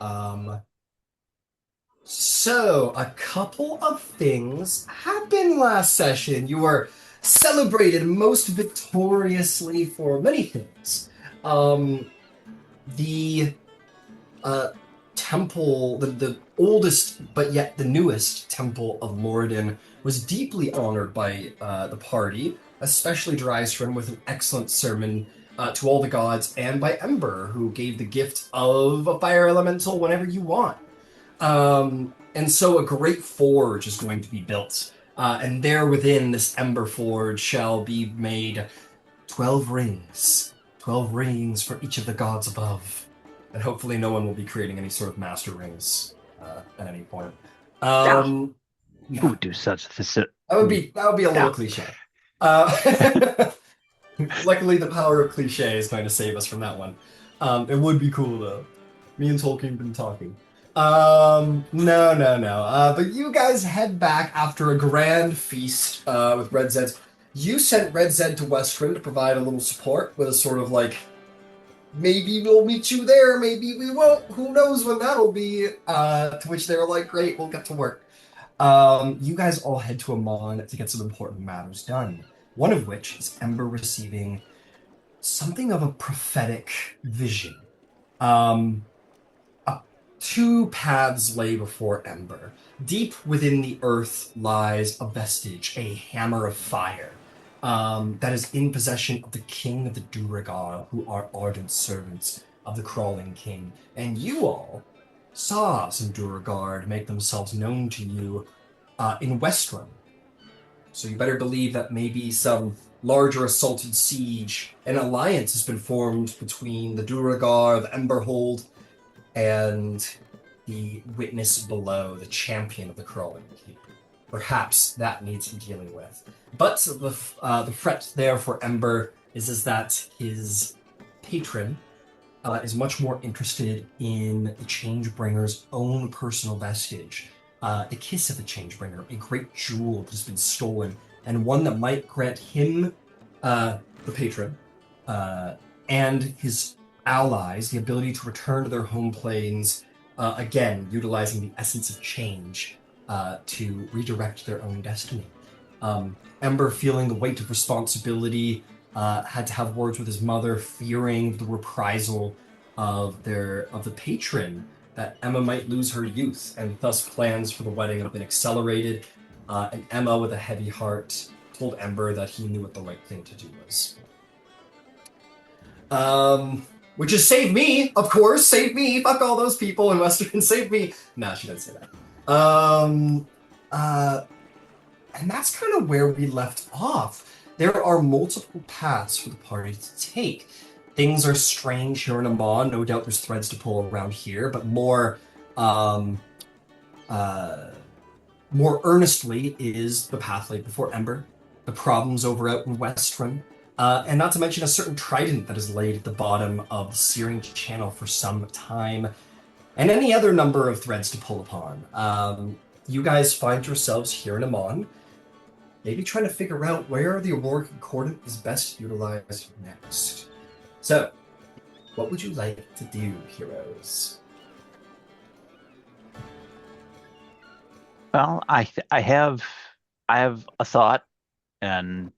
Um, so, a couple of things happened last session. You were celebrated most victoriously for many things. Um, the uh, temple, the oldest but yet the newest temple of Moradin, was deeply honored by the party, especially Drystrand, with an excellent sermon to all the gods, and by Ember, who gave the gift of a fire elemental whenever you want. And so a great forge is going to be built. And there within this Ember Forge shall be made 12 rings. 12 rings for each of the gods above. And hopefully no one will be creating any sort of master rings at any point. Yeah. Who Yeah, would do such this? that would be a little Yeah. cliche. Luckily, the power of cliche is going to save us from that one. It would be cool though. Me and Tolkien been talking. No, no, no. But you guys head back after a grand feast with Red Zed. You sent Red Zed to Westwind to provide a little support with a sort of like, maybe we'll meet you there, maybe we won't. Who knows when that'll be? To which they were like, great, we'll get to work. You guys all head to Amon to get some important matters done. One of which is Ember receiving something of a prophetic vision. Um, uh, Two paths lay before Ember. Deep within the earth lies a vestige, a hammer of fire, that is in possession of the king of the duergar, who are ardent servants of the crawling king. And you all saw some duergar make themselves known to you in Westruun. So you better believe that maybe some larger assaulted siege, an alliance has been formed between the Duragar, the Emberhold, and the witness below, the champion of the crawling keep. Perhaps that needs dealing with. But the threat there for Ember is that his patron is much more interested in the Changebringer's own personal vestige, the kiss of the Changebringer, a great jewel that has been stolen, and one that might grant him, the patron, uh, and his allies the ability to return to their home planes, again, utilizing the essence of change to redirect their own destiny. Ember, feeling the weight of responsibility, had to have words with his mother, fearing the reprisal of the patron, that Emma might lose her youth, and thus plans for the wedding have been accelerated. And Emma, with a heavy heart, told Ember that he knew what the right thing to do was. Which is save me, of course, save me. Fuck all those people in Western, save me. No, she didn't say that. Uh, and that's kind of where we left off. There are multiple paths for the party to take. Things are strange here in Amon. No doubt there's threads to pull around here, but um, uh, more earnestly is the path laid before Ember, the problems over out in Westruun, and not to mention a certain Trident that is laid at the bottom of the Searing Channel for some time, and any other number of threads to pull upon. You guys find yourselves here in Amon, maybe trying to figure out where the Aurora Concordant is best utilized next. So, what would you like to do, heroes? Well, I have a thought, and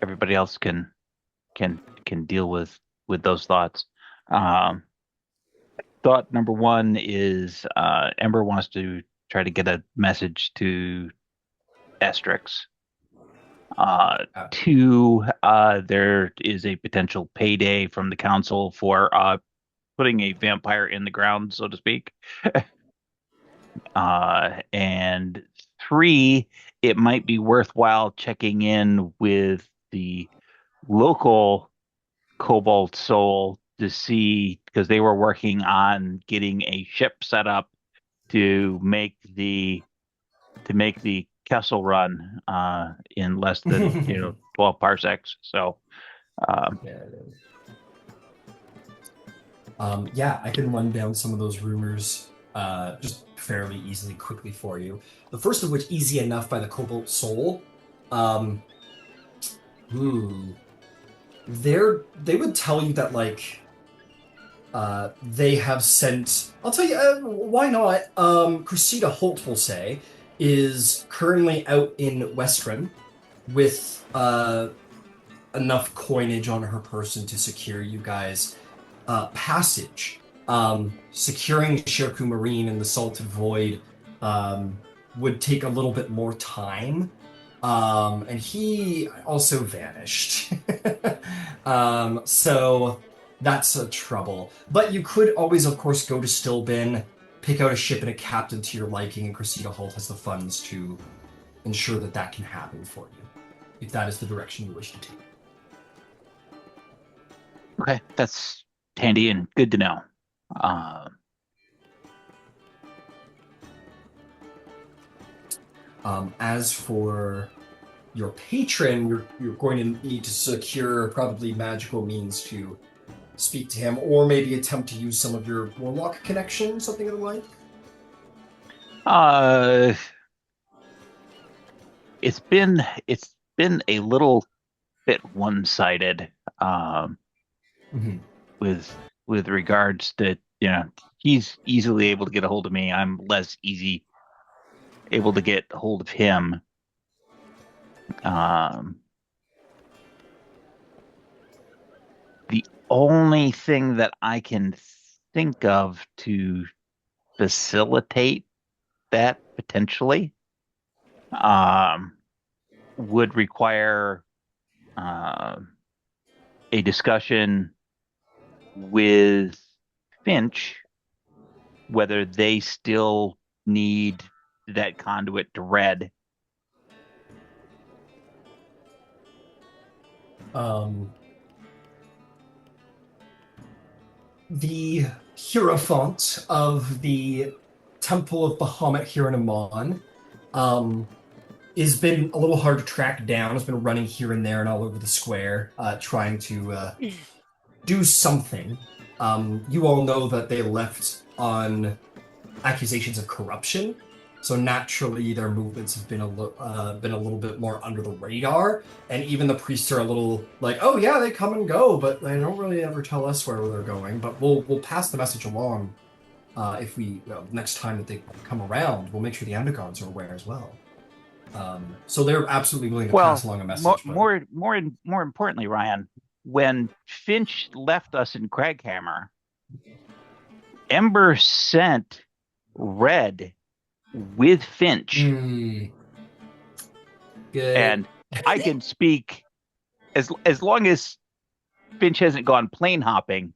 everybody else can deal with those thoughts. Um, Thought number one is Ember wants to try to get a message to Asterix. Uh, Two, there is a potential payday from the council for putting a vampire in the ground, so to speak. And three, it might be worthwhile checking in with the local Cobalt Soul to see, because they were working on getting a ship set up to make the Kessel run in less than 12 parsecs. So yeah, yeah, I can run down some of those rumors just fairly easily, quickly for you. The first of which, easy enough by the Cobalt Soul. Um, hmm, they would tell you that like they have sent. I'll tell you, why not? Cressida Holt, will say, is currently out in Westren with enough coinage on her person to secure you guys passage. Securing Shirku Marine in the Salted Void would take a little bit more time. And he also vanished. So that's a trouble. But you could always, of course, go to Stillben, pick out a ship and a captain to your liking, and Cressida Holt has the funds to ensure that that can happen for you, if that is the direction you wish to take. Okay, that's handy and good to know. As for your patron, you're going to need to secure probably magical means to speak to him, or maybe attempt to use some of your warlock connection, something of the like. Uh, it's been a little bit one-sided, Mm-hmm. with regards to, he's easily able to get a hold of me. I'm less easy able to get a hold of him. Um, the only thing that I can think of to facilitate that potentially, um, would require uh, a discussion with Finch, whether they still need that conduit to Red. Um, the Hierophant of the Temple of Bahamut here in Emon has been a little hard to track down. Has been running here and there and all over the square, trying to do something. You all know that they left on accusations of corruption, so naturally their movements have been a little bit more under the radar. And even the priests are a little like, "Oh yeah, they come and go, but they don't really ever tell us where they're going." But we'll pass the message along. If we next time that they come around, we'll make sure the underguards are aware as well. So they're absolutely willing to pass Well, along a more message. But more more importantly, Ryan, when Finch left us in Kraghammer, Ember sent Red with Finch, good. and I can speak as long as Finch hasn't gone plane hopping.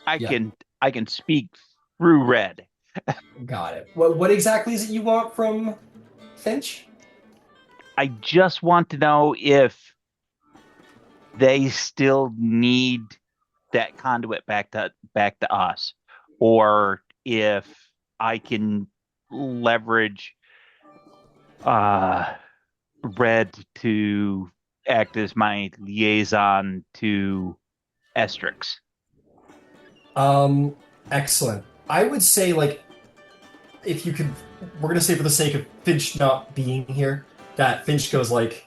I Yeah, can I can speak through Red. got it. What exactly is it you want from Finch? I just want to know if they still need that conduit back to us, or if I can leverage uh Red to act as my liaison to Estrix. Um, Excellent. I would say, like, if you could, we're gonna say for the sake of Finch not being here, that Finch goes like,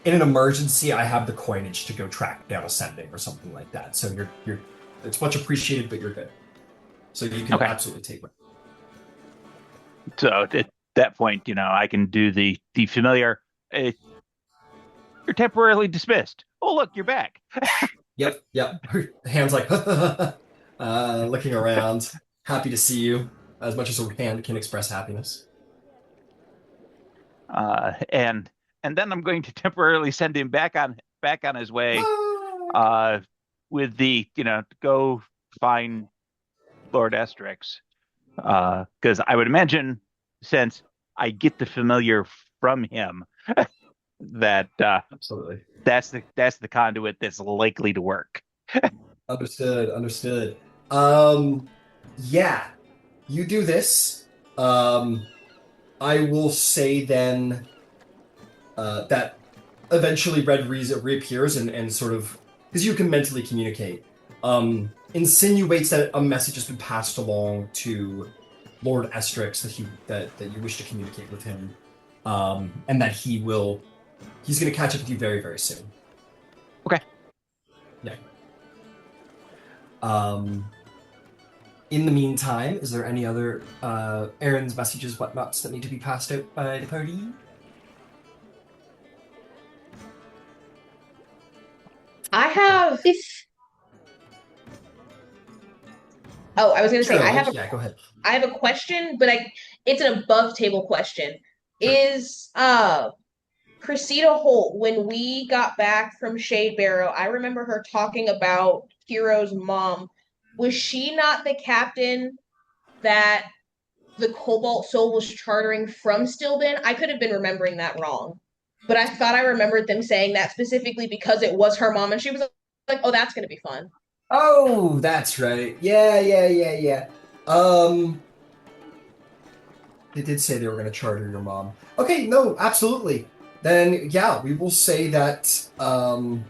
in an emergency, I have the coinage to go track down Ascending or something like that. So it's much appreciated, but you're good. So you can Okay, absolutely take it. so at that point, I can do the familiar. Uh, you're temporarily dismissed. Oh, look, you're back. Yep, yep. Her hand's like, looking around, happy to see you, as much as her hand can express happiness. And then I'm going to temporarily send him back on his way, Fuck! uh, with the to go find Lord Estrix, because I would imagine, since I get the familiar from him, that Absolutely. that's the conduit that's likely to work. Understood, understood. Um, yeah, you do this. Um, I will say then that eventually Red reappears and sort of, because you can mentally communicate, insinuates that a message has been passed along to Lord Estrix that you wish to communicate with him, and that he's going to catch up with you very, very soon. Okay. Yeah. Um, In the meantime, is there any other errands, messages, whatnots that need to be passed out by the party? I have. If Oh, I was gonna say Sure, I have a yeah, go ahead. I have a question, but it's an above table question. Sure. Is Cressida Holt, when we got back from Shade Barrow, I remember her talking about Qiro's mom. Was she not the captain that the Cobalt Soul was chartering from Stillben? I could have been remembering that wrong. But I thought I remembered them saying that specifically because it was her mom, and she was like, "Oh, that's gonna be fun." Oh, that's right. Yeah. Um, they did say they were going to charter your mom. Okay, no, absolutely. Then, yeah, we will say that your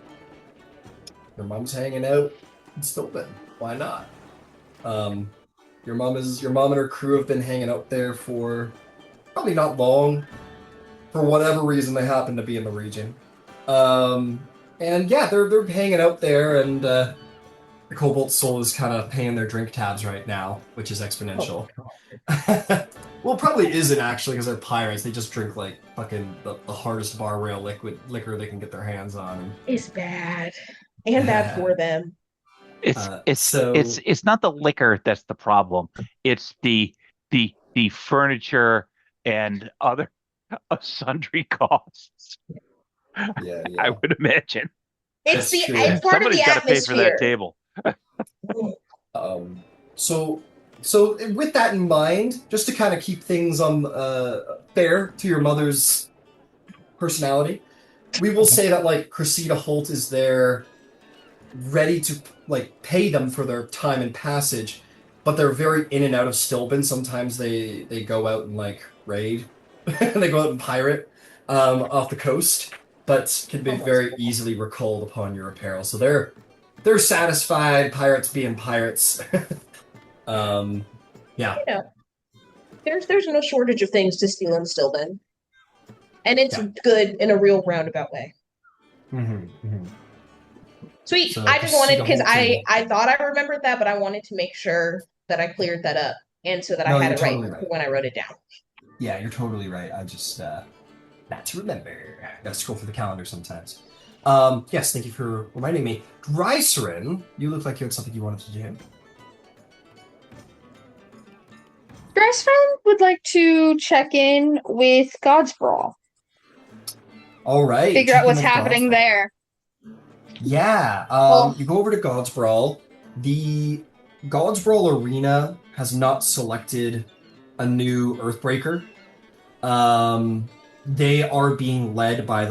mom's hanging out in Stillben. Why not? Um, your mom and her crew have been hanging out there for probably not long. For whatever reason, they happen to be in the region. Um, and yeah, they're hanging out there, and the Cobalt Soul is kind of paying their drink tabs right now, which is exponential. Well, probably isn't actually because they're pirates. They just drink like fucking the hardest bar rail liquor they can get their hands on. It's bad. And bad for them. It's So it's not the liquor that's the problem. It's the furniture and other sundry costs. I yeah, would imagine It's that's the true. it's part of the somebody's got to pay for that atmosphere. table. Um, so so with that in mind, just to kind of keep things on fair to your mother's personality, we will say that like Cressida Holt is there ready to like pay them for their time and passage, but they're very in and out of Stillben. Sometimes they go out and like raid, they go out and pirate off the coast, but can be very easily recalled upon your apparel. So they're satisfied pirates being pirates. um, yeah, You know, there's no shortage of things to steal in Stillben. And it's yeah. good in a real roundabout way. Mm-hmm. Sweet. So I just wanted Cressida because Holt and I thought I remembered that, but I wanted to make sure that I cleared that up and so that I no, had you're it right totally right. when I wrote it down. Yeah, you're totally right. I just not to remember. Gotta scroll through the calendar sometimes. Yes, thank you for reminding me. Drycerin, you look like you had something you wanted to do. Dress friend would like to check in with God's Brawl. All right, Figure check out in what's with God's happening Brawl. there. Yeah, Well, you go over to God's Brawl. The God's Brawl arena has not selected a new Earthbreaker. They are being led by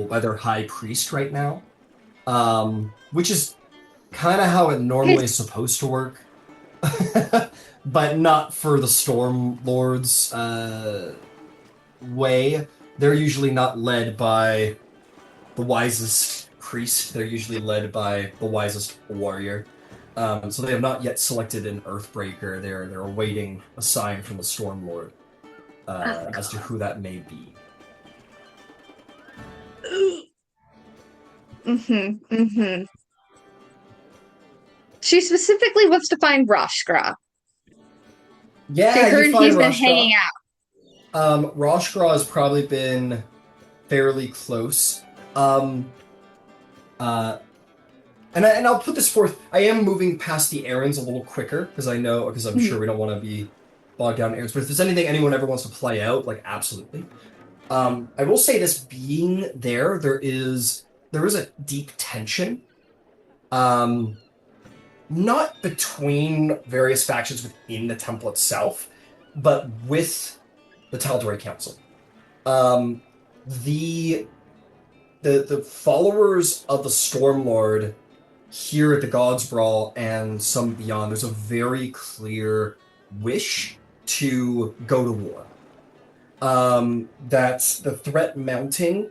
by their high priest right now, which is kind of how it normally is supposed to work. But not for the Storm Lords way. They're usually not led by the wisest priest. They're usually led by the wisest warrior. So they have not yet selected an Earthbreaker. They're awaiting a sign from the Storm Lord as to who that may be. mm-hmm. She specifically wants to find Roshkra. She Yeah, you heard find he's been hanging Rashka. out. Roshkra has probably been fairly close. Um, uh, and I'll put this forth. I am moving past the errands a little quicker because I'm Mhm. sure we don't want to be bogged down in errands. But if there's anything anyone ever wants to play out, like absolutely. I will say this: being there, there is a deep tension. Um, not between various factions within the temple itself, but with the Tal'Dorei Council. Um, the the followers of the Stormlord here at the Gods Brawl and some beyond, there's a very clear wish to go to war. That the threat mounting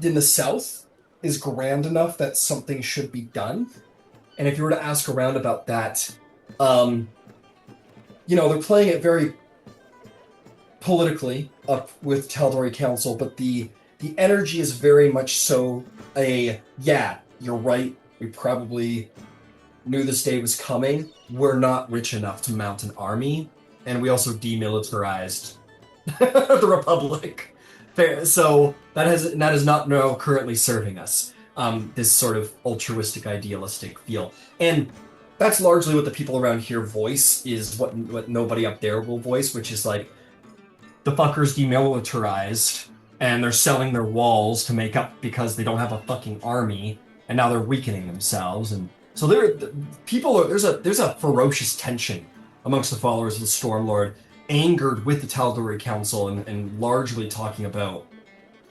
in the south is grand enough that something should be done. And if you were to ask around about that, um, they're playing it very politically up with Tal'Dorei Council, but the energy is very much so yeah, you're right. We probably knew this day was coming, we're not rich enough to mount an army, and we also demilitarized the Republic. So that is not now currently serving us. This sort of altruistic, idealistic feel, and that's largely what the people around here voice, is what nobody up there will voice, which is like, the fuckers demilitarized, and they're selling their walls to make up because they don't have a fucking army, and now they're weakening themselves, and so there's a ferocious tension amongst the followers of the Stormlord, angered with the Tal'Dorei Council, and largely talking about,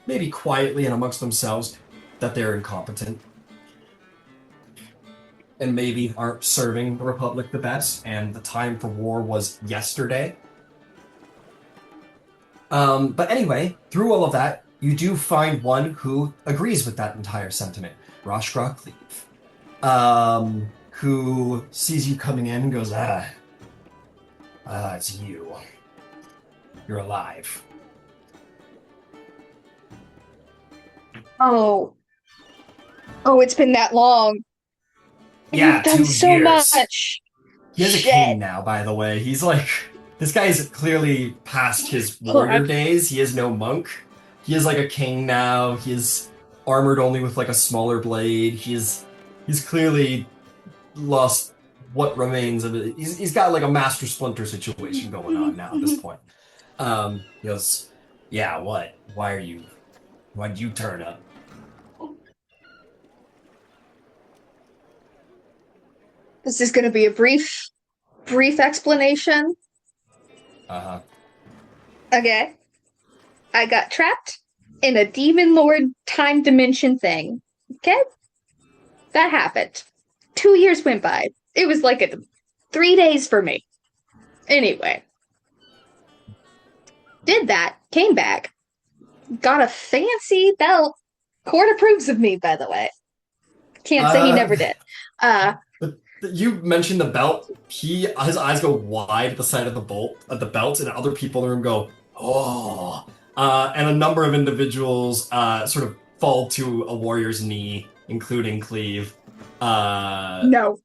maybe quietly and amongst themselves, that they're incompetent and maybe aren't serving the Republic the best, and the time for war was yesterday. But anyway, through all of that, you do find one who agrees with that entire sentiment, Roshgra Cleave, who sees you coming in and goes, it's you. You're alive. Oh, it's been that long. Yeah, You've done 2 so years. much. He has a Shit. cane now, by the way. He's like, this guy's clearly past his warrior days. He is no monk. He is like a king now. He is armored only with like a smaller blade. He's clearly lost what remains of it. He's got like a Master Splinter situation going on now at this point. He goes, yeah, what? Why'd you turn up? This is going to be a brief explanation. Uh-huh. Okay. I got trapped in a Demon Lord time dimension thing. Okay? That happened. 2 years went by. It was like 3 days for me. Anyway. Did that. Came back. Got a fancy belt. Court approves of me, by the way. Can't say he never did. You mentioned the belt. His eyes go wide at the side of the belt, and other people in the room go, oh. And a number of individuals sort of fall to a warrior's knee, including Cleave. No,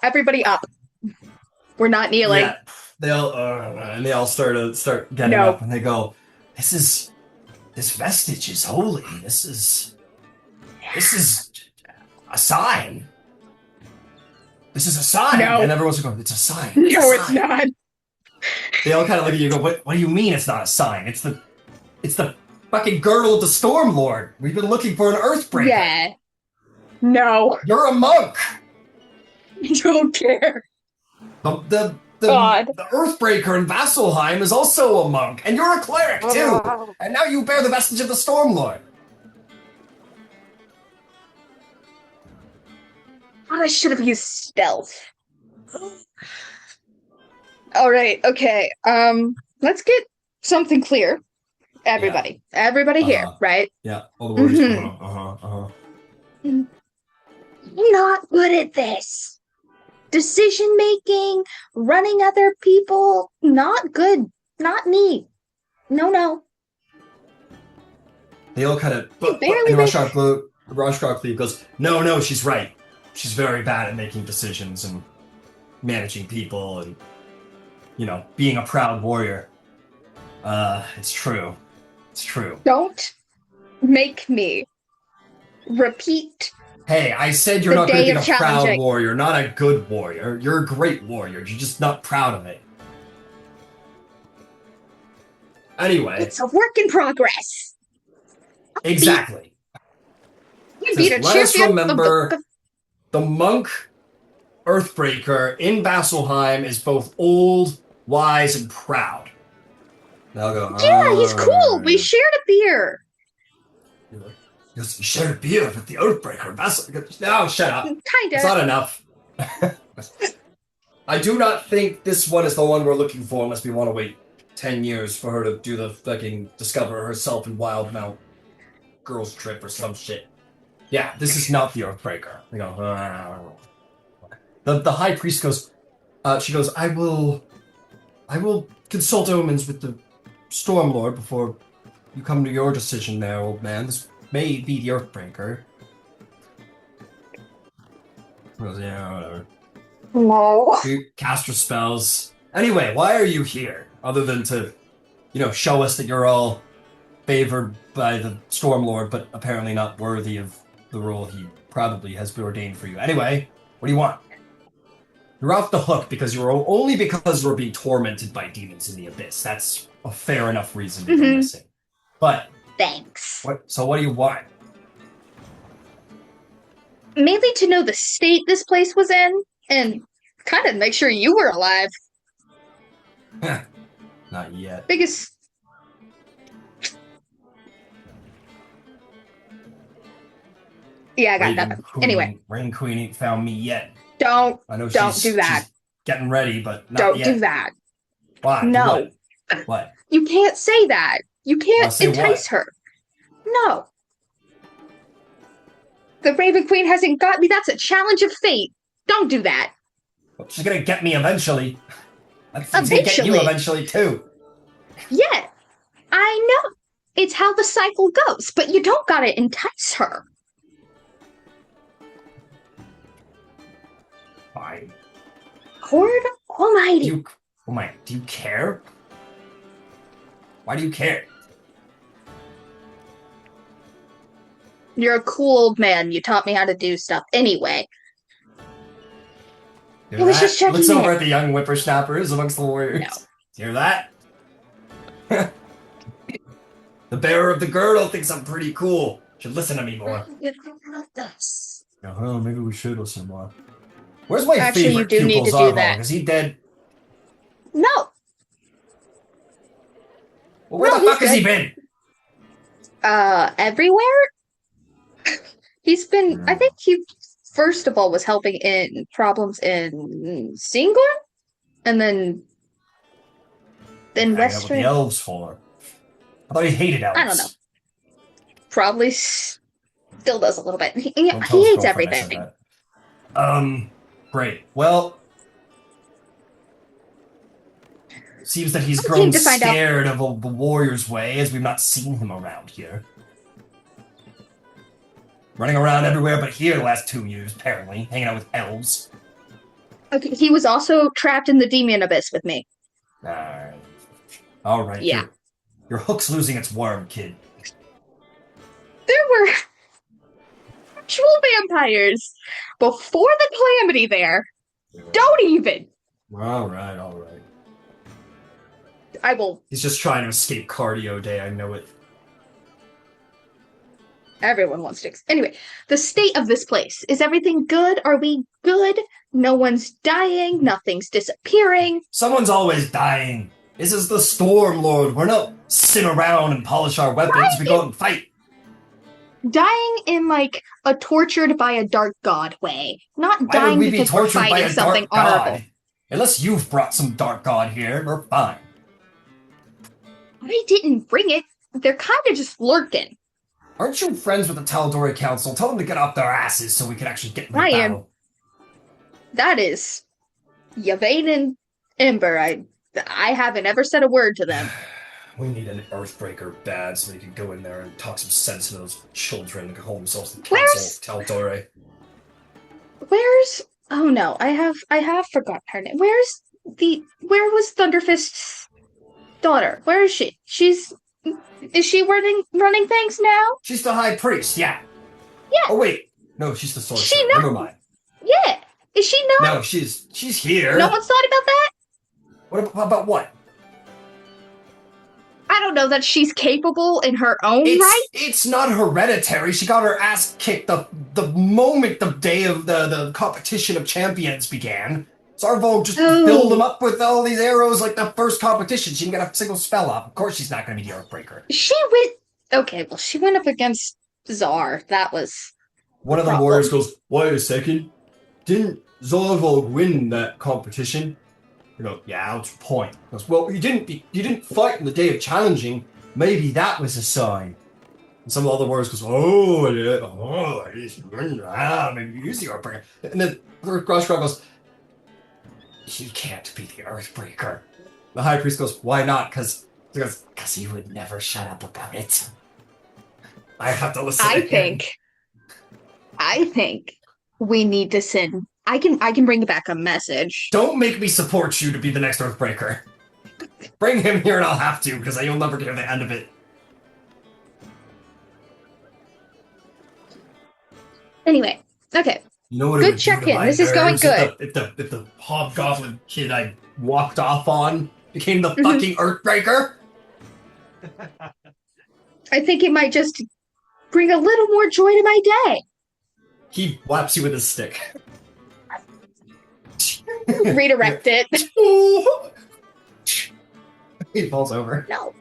everybody up. We're not kneeling. Yeah, they all start getting up, and they go, this vestige is holy. This is a sign. This is a sign. No. And everyone's going, it's a sign. No, it's not. They all kind of look at you and go, what do you mean it's not a sign? It's the fucking girdle of the Stormlord. We've been looking for an Earthbreaker. Yeah. No. You're a monk. I don't care. The God. The Earthbreaker in Vasselheim is also a monk, and you're a cleric too. And now you bear the vestige of the Stormlord. I should have used stealth. All right, okay. Let's get something clear. Everybody. Yeah. Everybody here, right? Yeah, all the words. I'm not good at this. Decision making, running other people, not good. Not me. No. They all kind of. Barely And Rashgar Cleave goes, no, she's right. She's very bad at making decisions and managing people and, being a proud warrior. It's true. It's true. Don't make me repeat. Hey, I said you're not going to be a proud warrior, not a good warrior. You're a great warrior. You're just not proud of it. Anyway. It's a work in progress. Exactly. Let us remember the monk Earthbreaker in Vasselheim is both old, wise, and proud. They'll go, yeah, he's cool. We shared a beer. You shared a beer with the Earthbreaker. No, shut up. Kinda. It's not enough. I do not think this one is the one we're looking for unless we want to wait 10 years for her to do the fucking discover herself in Wildmount girls trip or some shit. Yeah, this is not the Earthbreaker. They go, the high priest goes, she goes, I will consult omens with the Stormlord before you come to your decision there, old man. This may be the Earthbreaker. He goes, yeah, whatever. No. You cast your spells. Anyway, why are you here? Other than to, show us that you're all favored by the Stormlord, but apparently not worthy of the role he probably has preordained for you. Anyway, what do you want? You're off the hook because only because you were being tormented by demons in the abyss. That's a fair enough reason to go missing. But Thanks. what do you want? Mainly to know the state this place was in, and kind of make sure you were alive. Not yet. Biggest. Yeah, I got nothing. Anyway, Rain Queen ain't found me yet. Don't do that. She's getting ready, but not Don't yet. do that. Why? No. What? You can't say that. You can't entice her. No. The Raven Queen hasn't got me. That's a challenge of fate. Don't do that. Well, she's gonna get me eventually. She's gonna get you eventually too. Yeah, I know. It's how the cycle goes, but you don't gotta entice her. Fine. Lord Almighty. Do you care? Why do you care? You're a cool old man. You taught me how to do stuff. Anyway. It was just checking Looks over at the young whippersnappers amongst the warriors. No. Hear that? The bearer of the girdle thinks I'm pretty cool. Should listen to me more. Oh, maybe we should listen more. Where's my favorite pupil, Zarvog? Is he dead? No. Well, where the fuck has he been? Everywhere? He's been, I think he, first of all, was helping in problems in Singor, and then Western. What the elves for? I thought he hated elves. I don't know. Probably still does a little bit. He hates everything. Great. Well, seems that he's grown scared of the warrior's way, as we've not seen him around here. Running around everywhere but here the last 2 years, apparently. Hanging out with elves. Okay, he was also trapped in the demon abyss with me. Alright. Yeah. Your hook's losing its worm, kid. There were actual vampires before the calamity there. Don't even. Alright. I will. He's just trying to escape cardio day, I know it. Everyone wants to. Anyway, the state of this place. Is everything good? Are we good? No one's dying. Nothing's disappearing. Someone's always dying. This is the Stormlord. We're not sit around and polish our weapons. We go out and fight. Dying in, like, a tortured by a dark god way. Not dying because we're fighting something honorable. Unless you've brought some dark god here, we're fine. I didn't bring it. They're kind of just lurking. Aren't you friends with the Tal'Dorei Council? Tell them to get off their asses so we can actually get in the battle. That is Yvain and Ember. I haven't ever said a word to them. We need an Earthbreaker bad so they can go in there and talk some sense to those children and call themselves the Council of Tal'Dorei. Where's... Oh no, I have forgotten her name. Where was Thunderfist's daughter? Where is she? Is she running things now? She's the High Priest, yeah. Yeah. Oh wait, no, she's the Sorcerer. She not? Never mind. Yeah. Is she not? No, she's here. No one's thought about that? What about what? I don't know, that she's capable in her own right? It's not hereditary. She got her ass kicked the moment the day of the competition of champions began. Zarvog just filled them up with all these arrows like the first competition. She didn't get a single spell off. Of course she's not going to be the Earthbreaker. She went up against Zar. That was... One of the warriors goes, wait a second. Didn't Zarvog win that competition? You go, yeah, that's the point. He goes, well, you didn't fight in the day of challenging. Maybe that was a sign. And some of the other warriors goes, maybe he's the Earthbreaker. And then Grushgrog goes, you can't be the Earthbreaker. The High Priest goes, why not? Because he would never shut up about it. I have to listen to him. I think we need to send I can bring back a message. Don't make me support you to be the next Earthbreaker. Bring him here and I'll have to, because you'll never get the end of it. Anyway, okay. You know what Good check-in. This is going good. If the hobgoblin kid I walked off on became the fucking Earthbreaker? I think it might just bring a little more joy to my day. He whaps you with his stick. Redirect it. He falls over. No.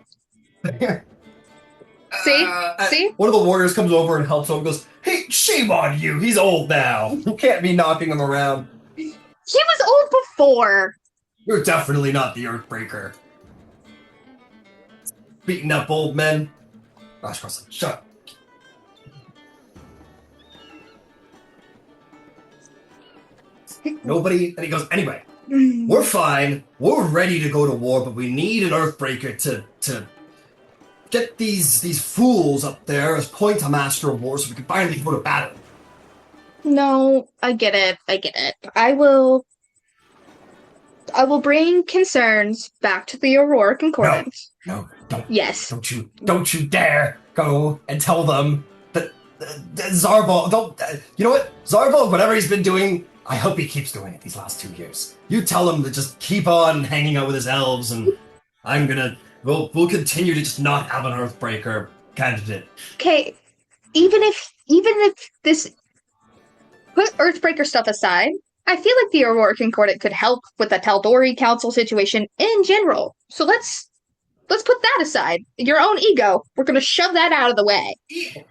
See? See? One of the warriors comes over and helps him and goes, "Hey, shame on you. He's old now. You can't be knocking him around. He was old before. You're definitely not the Earthbreaker. Beating up old men." Gosh, Cross, shut up. Nobody. And he goes, "Anyway, we're fine. We're ready to go to war, but we need an Earthbreaker to get these fools up there as point a master of war so we can finally go to battle." No, I get it. I will bring concerns back to the Aurora Concordant. No, don't. Yes. Don't you dare go and tell them that Zarval. Don't. You know what, Zarval? Whatever he's been doing, I hope he keeps doing it these last 2 years. You tell him to just keep on hanging out with his elves, and we'll continue to just not have an Earthbreaker candidate. Okay, even if this, put Earthbreaker stuff aside, I feel like the Aurora Concordant could help with the Tal'Dorei Council situation in general. So let's put that aside. Your own ego, we're gonna shove that out of the way.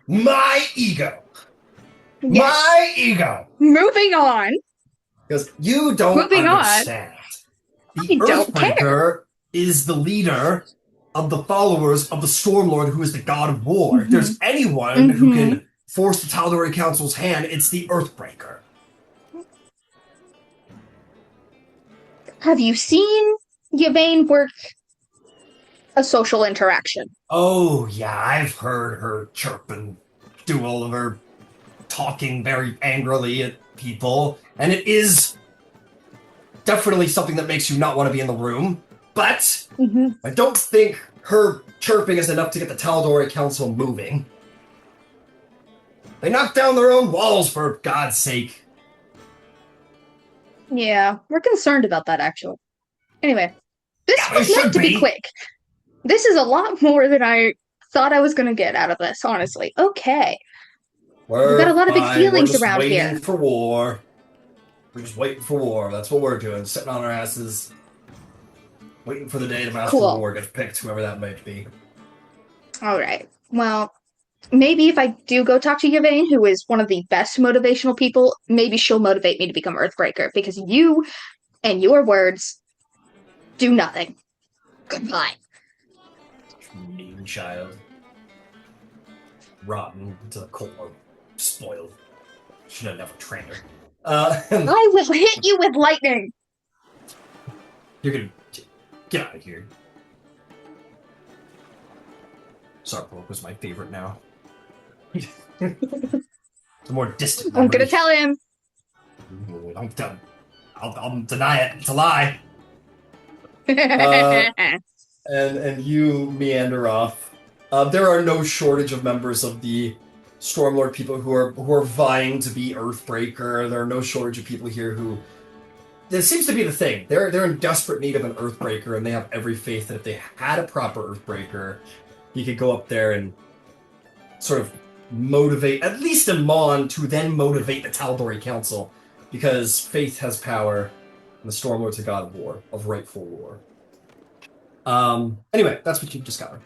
My ego. Yes. My ego. Moving on. Because you don't understand. The I don't Earthbreaker is the leader of the followers of the Stormlord, who is the god of war. If there's anyone who can force the Tal'Dorei Council's hand, it's the Earthbreaker. Have you seen Yvain work a social interaction? Oh, yeah, I've heard her chirp and do all of her talking very angrily at people, and it is definitely something that makes you not want to be in the room, but I don't think her chirping is enough to get the Tal'Dorei Council moving. They knocked down their own walls, for God's sake. Yeah, we're concerned about that, actually. Anyway, this Yeah, was it meant should to be be. quick. This is a lot more than I thought I was going to get out of this, honestly. Okay. We've got a lot of big feelings we're just around waiting here. for war. We're just waiting for war. That's what we're doing. Sitting on our asses. Waiting for the day the Master Cool. of War gets picked, whoever that might be. All right. Well, maybe if I do go talk to Yvain, who is one of the best motivational people, maybe she'll motivate me to become Earthbreaker, because you and your words do nothing. Goodbye. Mean child. Rotten to the core. Spoiled. Should have never trained her. I will hit you with lightning. You're gonna get out of here. Sarpok was my favorite now. It's a more distant memory. I'm gonna tell him. Don't tell him. I'll deny it. It's a lie. And you meander off. There are no shortage of members of the Stormlord people who are vying to be Earthbreaker. There are no shortage of people here who. This seems to be the thing. They're in desperate need of an Earthbreaker, and they have every faith that if they had a proper Earthbreaker, he could go up there and sort of motivate at least Emon to then motivate the Tal'Dorei Council, because faith has power, and the Stormlord's a god of war, of rightful war. Anyway, that's what you discovered.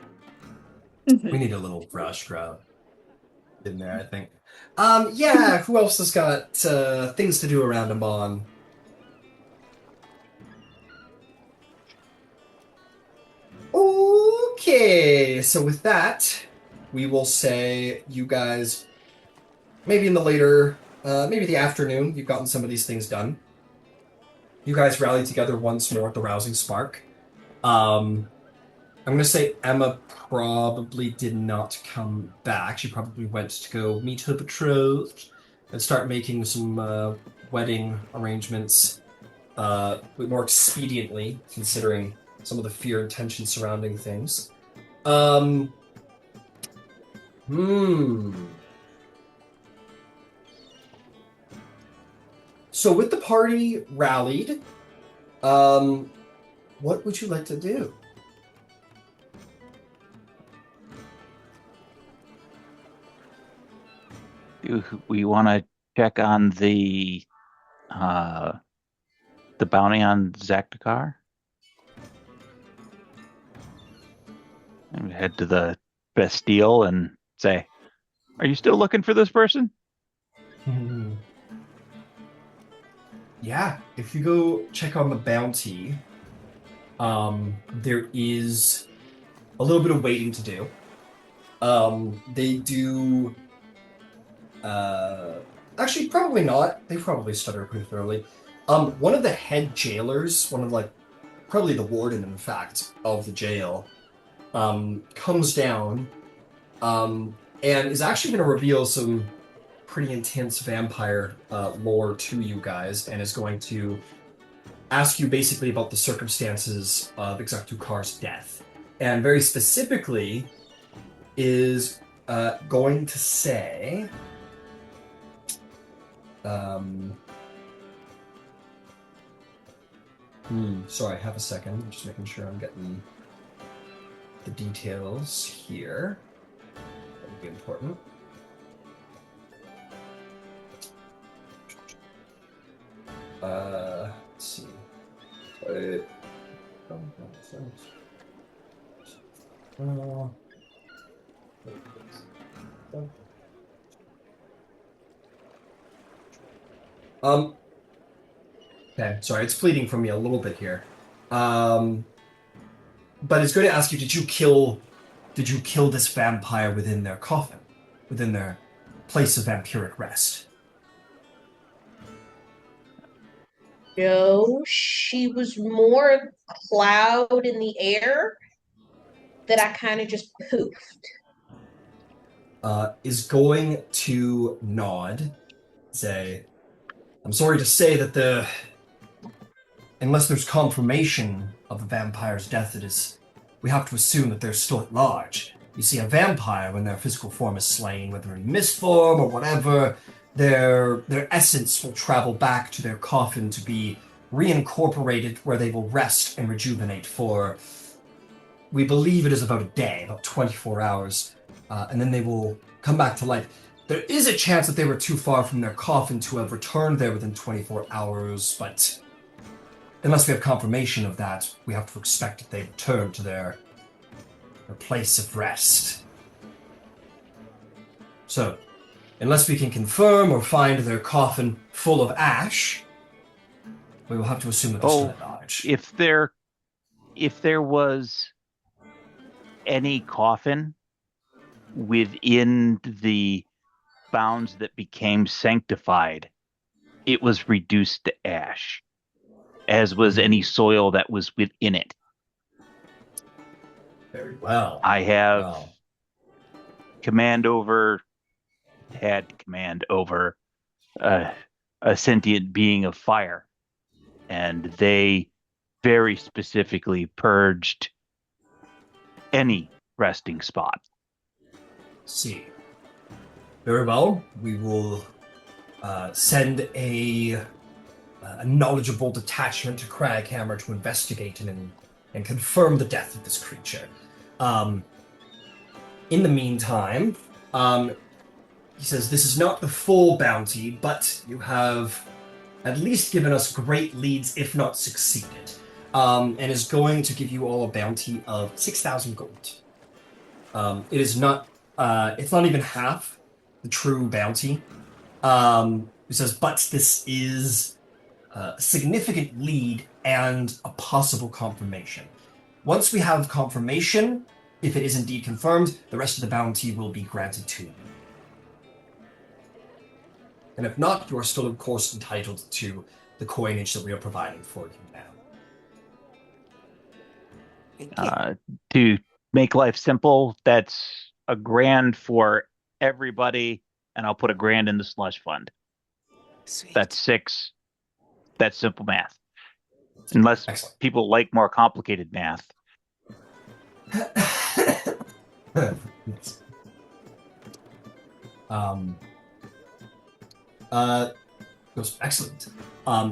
We need a little brush grab in there, I think. Yeah, who else has got things to do around Emon? Okay, so with that, we will say you guys, maybe in the later, maybe the afternoon, you've gotten some of these things done. You guys rally together once more at the Rousing Spark. I'm going to say Emma probably did not come back. She probably went to go meet her betrothed. and start making some wedding arrangements more expediently, considering some of the fear and tension surrounding things. Um, hmm. So with the party rallied, what would you like to do? We want to check on the bounty on Zaktakar, and head to the Bastille and say, "Are you still looking for this person?" Yeah, if you go check on the bounty, there is a little bit of waiting to do. They do. Actually, probably not. They probably stutter pretty thoroughly. One of the head jailers, one of probably the warden, in fact, of the jail, comes down, and is actually going to reveal some pretty intense vampire lore to you guys, and is going to ask you basically about the circumstances of Executukar's death, and very specifically is going to say. Sorry, have a second. I'm just making sure I'm getting the details here. That would be important. Let's see. Okay, sorry, it's pleading for me a little bit here. But it's going to ask you, did you kill this vampire within their coffin? Within their place of vampiric rest? No, she was more a cloud in the air that I kind of just poofed. Is going to nod, say, I'm sorry to say that unless there's confirmation of the vampire's death, we have to assume that they're still at large. You see, a vampire, when their physical form is slain, whether in mist form or whatever, their essence will travel back to their coffin to be reincorporated, where they will rest and rejuvenate for, we believe it is about a day, about 24 hours, and then they will come back to life. There is a chance that they were too far from their coffin to have returned there within 24 hours, but unless we have confirmation of that, we have to expect that they return to their place of rest. So, unless we can confirm or find their coffin full of ash, we will have to assume that they're still at large. If there was any coffin within the bounds that became sanctified, it was reduced to ash, as was any soil that was within it. Very well. I have command over a sentient being of fire, and they very specifically purged any resting spot. See. Very well. We will send a knowledgeable detachment to Kraghammer to investigate and confirm the death of this creature. In the meantime, he says, this is not the full bounty, but you have at least given us great leads, if not succeeded, and is going to give you all a bounty of 6,000 gold. It is not, it's not even half the true bounty. He says, but this is a significant lead and a possible confirmation. Once we have confirmation, if it is indeed confirmed, the rest of the bounty will be granted to you. And if not, you are still, of course, entitled to the coinage that we are providing for you now. To make life simple, that's $1,000 for everybody, and I'll put $1,000 in the slush fund. Sweet. That's 6. That's simple math. Unless Excellent. people like more complicated math. Yes. Uh, excellent.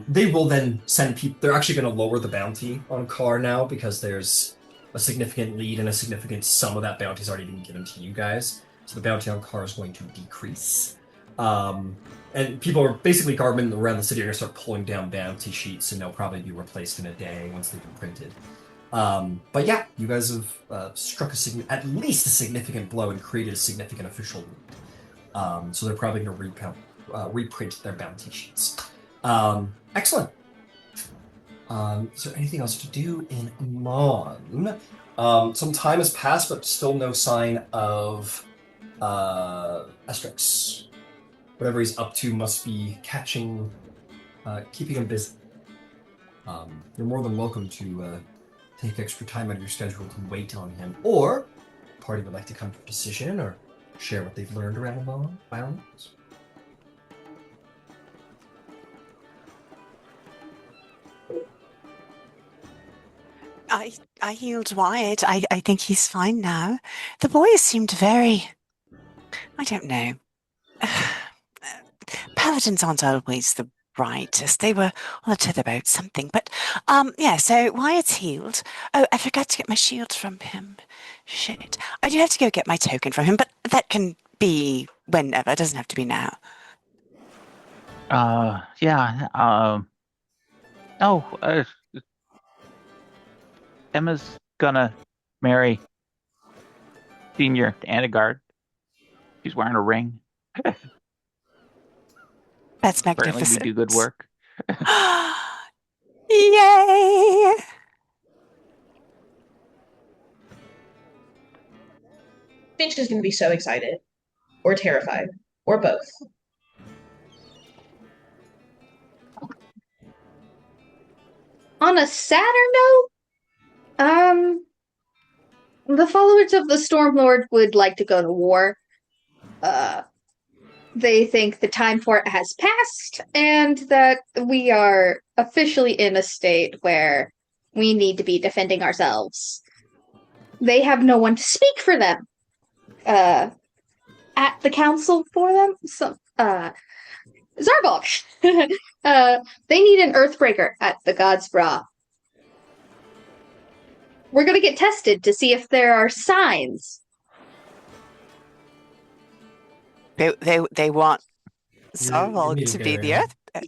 They will then send people. They're actually going to lower the bounty on Car now because there's a significant lead and a significant sum of that bounty has already been given to you guys. So the bounty on Car is going to decrease. And people are basically government around the city are going to start pulling down bounty sheets, and they'll probably be replaced in a day once they've been printed. But yeah, you guys have struck at least a significant blow and created a significant official lead. So they're probably going to reprint their bounty sheets. Excellent. Is there anything else to do in Emon? Some time has passed, but still no sign of Asterix. Whatever he's up to must be keeping him busy. You're more than welcome to take extra time out of your schedule to wait on him, or the party would like to come to a decision or share what they've learned around Emon, by all means. I healed Wyatt. I think he's fine now. The boys seemed very, I don't know. Paladins aren't always the brightest. They were on the tether about something. But yeah, so Wyatt's healed. Oh, I forgot to get my shield from him. Shit. I do have to go get my token from him, but that can be whenever. It doesn't have to be now. Yeah. Emma's gonna marry Senior Anagard. She's wearing a ring. That's Apparently, we magnificent. do good work. Yay! Finch is going to be so excited, or terrified, or both. On a sadder note, the followers of the Stormlord would like to go to war. They think the time for it has passed, and that we are officially in a state where we need to be defending ourselves. They have no one to speak for them. At the council for them, Zarbok. They need an Earthbreaker at the God's Bra. We're gonna get tested to see if there are signs. They want You're Zarvog meeting to be Gary, the right? Earth.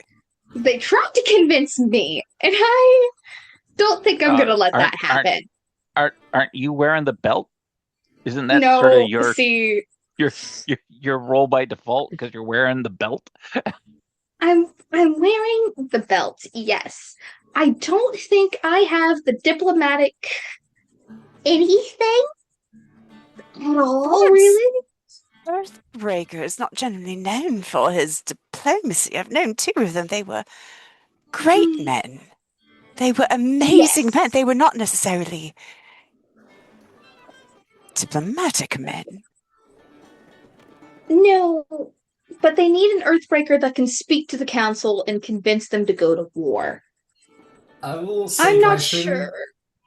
They tried to convince me, and I don't think I'm gonna let that happen. Aren't you wearing the belt? Isn't that No, sort of your see, your role by default because you're wearing the belt? I'm wearing the belt, yes. I don't think I have the diplomatic anything at all, What's- really. Earthbreaker is not generally known for his diplomacy. I've known 2 of them. They were great men. They were amazing Yes. men. They were not necessarily diplomatic men. No, but they need an Earthbreaker that can speak to the council and convince them to go to war. I will say, I'm not Glycerin- sure.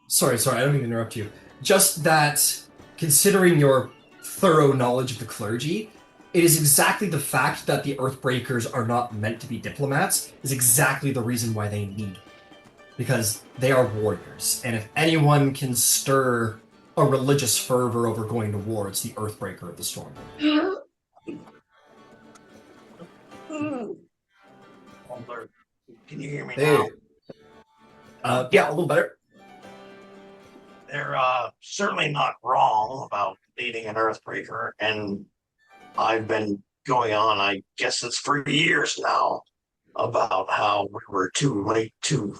Sorry, I don't mean to interrupt you. Just that, considering your thorough knowledge of the clergy, it is exactly the fact that the Earthbreakers are not meant to be diplomats is exactly the reason why they need them. Because they are warriors, and if anyone can stir a religious fervor over going to war, it's the Earthbreaker of the Storm. Can you hear me Hey. now? Yeah, a little better. They're certainly not wrong about needing an Earthbreaker, and I've been going on, I guess it's for years now, about how we were too late to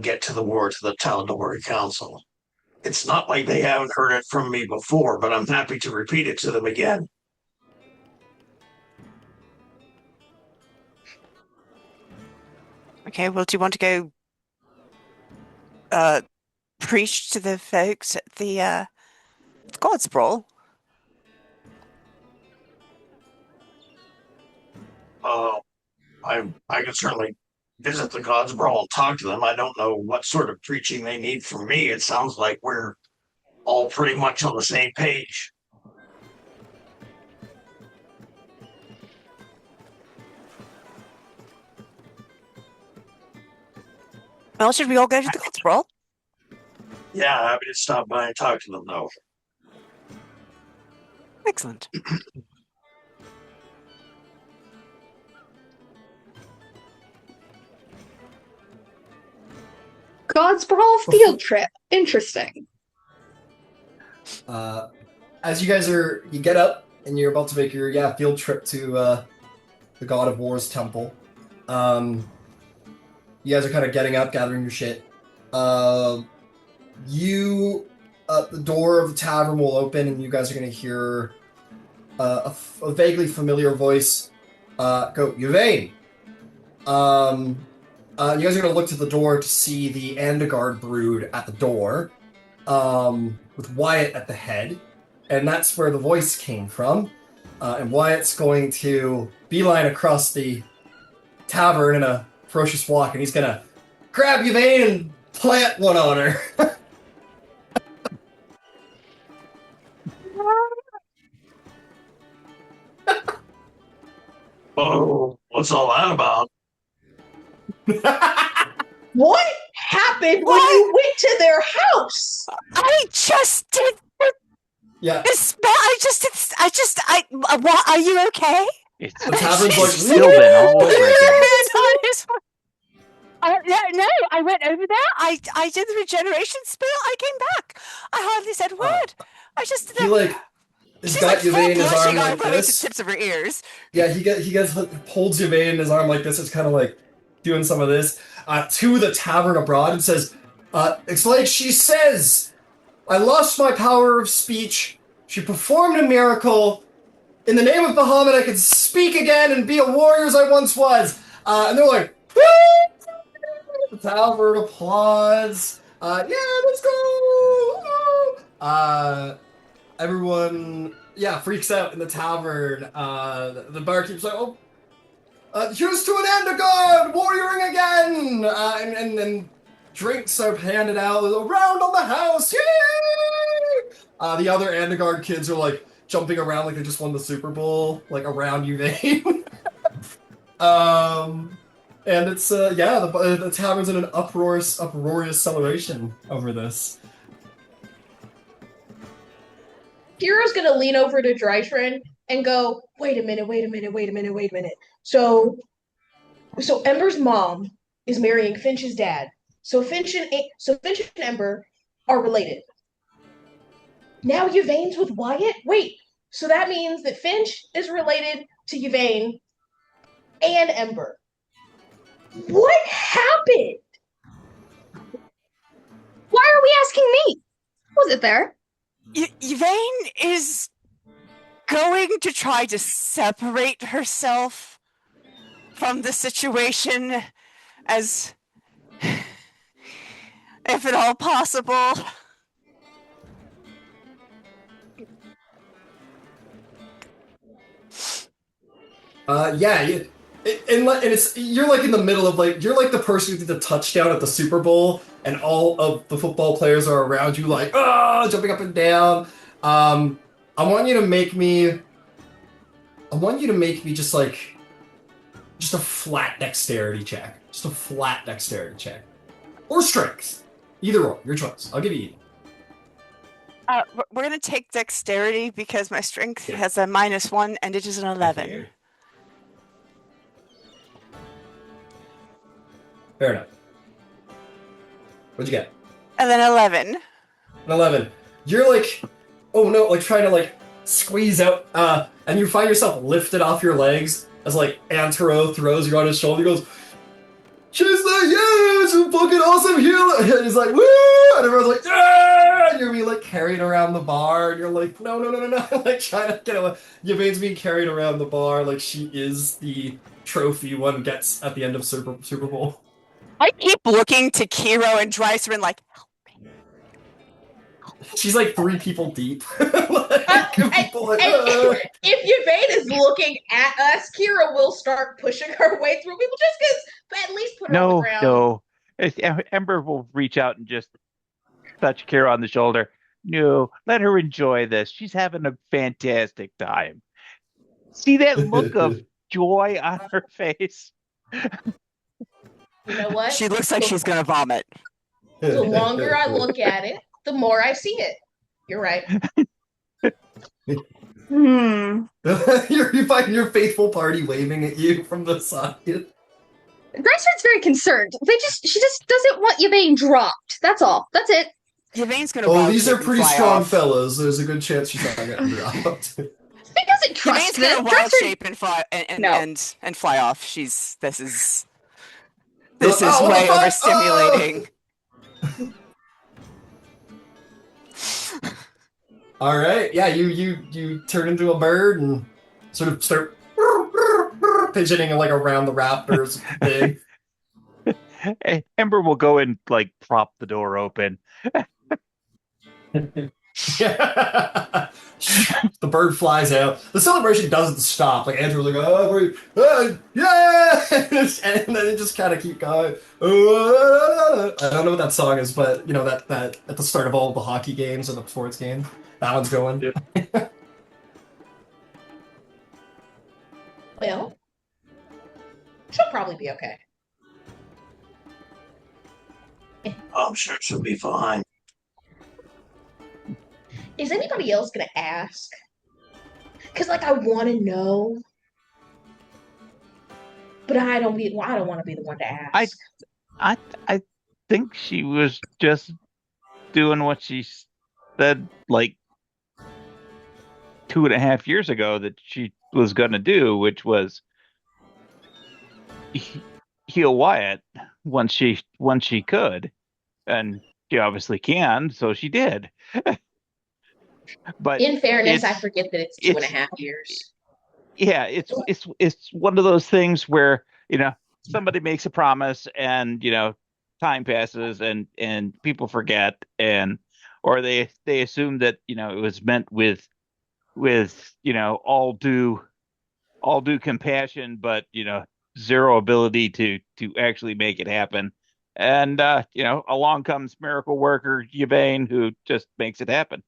get to the war to the Tal'Dorei Council. It's not like they haven't heard it from me before, but I'm happy to repeat it to them again. Okay, well, do you want to go preach to the folks at the God's Brawl? I can certainly visit the God's Brawl and talk to them. I don't know what sort of preaching they need from me. It sounds like we're all pretty much on the same page. Well, should we all go to the God's Brawl? Yeah, happy to stop by and talk to them, though. Excellent. God's Brawl field trip. Interesting. As you guys you get up and you're about to make your field trip to the God of War's temple. You guys are kind of getting up, gathering your shit. The door of the tavern will open, and you guys are going to hear a vaguely familiar voice go, Yvain! You guys are going to look to the door to see the Andegard brood at the door, with Wyatt at the head, and that's where the voice came from. And Wyatt's going to beeline across the tavern in a ferocious walk, and he's going to grab Yvain and plant one on her. Oh, what's all that about? What happened when you went to their house? I just did Yeah. the spell. What? Are you okay? It's The tavern's like, Stillben all over again. No, I went over there. I did the regeneration spell. I came back. I hardly said a word. I just did He that. has She's got like full Yvain in his arm blushing like eyebrows to this. tips of her ears. Yeah, he holds Yvain in his arm like this. It's kind of like doing some of this to the tavern abroad and says, it's like she says, I lost my power of speech. She performed a miracle. In the name of Bahamut, I can speak again and be a warrior as I once was. And they're like, woo! The tavern applauds. Yeah, let's go! Everyone, freaks out in the tavern. The barkeep's like, oh, here's to an Andegard, warrioring again! And drinks are handed out around on the house, yay! The other Andegard kids are like jumping around like they just won the Super Bowl, like around Yvain. And it's, the tavern's in an uproarious celebration over this. Kiro's gonna lean over to Drytrin and go, wait a minute. So Ember's mom is marrying Finch's dad. So Finch and Ember are related. Now Yvain's with Wyatt? Wait, so that means that Finch is related to Yvain and Ember. What happened? Why are we asking me? Was it there? Yvain is going to try to separate herself from the situation as if at all possible. You're like in the middle of you're like the person who did the touchdown at the Super Bowl, and all of the football players are around you like, jumping up and down. I want you to make me just a flat dexterity check. Just a flat dexterity check. Or strength. Either or, your choice. I'll give you either. We're going to take dexterity because my strength has a -1 and it is an 11. Okay. Fair enough. What'd you get? And then 11. An 11. You're like, oh no, like trying to like squeeze out, and you find yourself lifted off your legs as like Antero throws you on his shoulder. He goes, she's like, yeah, she's a fucking awesome healer. And he's like, woo! And everyone's like, yeah! And you're being like carried around the bar, and you're like, no, like trying to get away. Yvain's being carried around the bar like she is the trophy one gets at the end of Super Bowl. I keep looking to Qiro and Drycerin like, help me. She's like 3 people deep. Like, people like, If Yvain is looking at us, Qiro will start pushing her way through people just because, at least put her on the No, ground. no. Ember will reach out and just touch Kira on the shoulder. No, let her enjoy this. She's having a fantastic time. See that look of joy on her face? You know what? She looks like she's gonna vomit. The longer I look at it, the more I see it. You're right. You find your faithful party waving at you from the side. Grace's very concerned. She just doesn't want Yvain dropped. That's all. That's it. Yvain's gonna. Oh, these are pretty strong off. fellas. There's a good chance she's not getting dropped. He doesn't trust Yvain's gonna them. wild Dresser- shape and fly and, No. and fly off. This is Oh, what way the fuck? overstimulating. All right, yeah, you turn into a bird and sort of start pigeoning like around the raptors thing. Ember will go and like prop the door open. The bird flies out. The celebration doesn't stop. Like Andrew's like, yeah, and then it just kind of keep going. I don't know what that song is, but you know that at the start of all the hockey games or the sports games, that one's going. Yeah. Well, she'll probably be okay. I'm sure she'll be fine. Is anybody else gonna ask? Cause like I want to know, but I don't want to be the one to ask. I think she was just doing what she said like 2.5 years ago that she was gonna do, which was heal Wyatt once she could, and she obviously can, so she did. But in fairness, I forget that it's 2.5 years. Yeah, it's one of those things where somebody makes a promise and time passes and people forget, and or they assume that it was meant with all due compassion, but zero ability to actually make it happen. And along comes miracle worker Yvain, who just makes it happen.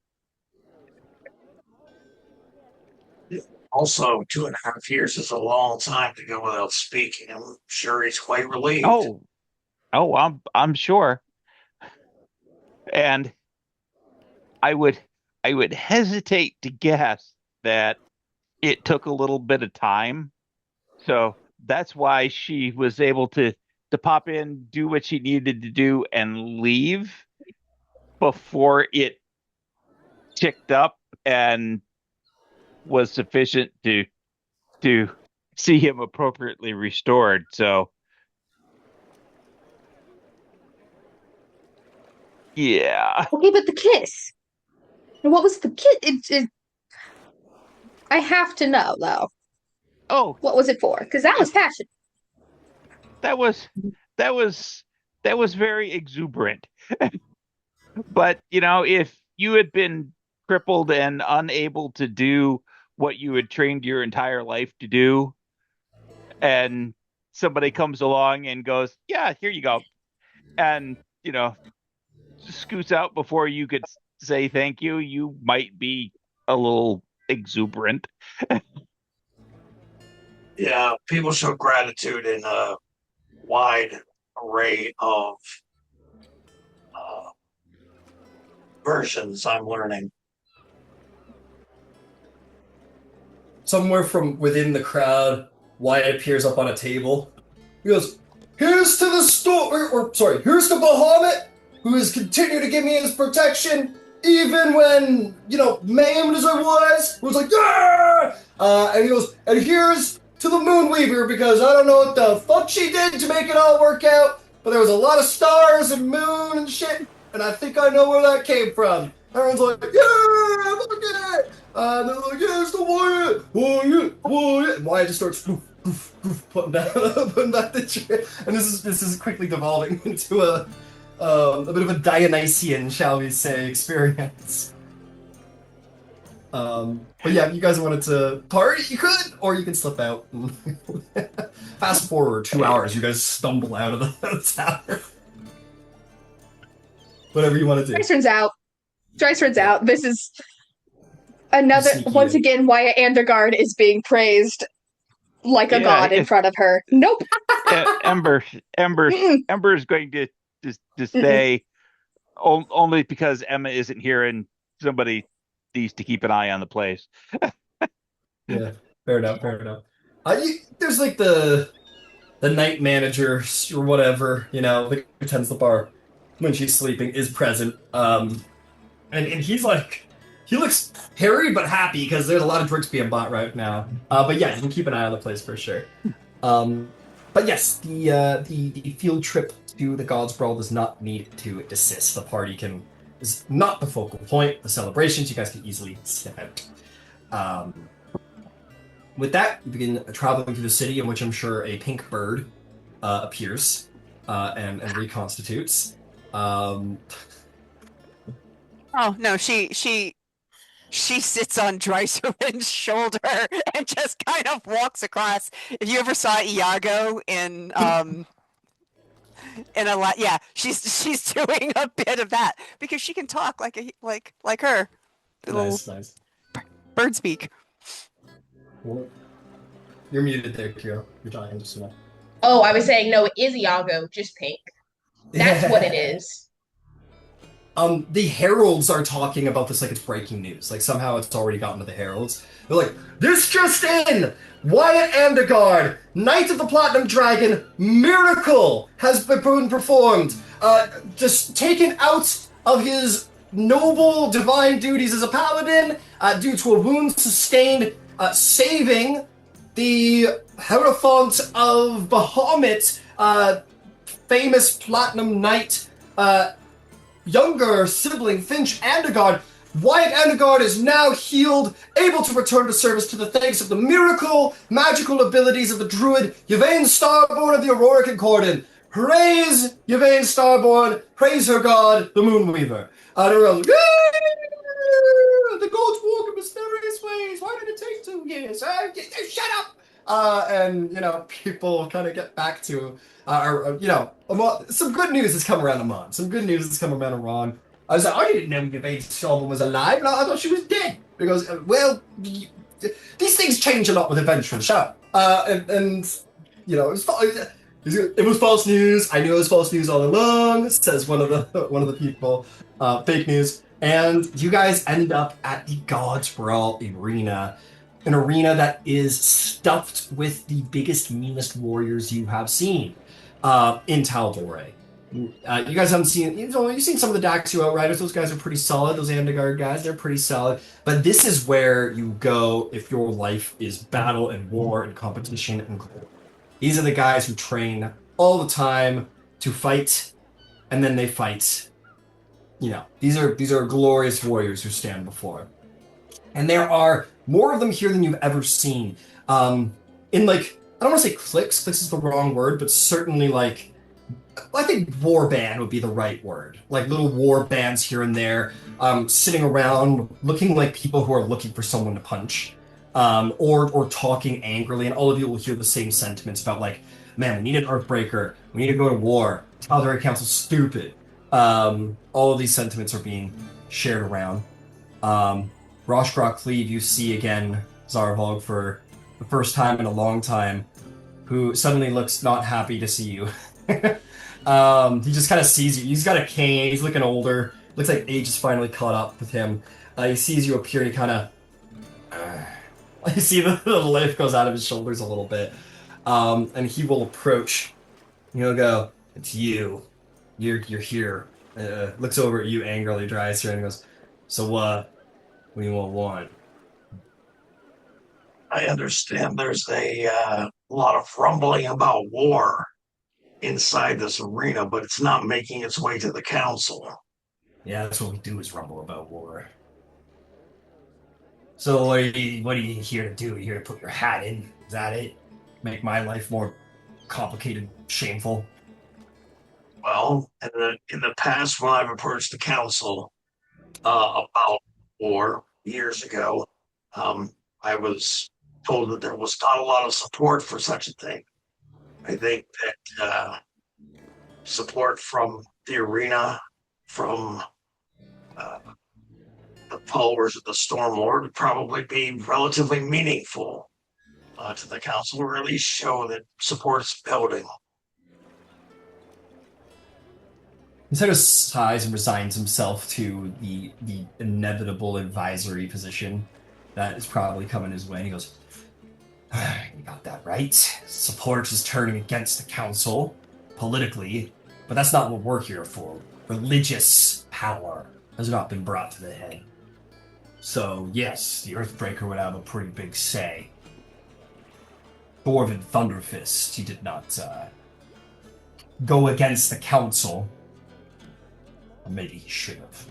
Also, 2.5 years is a long time to go without speaking. I'm sure he's quite relieved. Oh, I'm sure. And I would hesitate to guess that it took a little bit of time. So that's why she was able to pop in, do what she needed to do, and leave before it ticked up and was sufficient to see him appropriately restored. So yeah. Okay, but the kiss. What was the kiss? I have to know though. Oh, what was it for? Because that was passion. That was very exuberant. But if you had been crippled and unable to do what you had trained your entire life to do, and somebody comes along and goes, yeah, here you go, and scoots out before you could say thank you, you might be a little exuberant. Yeah, people show gratitude in a wide array of versions, I'm learning. Somewhere from within the crowd, Wyatt appears up on a table. He goes, here's to the here's to Bahamut, who has continued to give me his protection, even when, maimed as I was. It was like, yeah! And he goes, and here's to the Moonweaver, because I don't know what the fuck she did to make it all work out, but there was a lot of stars and moon and shit, and I think I know where that came from. Everyone's like, yeah, look at it! And they're like, yeah, it's the Wyatt! And Wyatt just starts putting back the chair. And this is quickly devolving into a bit of a Dionysian, shall we say, experience. But yeah, if you guys wanted to party, you could, or you can slip out. Fast forward 2 hours, you guys stumble out of the tower. Whatever you want to do. Dice runs out. This is another, Sneaky once in. again, Wyatt Andergard is being praised like a god in front of her. Nope. Ember is going to stay only because Emma isn't here and somebody needs to keep an eye on the place. Yeah, fair enough. There's like the night manager or whatever, that attends the bar when she's sleeping is present. And he's like, he looks hairy but happy because there's a lot of drinks being bought right now. But yeah, you can keep an eye on the place for sure. But yes, the field trip to the God's Brawl does not need to desist. The party is not the focal point. The celebrations, you guys can easily step out. With that, you begin traveling through the city, in which I'm sure a pink bird appears and reconstitutes. Oh no, she sits on Drycer's shoulder and just kind of walks across. If you ever saw Iago in a lot, yeah, she's doing a bit of that because she can talk like her. Nice. Bird speak. Cool. You're muted there, Qiro. You're talking just enough. Oh, I was saying no, it is Iago, just pink. That's what it is. The heralds are talking about this like it's breaking news. Like somehow it's already gotten to the heralds. They're like, this just in! Wyatt Andergard, Knight of the Platinum Dragon, miracle has been performed. Just taken out of his noble divine duties as a paladin due to a wound sustained, saving the Hierophant of Bahamut, famous Platinum Knight, younger sibling Finch Andergard. Wyatt Andergard is now healed, able to return to service to the thanks of the magical abilities of the druid Yvain Starborn of the Aurora Concordant. Praise Yvain Starborn, praise her god, the Moonweaver. And everyone's like, the gods walk in mysterious ways. Why did it take 2 years? Shut up! And people kind of get back to, some good news has come around Emon. Some good news has come around Iran. I was like, I didn't know Yvain Starborn was alive. I thought she was dead. Because, these things change a lot with adventure. Shut up. It was false news. I knew it was false news all along, says one of the people. Fake news. And you guys end up at the God's Brawl arena. An arena that is stuffed with the biggest, meanest warriors you have seen in Tal'Dorei. You guys haven't seen, you've seen some of the Daxu Outriders. Those guys are pretty solid. Those Andergard guys, they're pretty solid. But this is where you go if your life is battle and war and competition and glory. These are the guys who train all the time to fight, and then they fight. These are glorious warriors who stand before. And there are more of them here than you've ever seen. I don't want to say cliques. Cliques is the wrong word, but certainly I think war band would be the right word. Like little war bands here and there, sitting around looking like people who are looking for someone to punch, or talking angrily, and all of you will hear the same sentiments about man, we need an Earthbreaker, we need to go to war, Tal'Dorei Council's stupid. All of these sentiments are being shared around. Roshgrok Cleave, you see again Zarvog for the first time in a long time, who suddenly looks not happy to see you. He just kind of sees you. He's got a cane. He's looking older. Looks like age has finally caught up with him. He sees you appear and he kind of... you see the lift goes out of his shoulders a little bit. And he will approach. He'll go, it's you. You're here. Looks over at you angrily, dries her, and goes, so what? What do you want? I understand there's a lot of rumbling about war inside this arena, but it's not making its way to the council. Yeah, that's what we do, is rumble about war. So what are you here to do? Are you here to put your hat in? Is that it? Make my life more complicated, shameful? Well, in the past, when I've approached the council about war years ago, I was told that there was not a lot of support for such a thing. I think that support from the arena, from uh, the followers of the Stormlord, would probably be relatively meaningful to the council, or at least show that support is building. He sort of sighs and resigns himself to the inevitable advisory position that is probably coming his way. And he goes, "You got that right. Support is turning against the council politically, but that's not what we're here for. Religious power has not been brought to the head. So yes, the Earthbreaker would have a pretty big say. Dwarven Thunderfist, he did not go against the council. Or maybe he should have.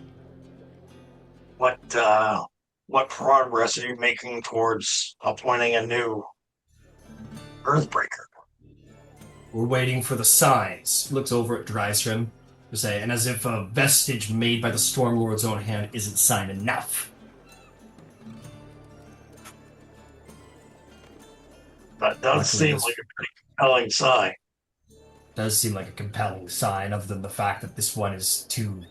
What progress are you making towards appointing a new Earthbreaker?" We're waiting for the signs. He looks over at Drystrom to say, and as if a vestige made by the Stormlord's own hand isn't sign enough. That does seem like a pretty compelling sign. Does seem like a compelling sign, other than the fact that this one is too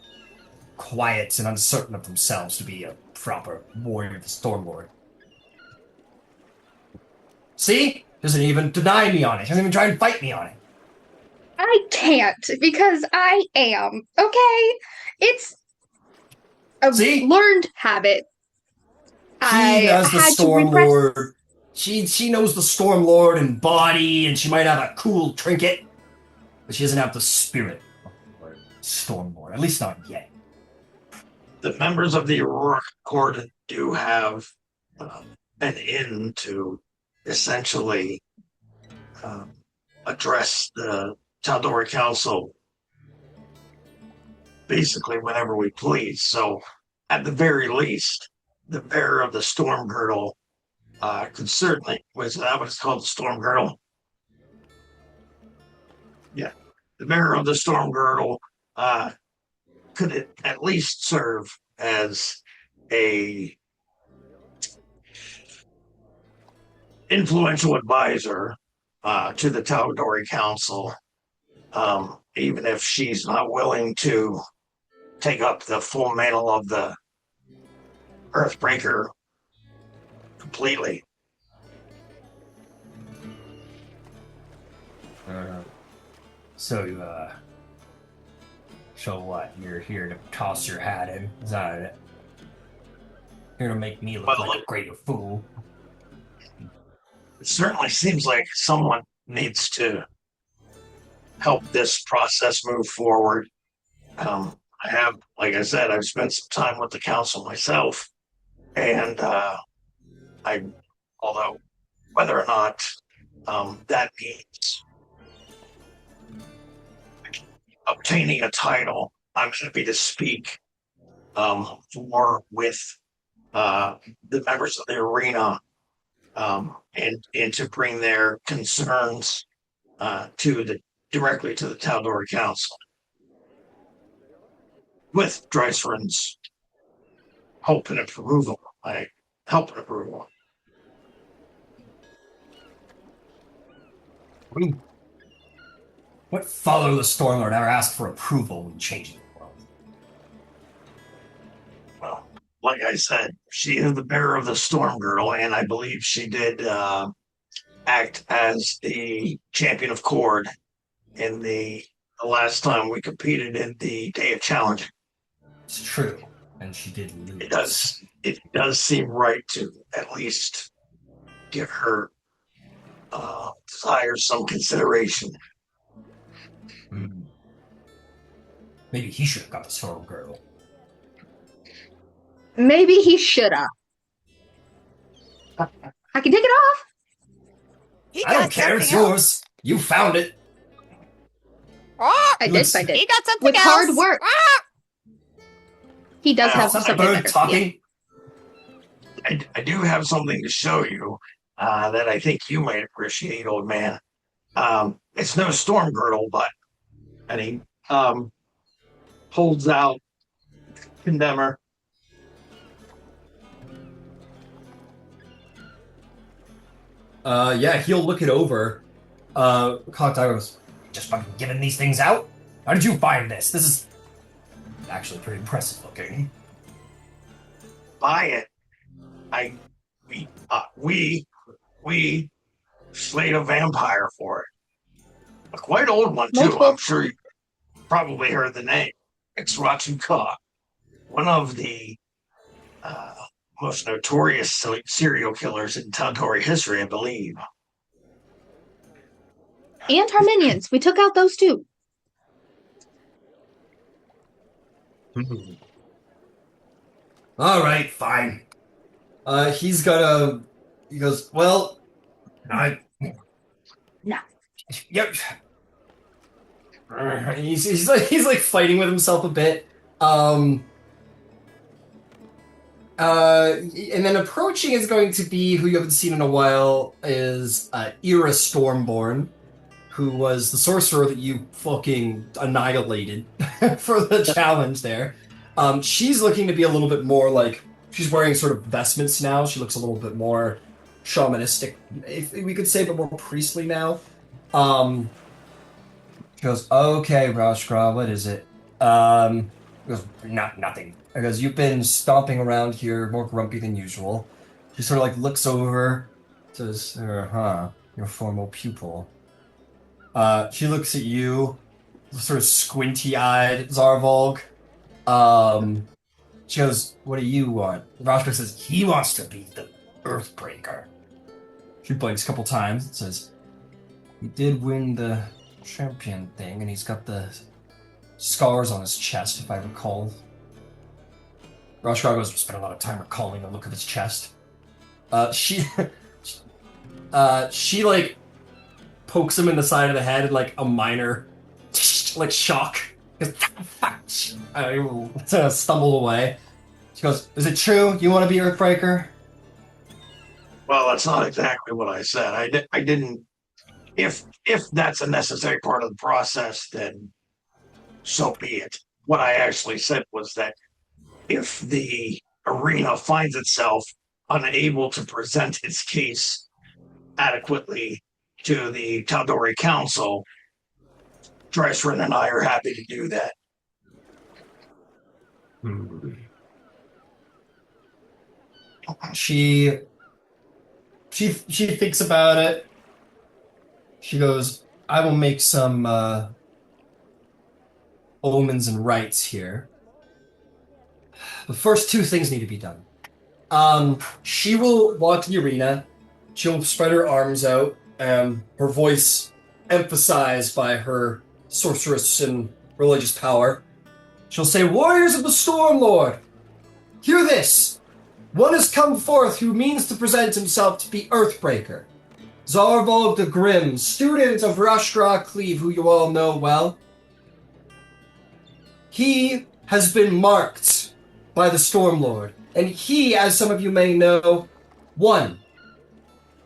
quiet and uncertain of themselves to be a proper warrior of the Stormlord. See? Doesn't even deny me on it. Doesn't even try and fight me on it. I can't because I am. Okay? It's a See? learned habit. She knows the had to repress. Stormlord. She knows the Stormlord in body, and she might have a cool trinket, but she doesn't have the spirit of the Stormlord. At least not yet. The members of the Aurora Concordant do have an in to essentially address the Tal'Dorei Council basically whenever we please. So, at the very least, the bearer of the Storm Girdle could certainly. Was that what it's called? The Storm Girdle? Yeah. The bearer of the Storm Girdle could at least serve as a influential advisor to the Tal'Dorei Council, even if she's not willing to take up the full mantle of the Earthbreaker completely. So what? You're here to toss your hat in? Is that it? Here to make me look like a greater fool? It certainly seems like someone needs to help this process move forward. I have, like I said, I've spent some time with the council myself, and although whether or not that means obtaining a title, I'm happy to speak more with the members of the arena and to bring their concerns directly to the Tal'Dorei Council, with Drystrom's hope and approval. What follow the Stormlord ever asked for approval when changing the world? Well, like I said, she is the bearer of the Storm Girdle, and I believe she did act as the champion of Cord in the last time we competed in the Day of Challenge. It's true, and she did lose. It does seem right to at least give her desires some consideration. Maybe he should have got the Storm Girdle. Maybe he shoulda. I can take it off. He I don't got care, it's something else. yours. You found it. Oh, I did find it. he got something With else. hard work. He does have Is that my something bird better. talking? Yeah. I do have something to show you that I think you might appreciate, old man. It's no Storm Girdle, but and he holds out Condemner. Yeah, he'll look it over. Cocktail goes, just fucking giving these things out? How did you find this? This is actually pretty impressive looking. Buy it. We slayed a vampire for it. A quite old one too. Multiple. I'm sure you probably heard the name. It's Ratsuka, one of the most notorious serial killers in Tal'Dorei history, I believe. And our minions. We took out those too. All right, fine. He goes, well, No. Yep. He's like fighting with himself a bit. And then approaching is going to be who you haven't seen in a while is Ira Stormborn, who was the sorcerer that you fucking annihilated for the challenge there. She's looking to be a little bit more like she's wearing sort of vestments now. She looks a little bit more shamanistic, if we could say, but more priestly now. She goes, okay, Rashkra, what is it? He goes, nothing. Because you've been stomping around here more grumpy than usual. She sort of like looks over, says, your formal pupil. She looks at you, sort of squinty-eyed, Zarvolg. She goes, what do you want? Rashkra says, he wants to be the Earthbreaker. She blinks a couple times and says, he did win the champion thing, and he's got the scars on his chest, if I recall. Rashkra goes, spent a lot of time recalling the look of his chest. She like pokes him in the side of the head in like a minor like shock. I stumble away. She goes, is it true you want to be Earthbreaker? Well, that's not exactly what I said. I didn't. If that's a necessary part of the process, then so be it. What I actually said was that if the arena finds itself unable to present its case adequately to the Tal'Dorei Council, Dresrin and I are happy to do that. She thinks about it. She goes, I will make some omens and rites here. The first two things need to be done. She will walk to the arena. She'll spread her arms out, her voice emphasized by her sorceress and religious power. She'll say, Warriors of the Storm Lord, hear this. One has come forth who means to present himself to be Earthbreaker. Zarvolg the Grim, student of Rashkra Cleave, who you all know well. He has been marked by the Stormlord, and he, as some of you may know, won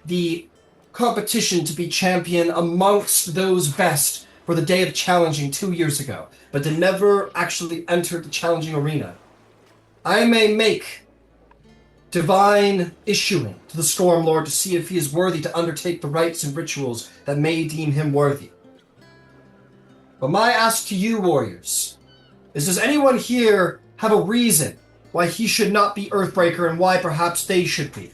the competition to be champion amongst those best for the day of challenging 2 years ago, but they never actually entered the challenging arena. I may make divine issuing to the Stormlord to see if he is worthy to undertake the rites and rituals that may deem him worthy. But my ask to you, warriors, is does anyone here have a reason why he should not be Earthbreaker and why perhaps they should be?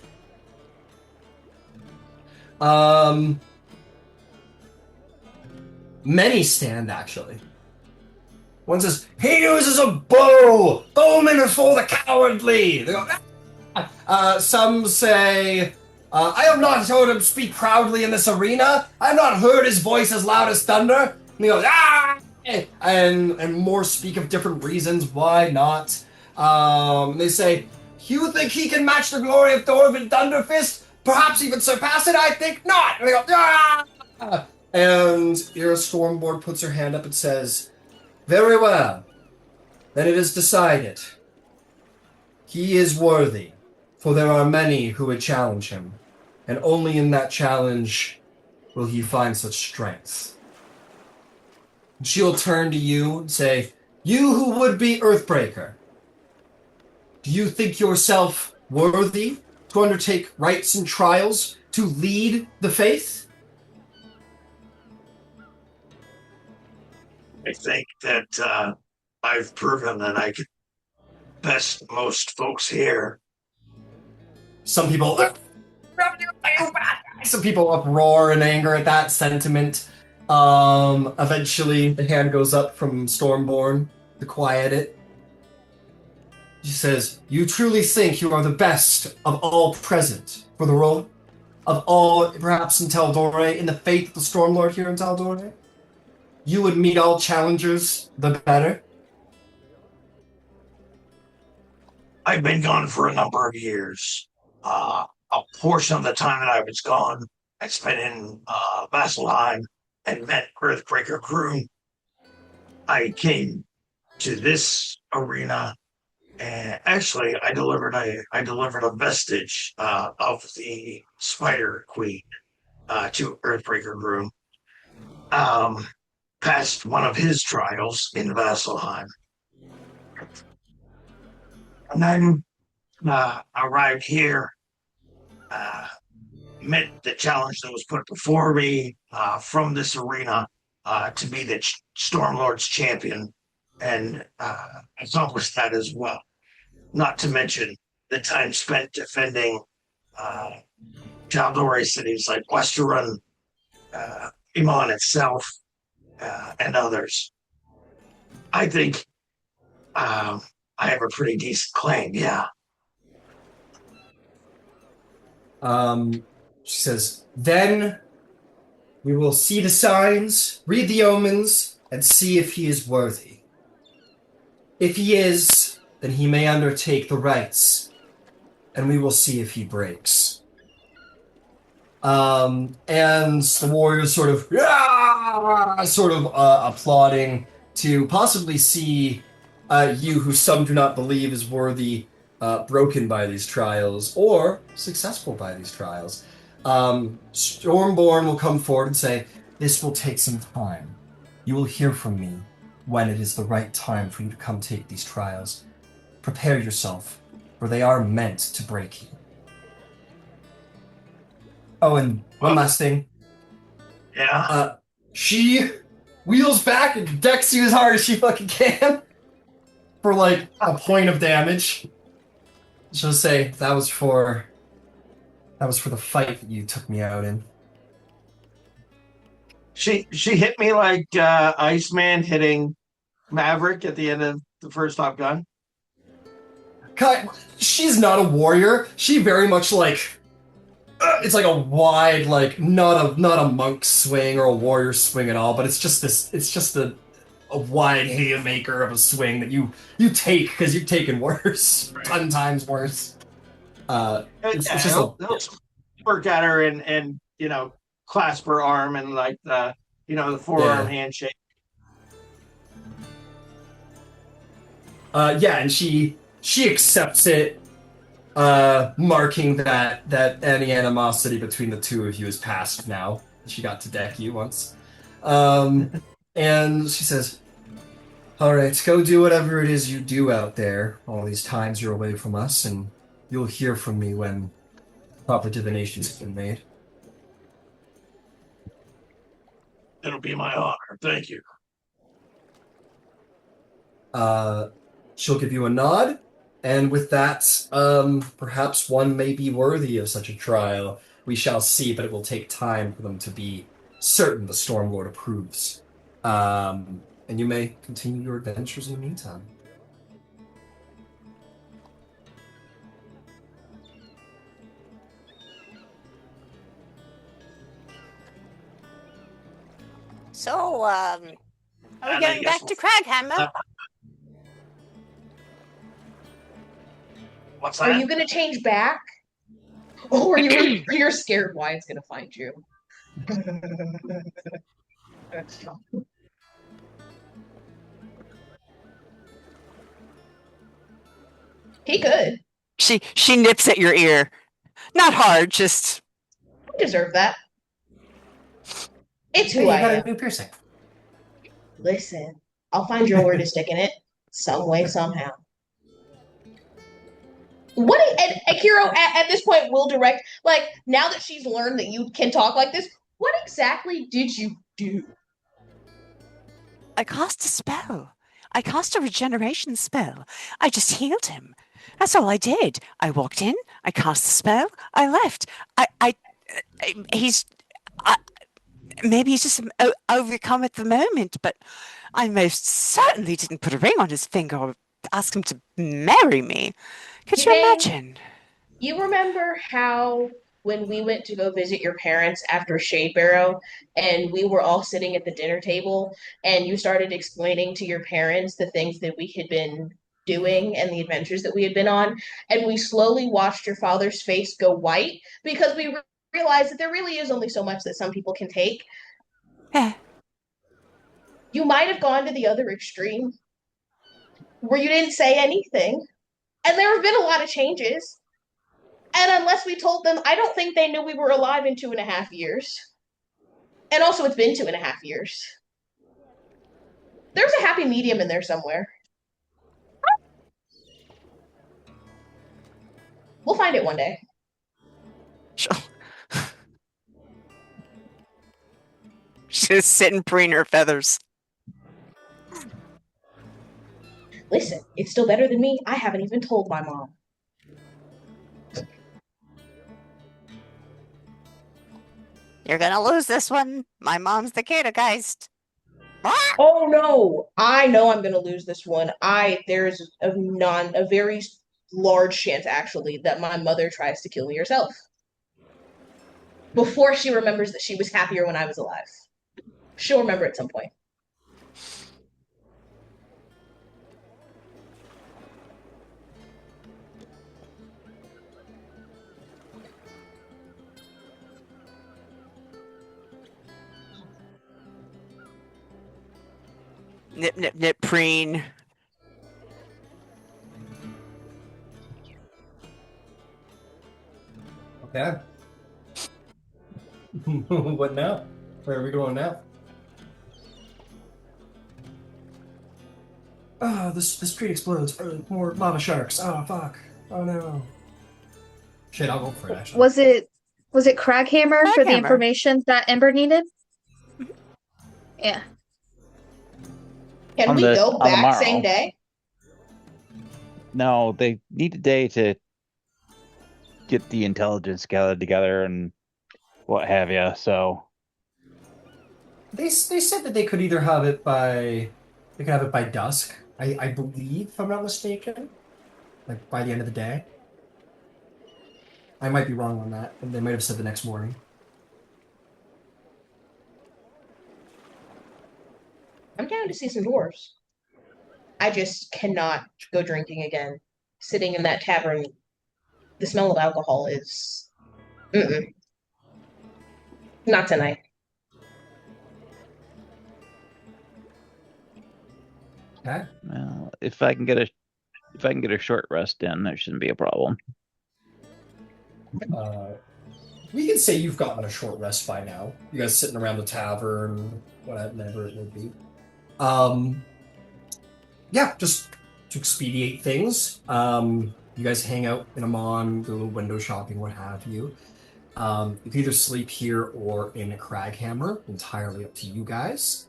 Many stand, actually. One says, he uses a bow! Bowmen are for the cowardly! They go, some say, I have not heard him speak proudly in this arena. I have not heard his voice as loud as thunder. And he goes, ah! And more speak of different reasons why not. They say, you think he can match the glory of Thorvald Thunderfist? Perhaps even surpass it? I think not! And they go, ah! And Ira Stormborn puts her hand up and says, very well. Then it is decided. He is worthy, for there are many who would challenge him, and only in that challenge will he find such strength. She'll turn to you and say, "You who would be Earthbreaker, do you think yourself worthy to undertake rites and trials to lead the faith?" I think that I've proven that I could best most folks here. Some people, some people uproar in anger at that sentiment. Eventually, the hand goes up from Stormborn to quiet it. She says, "You truly think you are the best of all present for the role? Of all, perhaps in Tal'Dorei, in the faith of the Stormlord here in Tal'Dorei? You would meet all challengers the better?" I've been gone for a number of years. A portion of the time that I was gone, I spent in Vasselheim and met Earthbreaker crew. I came to this arena, and actually, I delivered a vestige of the Spider Queen to Earthbreaker crew. Passed one of his trials in Vasselheim, and then arrived here. Met the challenge that was put before me from this arena to be the Stormlord's champion, and accomplished that as well. Not to mention the time spent defending Tal'Dorei cities like Westerun, Emon itself, and others. I think I have a pretty decent claim, yeah. She says, "Then we will see the signs, read the omens, and see if he is worthy. If he is, then he may undertake the rites, and we will see if he breaks." And the warriors sort of applauding to possibly see you, who some do not believe is worthy, broken by these trials or successful by these trials. Stormborn will come forward and say, "This will take some time. You will hear from me when it is the right time for you to come take these trials. Prepare yourself, for they are meant to break you." Oh, and one last thing. Yeah. She wheels back and decks you as hard as she fucking can for like a point of damage. She'll say, that was for the fight that you took me out in." She hit me like Iceman hitting Maverick at the end of the first Top Gun. She's not a warrior. She very much like it's like a wide, like not a monk swing or a warrior swing at all, but it's just a wide haymaker of a swing that you take because you've taken worse, right. 10 times worse. It's just he'll work at her and clasp her arm and like the forearm handshake. And she accepts it, marking that any animosity between the two of you is past now. She got to deck you once. And she says, "All right, go do whatever it is you do out there all these times you're away from us, and you'll hear from me when proper divinations have been made." It'll be my honor. Thank you. She'll give you a nod, and with that, perhaps one may be worthy of such a trial. We shall see, but it will take time for them to be certain the Stormlord approves. And you may continue your adventures in the meantime. So, are we going back to Kraghammer? What's that? Are you gonna change back? Or you're scared Wyatt's gonna find you? He could. She nips at your ear. Not hard, just... You deserve that. It's who Hey, you I got am. a new piercing. Listen, I'll find your word to stick in it some way, somehow. And Qiro at this point will direct, like, now that she's learned that you can talk like this, what exactly did you do? I cast a spell. I cast a regeneration spell. I just healed him. That's all I did. I walked in, I cast the spell, I left. He's, I, maybe he's just overcome at the moment, but I most certainly didn't put a ring on his finger or ask him to marry me. Could you imagine? You remember how when we went to go visit your parents after Shade Barrow and we were all sitting at the dinner table and you started explaining to your parents the things that we had been doing and the adventures that we had been on, and we slowly watched your father's face go white because we realized that there really is only so much that some people can take. Yeah. You might have gone to the other extreme where you didn't say anything, and there have been a lot of changes. And unless we told them, I don't think they knew we were alive in 2.5 years. And also, it's been 2.5 years. There's a happy medium in there somewhere. We'll find it one day. She'll just sit and preen her feathers. Listen, it's still better than me. I haven't even told my mom. You're gonna lose this one. My mom's the Geist. Oh no! I know I'm gonna lose this one. There's a very large chance actually that my mother tries to kill me herself. Before she remembers that she was happier when I was alive. She'll remember at some point. Nip, nip, nip, preen. Okay. What now? Where are we going now? Oh, this street explodes. More lava sharks. Oh, fuck. Oh, no. Shit, I'll go for it, actually. Was it Kraghammer for the Kraghammer. information that Ember needed? Yeah. Can On we the- go on the back morrow. same day? No, they need a day to get the intelligence gathered together and what have you. So They said that they could either have it by dusk. I believe, if I'm not mistaken, like by the end of the day. I might be wrong on that, and they might have said the next morning. I'm down to see some dwarves. I just cannot go drinking again. Sitting in that tavern, the smell of alcohol is... Mm-mm. Not tonight. Okay. well, if I can get a short rest in, there shouldn't be a problem. We can say you've gotten a short rest by now. You guys sitting around the tavern, whatever it would be. Yeah, just to expedite things. You guys hang out in Emon, do a little window shopping, what have you. You can either sleep here or in a Kraghammer, entirely up to you guys.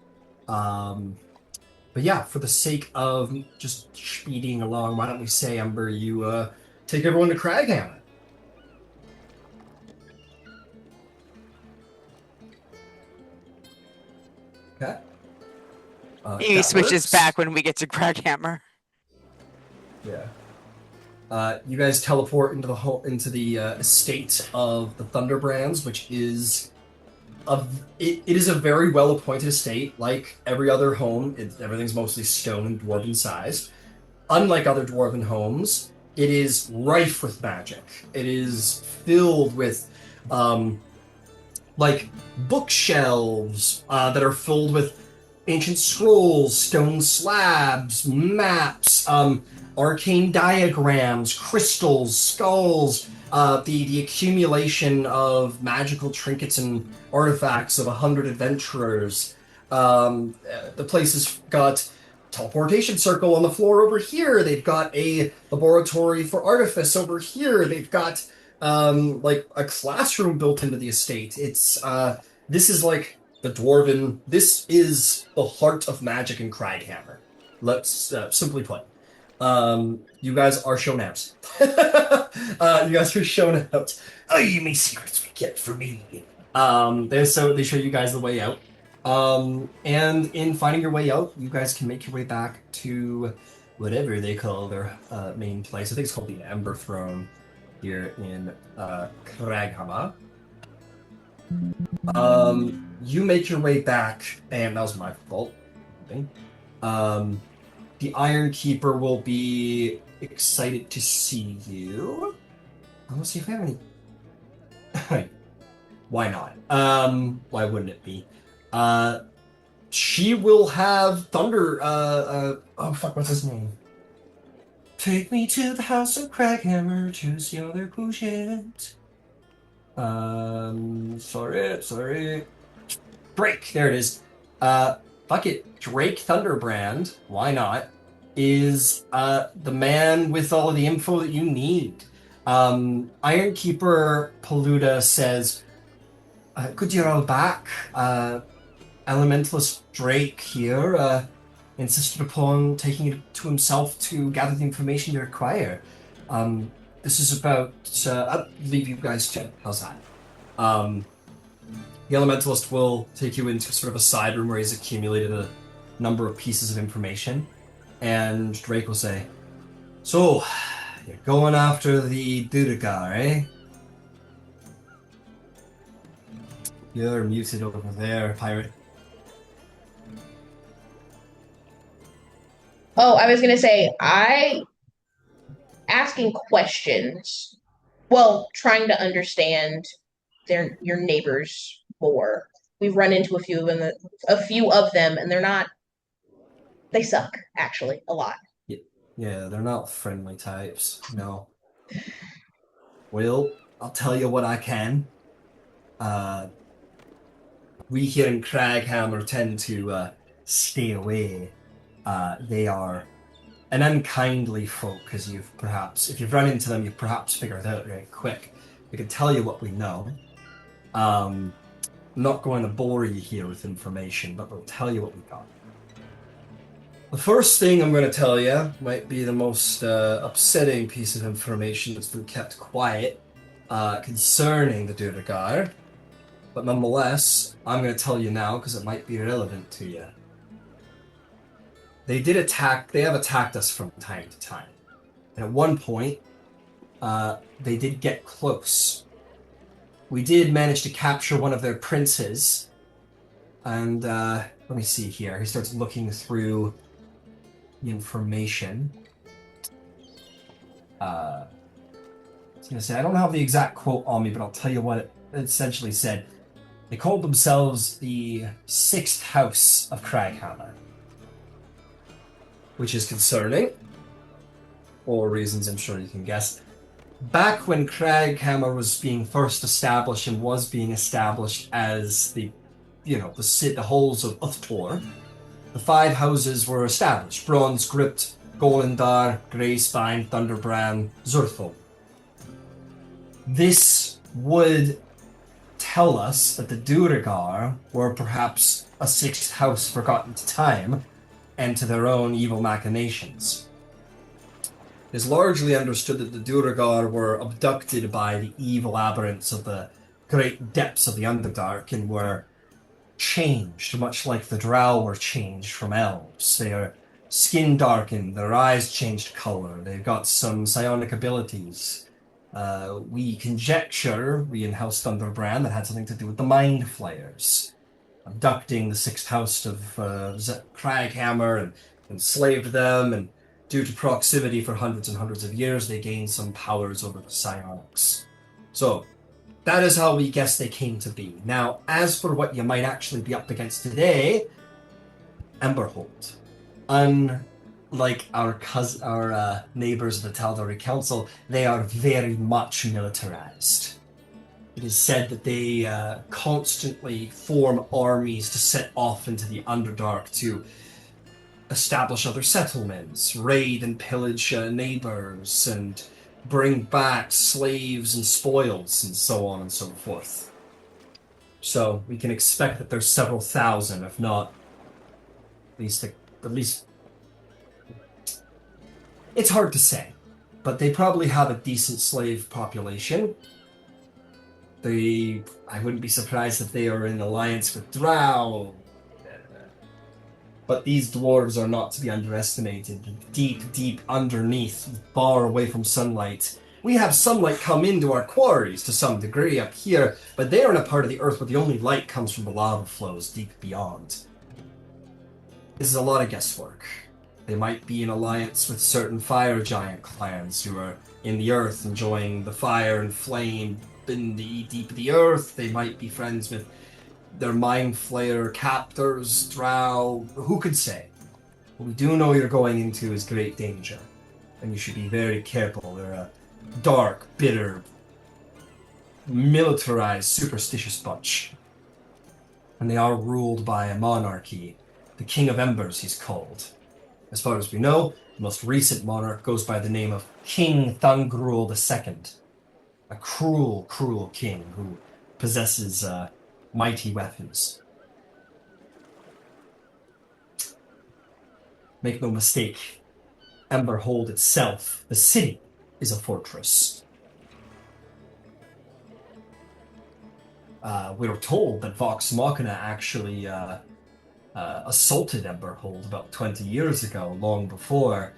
But yeah, for the sake of just speeding along, why don't we say, Ember, you take everyone to Kraghammer. Okay. He that switches works. back when we get to Kraghammer. Yeah. You guys teleport into the estate of the Thunderbrands, which is it is a very well appointed estate. Like every other home, everything's mostly stone and dwarven sized. Unlike other dwarven homes, it is rife with magic. It is filled with like bookshelves that are filled with ancient scrolls, stone slabs, maps, arcane diagrams, crystals, skulls, the accumulation of magical trinkets and artifacts of 100 adventurers. The place has got teleportation circle on the floor over here. They've got a laboratory for artifice over here. They've got like a classroom built into the estate. This is like the dwarven. This is the heart of magic in Kraghammer. Let's simply put. You guys are shown out. You guys are shown out. Oh, you may secrets we get for me. They show you guys the way out. And in finding your way out, you guys can make your way back to whatever they call their main place. I think it's called the Ember Throne here in Kraghammer. You make your way back, and that was my fault. The Iron Keeper will be excited to see you. I want to see if I have any. Why not? Why wouldn't it be? She will have Thunder. Oh fuck, what's his name? Take me to the house of Kraghammer, choose the other bullshit. Sorry. Drake, there it is. Fuck it, Drake Thunderbrand, why not, is the man with all of the info that you need. Iron Keeper Paluda says, good you're all back. Elementalist Drake here insisted upon taking it to himself to gather the information you require. This is about... I'll leave you guys to... How's that? The Elementalist will take you into sort of a side room where he's accumulated a number of pieces of information. And Drake will say, so, you're going after the duergar, eh? You're muted over there, pirate. Oh, I was gonna say, asking questions. Well, trying to understand your neighbors more. We've run into a few of them, and they suck, actually, a lot. Yeah, they're not friendly types, no. Well, I'll tell you what I can. We here in Kraghammer tend to stay away. They are an unkindly folk, as if you've run into them, you've perhaps figured it out very quick. We can tell you what we know. I'm not going to bore you here with information, but we'll tell you what we got. The first thing I'm going to tell you might be the most upsetting piece of information that's been kept quiet concerning the duergar, but nonetheless, I'm going to tell you now because it might be relevant to you. They have attacked us from time to time. And at one point, they did get close. We did manage to capture one of their princes. And, let me see here. He starts looking through the information. I was going to say, I don't have the exact quote on me, but I'll tell you what it essentially said. They called themselves the Sixth House of Kraghammer, which is concerning, for reasons I'm sure you can guess. Back when Kraghammer was being first established and was being established as the halls of Uthtor, the five houses were established: Bronze Gript, Golendar, Greyspine, Thunderbrand, Zurthul. This would tell us that the duergar were perhaps a sixth house forgotten to time and to their own evil machinations. It is largely understood that the duergar were abducted by the evil aberrants of the great depths of the Underdark and were changed, much like the drow were changed from elves. Their skin darkened, their eyes changed color, they've got some psionic abilities. We conjecture, we in House Thunderbrand, that had something to do with the Mind Flayers, abducting the sixth house of Kraghammer and enslaved them, and due to proximity for hundreds and hundreds of years, they gained some powers over the psionics. So, that is how we guess they came to be. Now, as for what you might actually be up against today, Emberhold. Unlike our neighbors of the Tal'Dorei Council, they are very much militarized. It is said that they constantly form armies to set off into the Underdark to establish other settlements, raid and pillage neighbors, and bring back slaves and spoils, and so on and so forth. So we can expect that there's several thousand, if not at least. It's hard to say, but they probably have a decent slave population. I wouldn't be surprised if they are in alliance with Drow. But these dwarves are not to be underestimated. Deep, deep underneath, far away from sunlight. We have sunlight come into our quarries to some degree up here, but they are in a part of the earth where the only light comes from the lava flows deep beyond. This is a lot of guesswork. They might be in alliance with certain fire giant clans who are in the earth enjoying the fire and flame in the deep of the earth. They might be friends with their mind flayer captors, drow, who could say? What we do know you're going into is great danger, and you should be very careful. They're a dark, bitter, militarized, superstitious bunch. And they are ruled by a monarchy. The King of Embers, he's called. As far as we know, the most recent monarch goes by the name of King Thungrul II. A cruel, cruel king who possesses mighty weapons. Make no mistake, Emberhold itself, the city, is a fortress. We were told that Vox Machina actually assaulted Emberhold about 20 years ago, long before,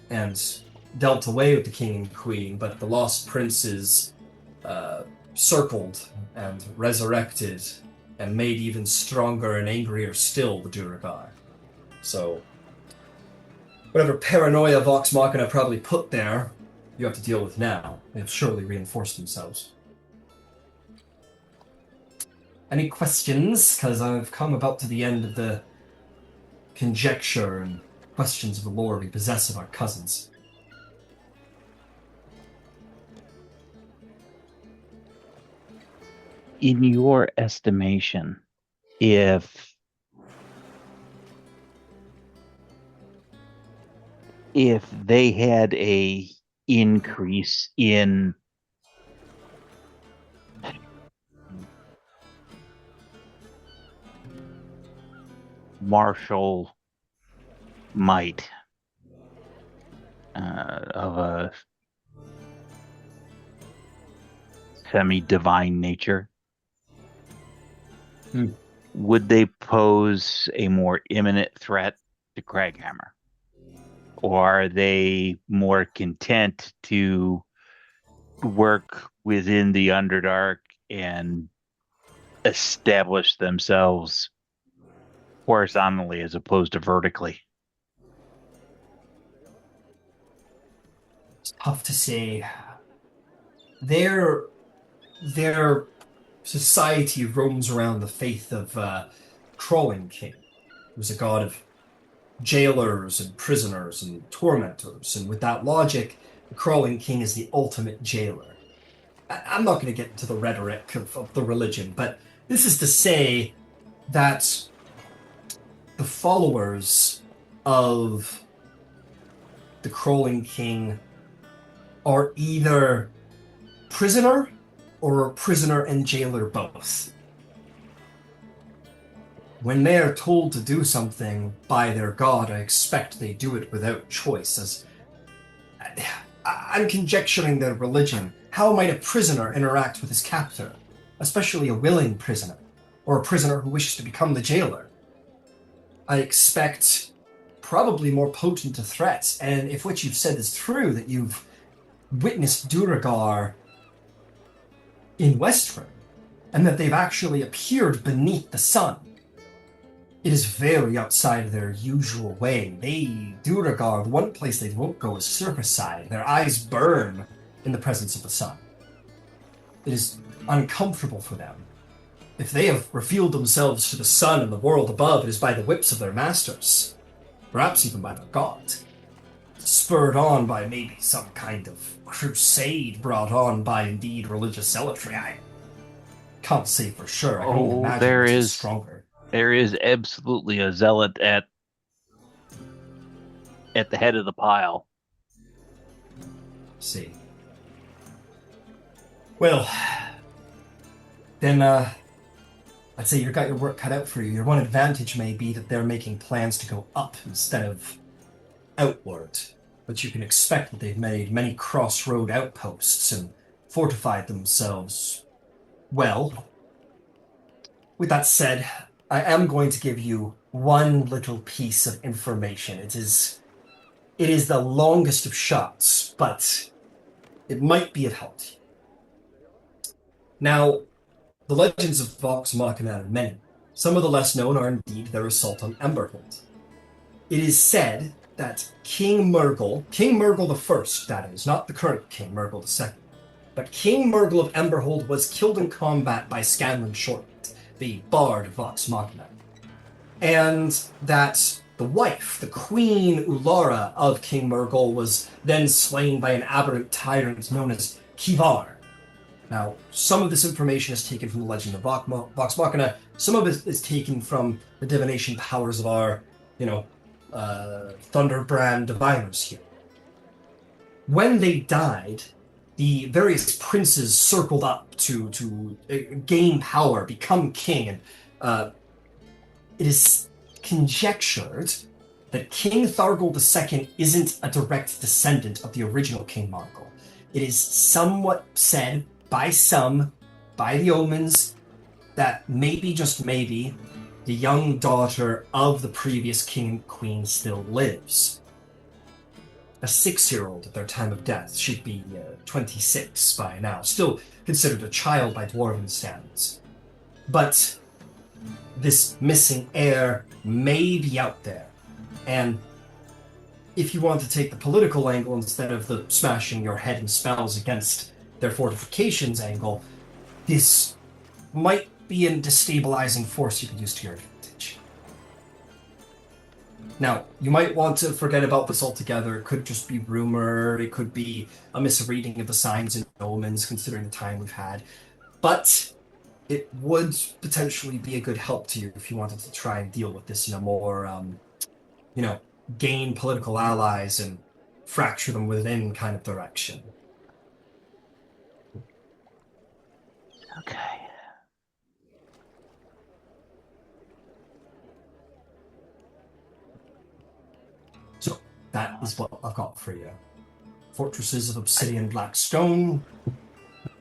and dealt away with the king and queen, but the lost princes circled and resurrected and made even stronger and angrier still the duergar. So, whatever paranoia Vox Machina probably put there, you have to deal with now. They have surely reinforced themselves. Any questions? Because I've come about to the end of the conjecture and questions of the lore we possess of our cousins. In your estimation, if they had a increase in martial might of a semi-divine nature, would they pose a more imminent threat to Kraghammer? Or are they more content to work within the Underdark and establish themselves horizontally as opposed to vertically? It's tough to say. Their society roams around the faith of Crawling King, who's a god of jailers and prisoners and tormentors, and with that logic, the Crawling King is the ultimate jailer. I'm not going to get into the rhetoric of the religion, but this is to say that the followers of the Crawling King are either prisoner or prisoner and jailer both. When they are told to do something by their god, I expect they do it without choice. As I'm conjecturing their religion. How might a prisoner interact with his captor, especially a willing prisoner, or a prisoner who wishes to become the jailer? I expect probably more potent a threat, and if what you've said is true, that you've witnessed duergar in Westruun, and that they've actually appeared beneath the sun, it is very outside their usual way. Duergar, the one place they won't go is surface side. Their eyes burn in the presence of the sun. It is uncomfortable for them. If they have revealed themselves to the sun and the world above, it is by the whips of their masters, perhaps even by their god. spurred on by maybe some kind of crusade brought on by indeed religious zealotry. I can't say for sure. I can only Oh, imagine this was stronger. there is absolutely a zealot at the head of the pile. See. Well, then I'd say you've got your work cut out for you. Your one advantage may be that they're making plans to go up instead of outward. But you can expect that they've made many crossroad outposts and fortified themselves well. With that said, I am going to give you one little piece of information. It is the longest of shots, but it might be of help to you. Now, the legends of Vox Machina are many. Some of the less known are indeed their assault on Emberhold. It is said that King Murgle the First, that is, not the current King Murgle the Second, but King Murgle of Emberhold was killed in combat by Scanlan Shortland, the Bard of Vox Machina, and that the wife, the Queen Ulara of King Murgle, was then slain by an aberrant tyrant known as Kivar. Now, some of this information is taken from the legend of Vox Machina. Some of it is taken from the divination powers of our, Thunderbrand diviners here. When they died, the various princes circled up to gain power, become king, and it is conjectured that King Thargold II isn't a direct descendant of the original King Margol. It is somewhat said by some, by the omens, that maybe, just maybe, the young daughter of the previous king and queen still lives. A 6-year-old at their time of death. She'd be 26 by now, still considered a child by dwarven standards. But this missing heir may be out there, and if you want to take the political angle instead of the smashing your head and spells against their fortifications angle, this might be a destabilizing force you could use to your advantage. Now, you might want to forget about this altogether. It could just be rumor, it could be a misreading of the signs and omens, considering the time we've had. But it would potentially be a good help to you if you wanted to try and deal with this in a more, gain political allies and fracture them within kind of direction. Okay. So, that is what I've got for you. Fortresses of obsidian black stone,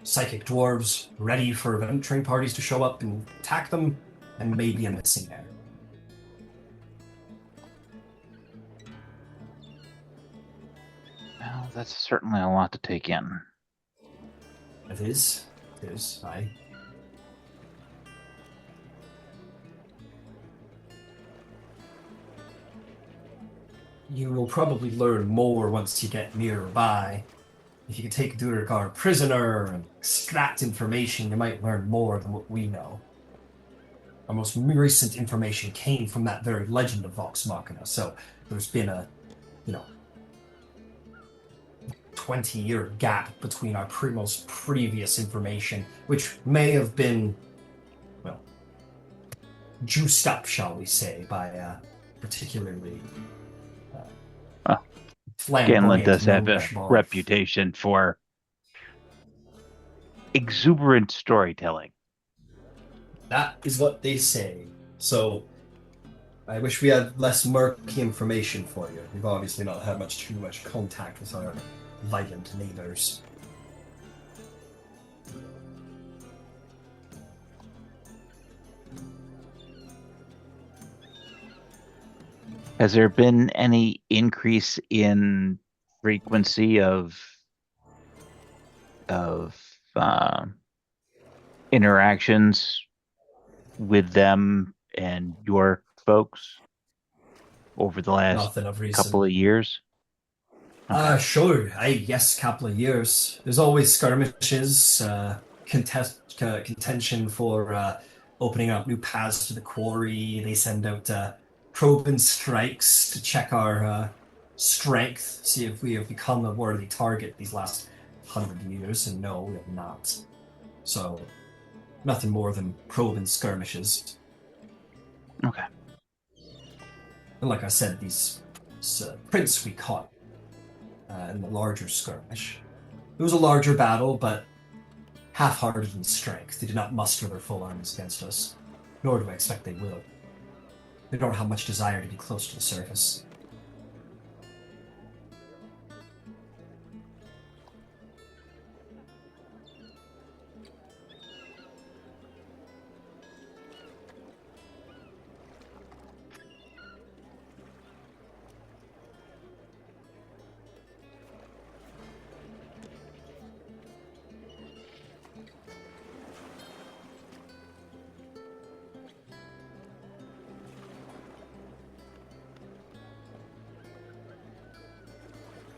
psychic dwarves ready for venturing parties to show up and attack them, and maybe a missing heir. Well, that's certainly a lot to take in. It is, aye. You will probably learn more once you get nearby. If you can take a duergar prisoner and extract information, you might learn more than what we know. Our most recent information came from that very legend of Vox Machina, so there's been a, 20-year gap between our most previous information, which may have been, juiced up, shall we say, by a particularly Scanlan does have a Barf. reputation for exuberant storytelling. That is what they say. So, I wish we had less murky information for you. We've obviously not had too much contact with our violent neighbors. Has there been any increase in frequency of interactions with them and your folks over the last Nothing of reason. couple of years? Okay. Sure. Yes, couple of years. There's always skirmishes, contention for opening up new paths to the quarry. They send out probing strikes to check our strength, see if we have become a worthy target these last 100 years, and no, we have not. So, nothing more than probing skirmishes. Okay. And like I said, these prints we caught in the larger skirmish. It was a larger battle, but half-hearted in strength. They did not muster their full arms against us, nor do I expect they will. They don't have much desire to be close to the surface.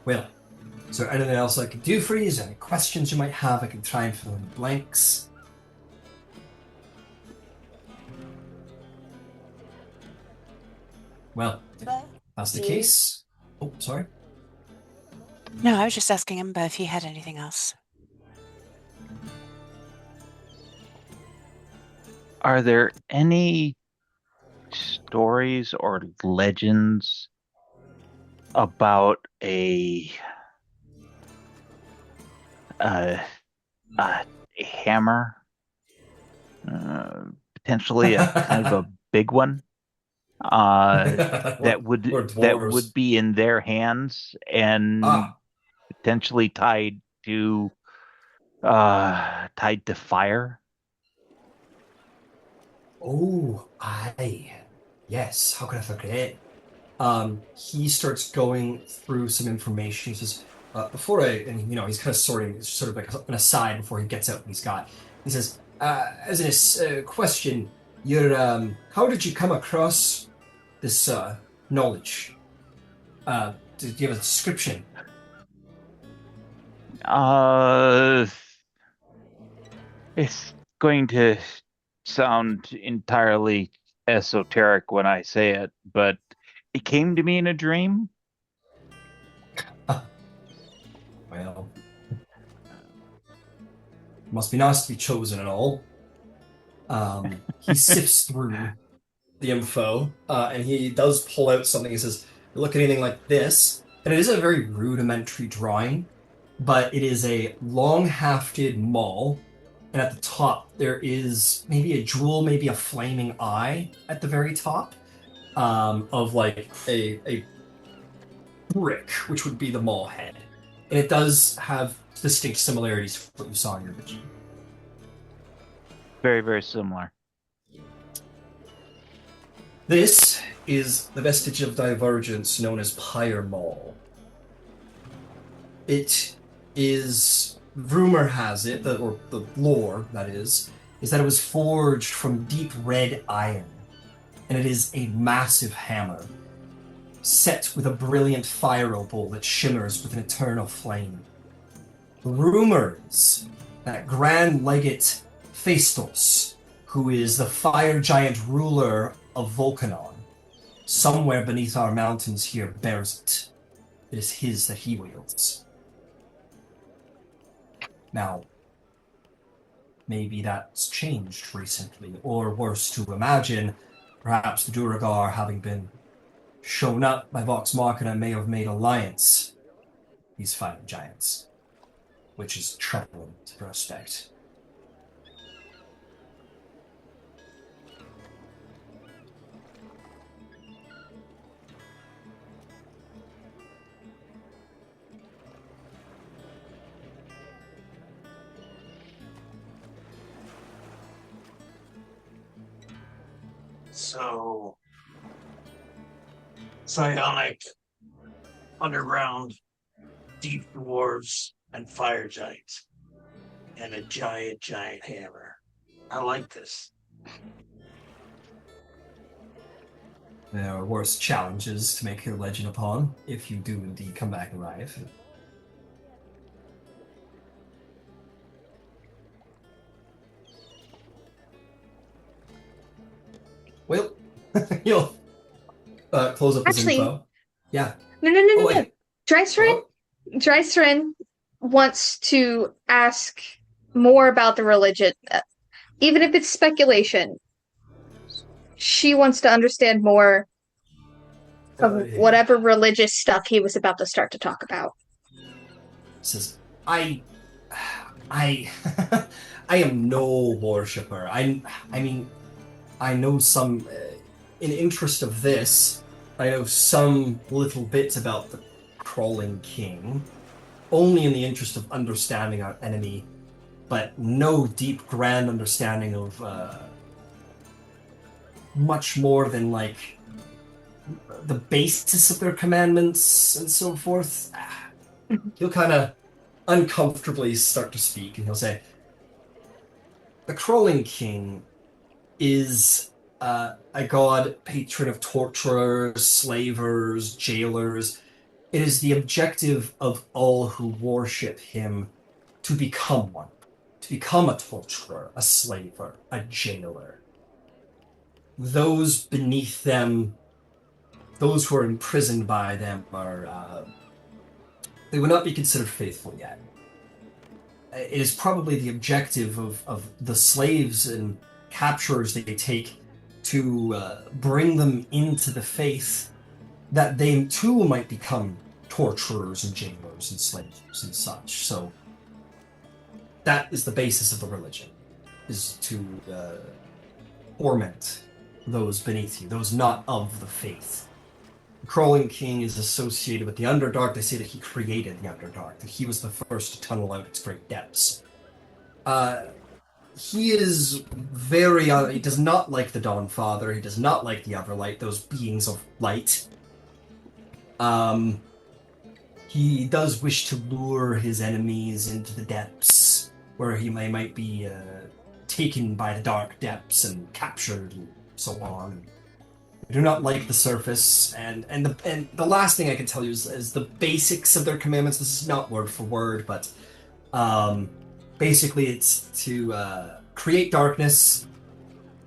Well, is there anything else I can do for you? Is there any questions you might have? I can try and fill in the blanks. Well, if that's the case. Oh, sorry. No, I was just asking Ember if he had anything else. Are there any stories or legends about a hammer, potentially a kind of a big one, that would be in their hands and potentially tied to fire? Oh, aye. Yes, how could I forget? He starts going through some information. He says, and he's kind of sorting, sort of like an aside before he gets out what he's got. He says, as a question, how did you come across this knowledge? Do you have a description? It's going to sound entirely esoteric when I say it, but it came to me in a dream. Well, must be nice to be chosen and all. He sifts through the info, and he does pull out something. He says, look at anything like this. And it is a very rudimentary drawing, but it is a long-hafted maul, and at the top there is maybe a jewel, maybe a flaming eye at the very top, of like a brick, which would be the maul head. And it does have distinct similarities to what you saw in your vision. Very, very similar. This is the vestige of divergence known as Pyre Maul. It is, rumor has it, or the lore, that is that it was forged from deep red iron, and it is a massive hammer, set with a brilliant fire opal that shimmers with an eternal flame. The rumor is that Grand Legate Phaestos, who is the fire giant ruler of Volcanon, somewhere beneath our mountains here, bears it. It is his that he wields. Now, maybe that's changed recently, or worse to imagine, perhaps the duergar, having been shown up by Vox Machina, may have made alliance, these fighting giants, which is troubling to prospect. So, psionic, underground, deep dwarves, and fire giants, and a giant hammer. I like this. There are worse challenges to make your legend upon, if you do indeed come back alive. Well, you'll close up this Actually, info. Yeah. Oh, wait. Drycerin wants to ask more about the religion. Even if it's speculation, she wants to understand more of whatever religious stuff he was about to start to talk about. Says, I I am no worshipper. I mean, I know some in interest of this, I know some little bits about the crawling king, only in the interest of understanding our enemy, but no deep grand understanding of much more than like the basis of their commandments and so forth. He'll kind of uncomfortably start to speak, and he'll say, "The Crawling King is a god patron of torturers, slavers, jailers. It is the objective of all who worship him to become one, to become a torturer, a slaver, a jailer. Those beneath them, those who are imprisoned by them, they would not be considered faithful yet. It is probably the objective of the slaves and capturers they take to bring them into the faith, that they too might become torturers and jailers and slaves and such. So that is the basis of the religion, is to torment those beneath you, those not of the faith. The Crawling King is associated with the Underdark. They say that he created the Underdark, that he was the first to tunnel out its great depths. He is very... he does not like the Dawnfather. He does not like the Everlight, those beings of light. He does wish to lure his enemies into the depths, where he might be taken by the dark depths and captured and so on. I do not like the surface, and the last thing I can tell you is the basics of their commandments. This is not word for word, but basically it's to create darkness.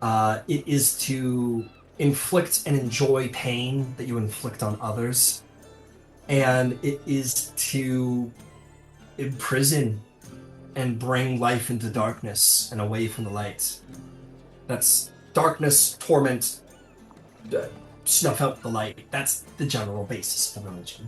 It is to inflict and enjoy pain that you inflict on others, and it is to imprison and bring life into darkness and away from the light. That's darkness, torment, snuff out the light. That's the general basis of the religion.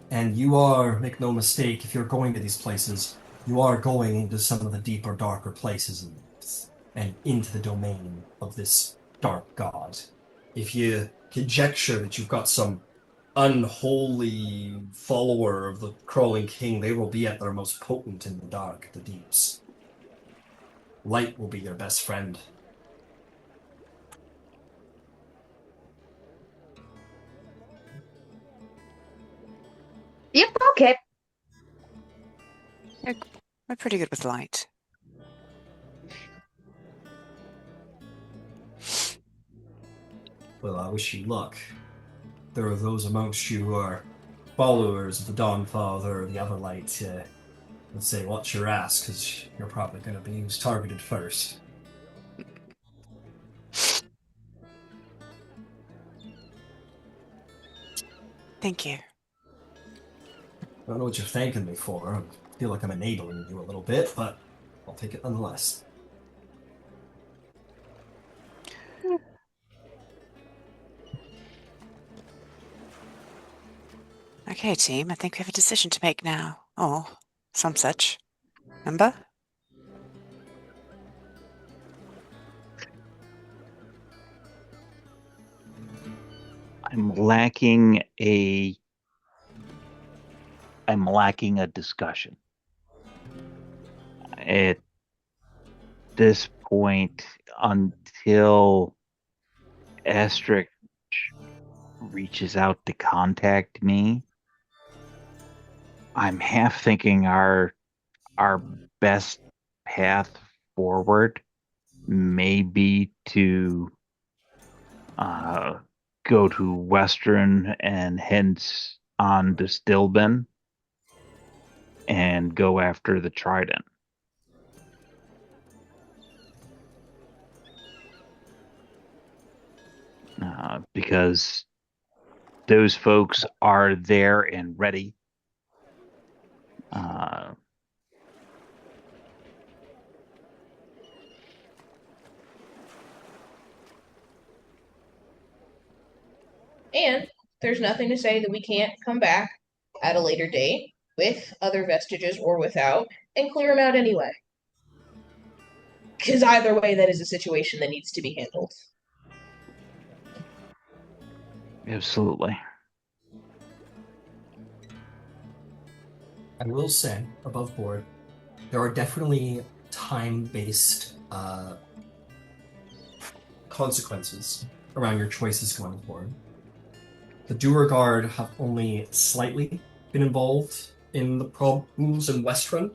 And you are, make no mistake, if you're going to these places, you are going into some of the deeper, darker places and into the domain of this dark god. If you conjecture that you've got some unholy follower of the Crawling King, they will be at their most potent in the dark, the deeps. Light will be your best friend. Yep, okay. We're pretty good with light. Well, I wish you luck. There are those amongst you who are followers of the Dawnfather or the Everlight. Let's say, watch your ass, because you're probably going to be who's targeted first. Thank you. I don't know what you're thanking me for. I feel like I'm enabling you a little bit, but I'll take it nonetheless. Okay, team, I think we have a decision to make now. Or some such. Remember? I'm lacking a discussion. At this point, until Astric reaches out to contact me, I'm half thinking our best path forward may be to go to Western and hence on to Stillben and go after the Trident. because those folks are there and ready. And there's nothing to say that we can't come back at a later date with other vestiges or without and clear them out anyway. Because either way, that is a situation that needs to be handled. Absolutely. I will say, above board, there are definitely time-based consequences around your choices going forward. The duergar have only slightly been involved in the problems in Westrun.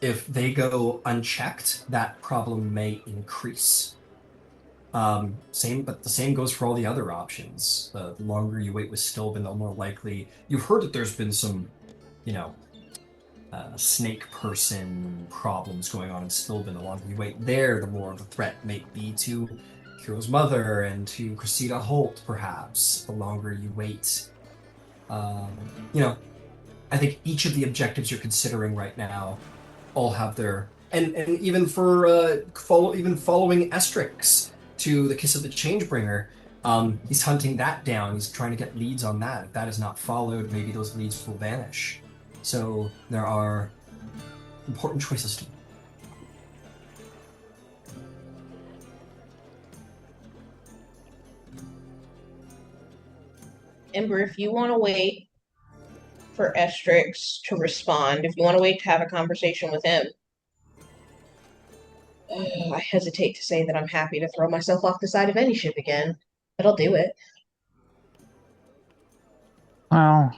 If they go unchecked, that problem may increase. But the same goes for all the other options. The longer you wait with Stillben, the more likely. You've heard that there's been some, snake person problems going on in Stillben. The longer you wait there, the more of a threat may be to Kiro's mother and to Cressida Holt, perhaps. The longer you wait. I think each of the objectives you're considering right now all have their and even for following Estrix to the Kiss of the Changebringer, he's hunting that down. He's trying to get leads on that. If that is not followed, maybe those leads will vanish. So there are important choices to make. Ember, if you want to wait for Estrix to respond, if you want to wait to have a conversation with him, I hesitate to say that I'm happy to throw myself off the side of any ship again, but I'll do it. Well,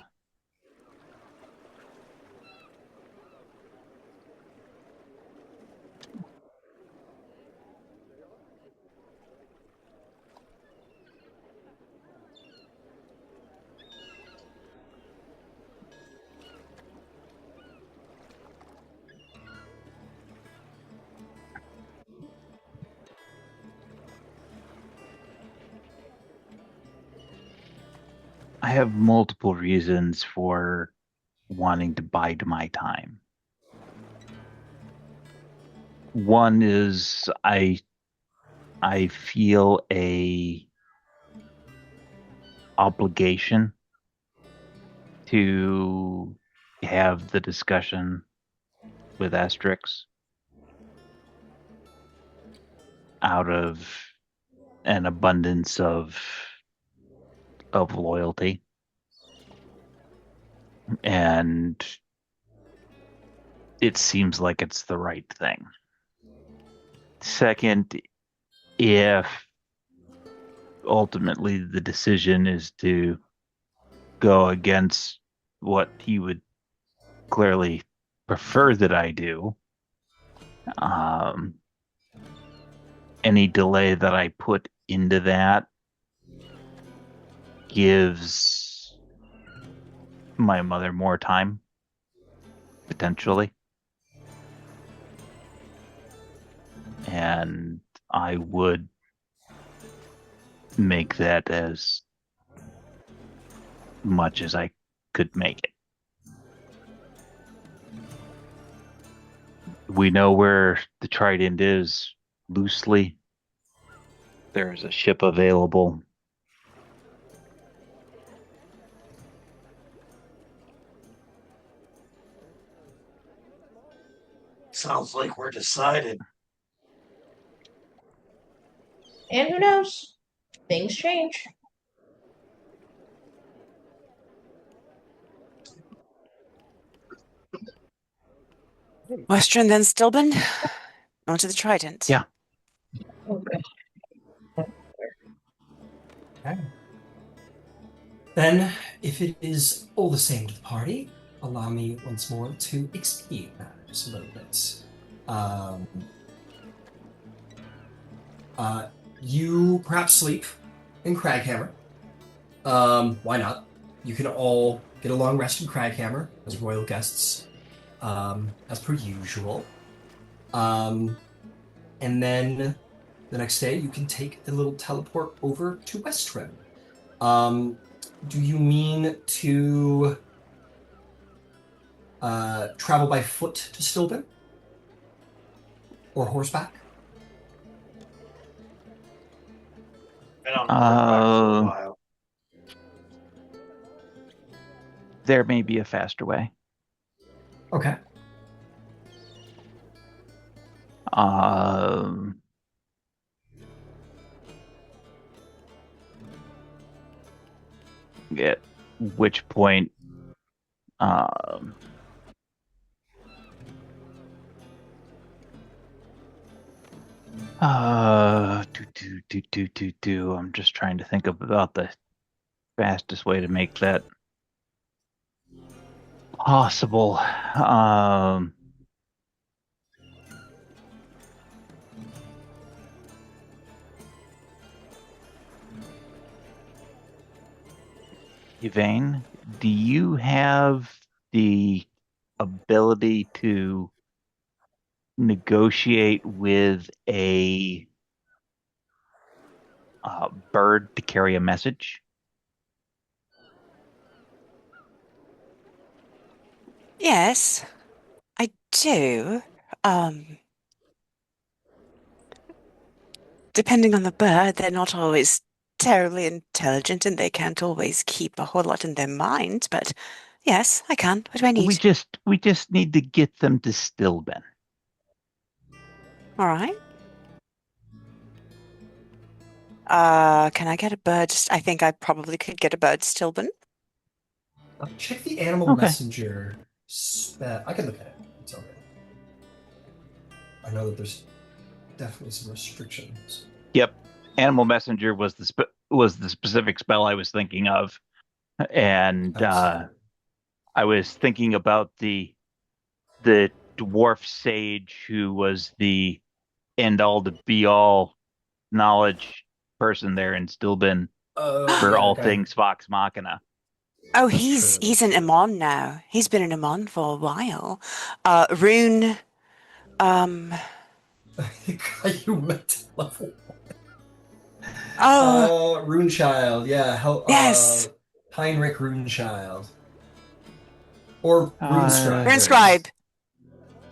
I have multiple reasons for wanting to bide my time. One is I feel a obligation to have the discussion with Asterix out of an abundance of loyalty. And it seems like it's the right thing. Second, if ultimately the decision is to go against what he would clearly prefer that I do, any delay that I put into that gives my mother more time, potentially. And I would make that as much as I could make it. We know where the Trident is loosely. There's a ship available. Sounds like we're decided. And who knows? Things change. Western, then Stillben. On to the Trident. Yeah. Okay. Okay. Then, if it is all the same to the party, allow me once more to expedite matters a little bit. You perhaps sleep in Kraghammer. Why not? You can all get a long rest in Kraghammer as royal guests, as per usual. And then the next day you can take a little teleport over to Westrun. Do you mean to travel by foot to Stillben? Or horseback? Been on horseback for a Uh, while. there may be a faster way. Okay. Um, at which point, um, I'm just trying to think about the fastest way to make that possible. Yvain, do you have the ability to negotiate with a bird to carry a message? Yes, I do. Um, Depending on the bird, they're not always terribly intelligent and they can't always keep a whole lot in their mind, but yes, I can. What do I We need? just need to get them to Stillben. All right. Can I get a bird? I think I probably could get a bird Stillben. Check the animal Okay. messenger. I can look at it. It's okay. I know that there's definitely some restrictions. Yep. Animal Messenger was the specific spell I was thinking of, and Absolutely. I was thinking about the dwarf sage who was the end all to be all knowledge person there in Stillben Oh, for yeah, that all guy. things Vox Machina. Oh, That's he's true. That's he's an true. Emon now. He's been an Emon for a while. Rune, um, The guy you met at level. oh, Runechild. Yeah. yes, Heinrich Runechild. Or Uh, Rune Runescribe, rather. Scribe.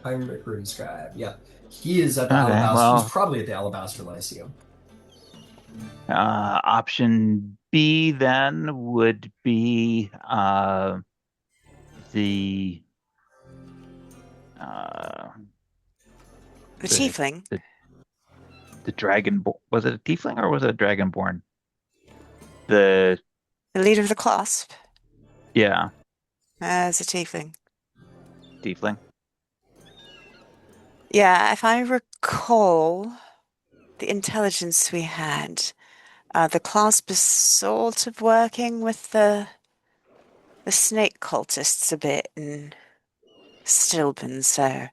Heinrich Runescribe. Yeah. He is at the okay, Alabaster. He's well, probably at the Alabaster Lyceum. option B then would be the uh, The the Tiefling. the the dragon. Was it a tiefling or was it a dragonborn? The The leader of the clasp. Yeah, As a Tiefling. tiefling. Yeah, if I recall the intelligence we had, the clasp is sort of working with the snake cultists a bit in Stillben, so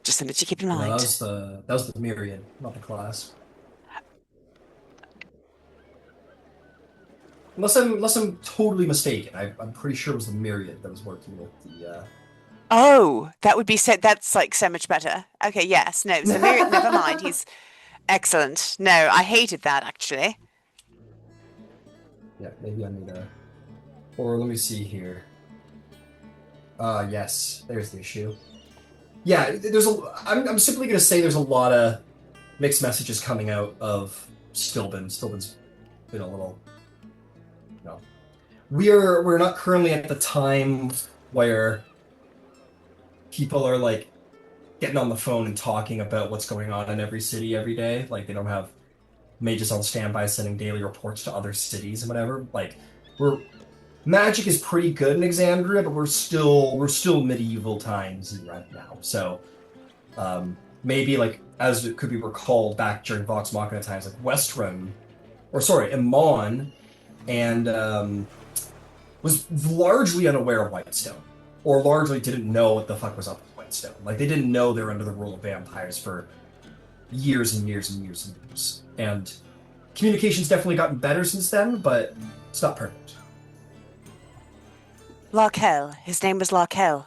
just something to keep in No, mind. that was the Myriad, not the class. Unless I'm totally mistaken, I'm pretty sure it was the Myriad that was working with the. Oh, that would be so. That's like so much better. Okay, yes, no, it's the Myriad. Never mind. He's excellent. No, I hated that actually. Yeah, maybe I need a. Or let me see here. Yes, there's the issue. Yeah, I'm simply gonna say there's a lot of mixed messages coming out of Stillben. Stillben's been a little. No, we're not currently at the time where people are like getting on the phone and talking about what's going on in every city every day. Like they don't have mages on standby sending daily reports to other cities and whatever. Like we're magic is pretty good in Exandria, but we're still medieval times right now. So maybe like as it could be recalled back during Vox Machina times, like Westruun, or sorry, Emon, and was largely unaware of Whitestone, or largely didn't know what the fuck was up with Whitestone. Like they didn't know they were under the rule of vampires for years and years and years and years. And communication's definitely gotten better since then, but it's not perfect. Larkel. His name was Larkel.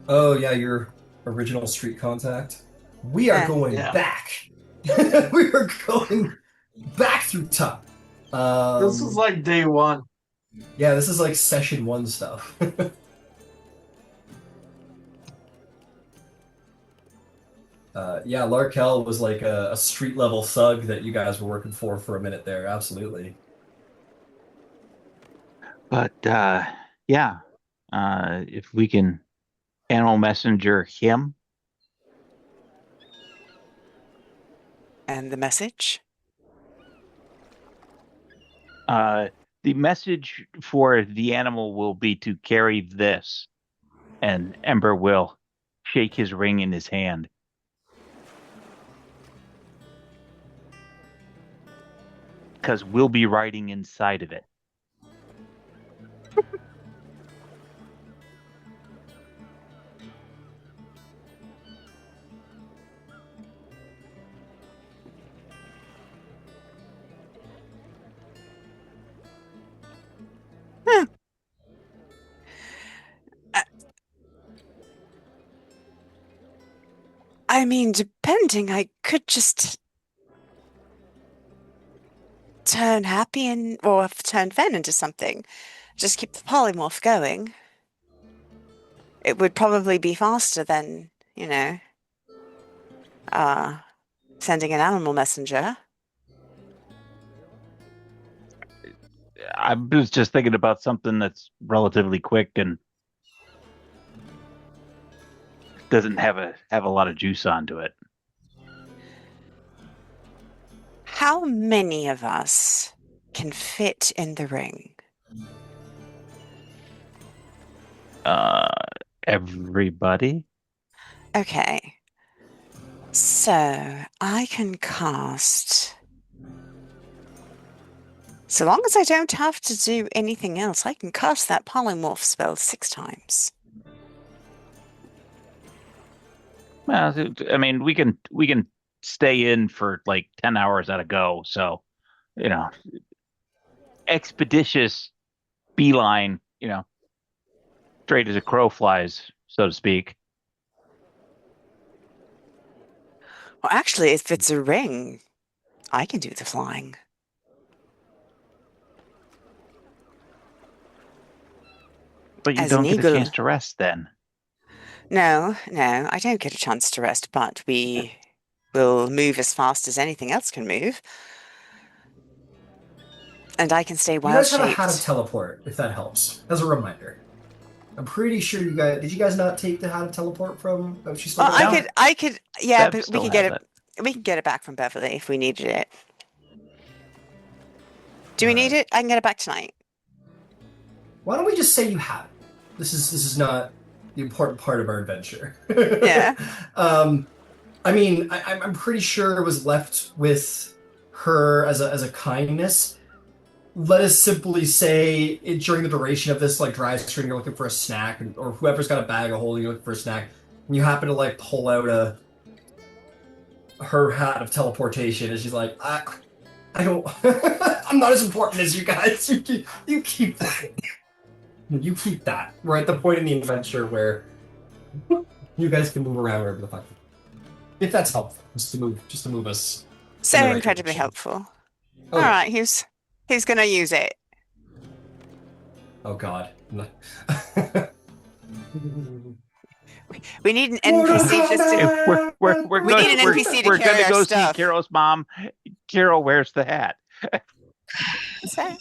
Oh yeah, your original street contact. We are going Yeah. back. We are going back through time. This is like day one. Yeah, this is like session 1 stuff. Yeah, Larkel was like a street level thug that you guys were working for a minute there. Absolutely. But yeah, if we can animal messenger him, And the message? the message for the animal will be to carry this, and Ember will shake his ring in his hand. Because we'll be riding inside of it. I mean, depending, I could just turn Happy or turn Fen into something. Just keep the polymorph going. It would probably be faster than, sending an animal messenger. I was just thinking about something that's relatively quick and doesn't have a lot of juice onto it. How many of us can fit in the ring? Everybody? Okay. So I can cast. So long as I don't have to do anything else, I can cast that polymorph spell 6 times. Well, I mean, we can stay in for like 10 hours at a go. So, expeditious beeline, straight as a crow flies, so to speak. Well, actually, if it's a ring, I can do the flying. But you As don't an get a eagle. chance to rest then. No, I don't get a chance to rest, but we will move as fast as anything else can move. And I can stay You wild guys have a hat of shaped. teleport, if that helps, as a reminder. I'm pretty sure you guys did. You guys not take the hat of teleport from? Oh, she still Well, got it? I could, yeah, Bev but we still could get has it. We can get it back from Beverly if we needed it. Do we Alright. need it? I can get it back tonight. Why don't we just say you have it? This is not the important part of our adventure. Yeah. I mean, I'm pretty sure it was left with her as a kindness. Let us simply say during the duration of this like dry string, you're looking for a snack, or whoever's got a bag of holding, you're looking for a snack, and you happen to like pull out her hat of teleportation, and she's like, I don't, I'm not as important as you guys. You keep that. You keep that. We're at the point in the adventure where you guys can move around wherever the fuck. If that's helpful, just to move us. So in the right incredibly direction. helpful. Oh, All right, who's gonna use it? Oh God. We need an NPC just to. If we're We need an NPC to we're carry gonna our go stuff. see Kiro's mom. Kiro wears the hat. That's Yeah,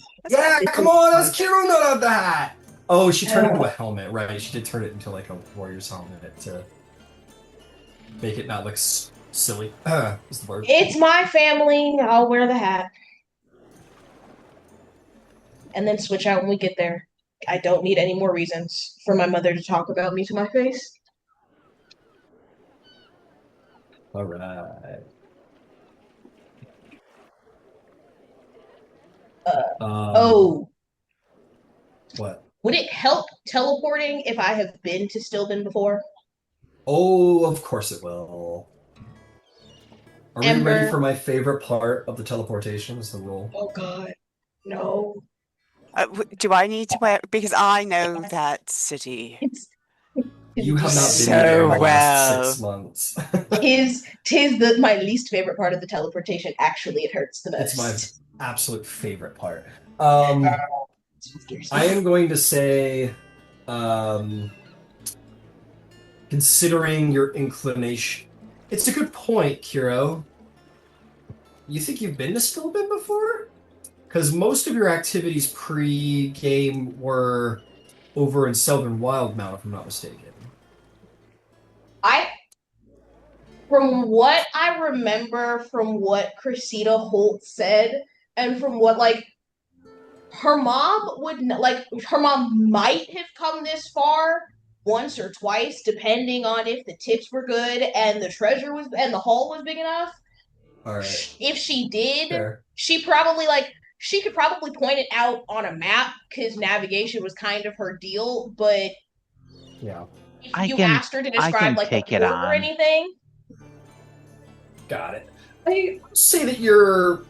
fine. come on, that's Qiro not on the hat. Oh, she turned it into a helmet, right? She did turn it into like a warrior's helmet to make it not look silly. Is the word? It's my family. I'll wear the hat. And then switch out when we get there. I don't need any more reasons for my mother to talk about me to my face. All right. Oh, What? would it help teleporting if I have been to Stillben before? Oh, of course it will. Are we Ember. ready for my favorite part of the teleportation? Is the roll? Oh God, no. Do I need to wear? Because I know that city It's You have not been so there in the last well. 6 months. tis my least favorite part of the teleportation. Actually, it hurts the most. It's my absolute favorite part. I am going to say, considering your inclination, it's a good point, Qiro. You think you've been to Stillben before? Because most of your activities pre-game were over in Southern Wildmount, if I'm not mistaken. From what I remember, from what Cressida Holt said, and from what her mom her mom might have come this far once or twice, depending on if the tips were good and the treasure was and the haul was big enough. All right. If she did, Fair. she could probably point it out on a map because navigation was kind of her deal. But yeah, if you asked her to describe like the port or anything, got it. I'll say that you're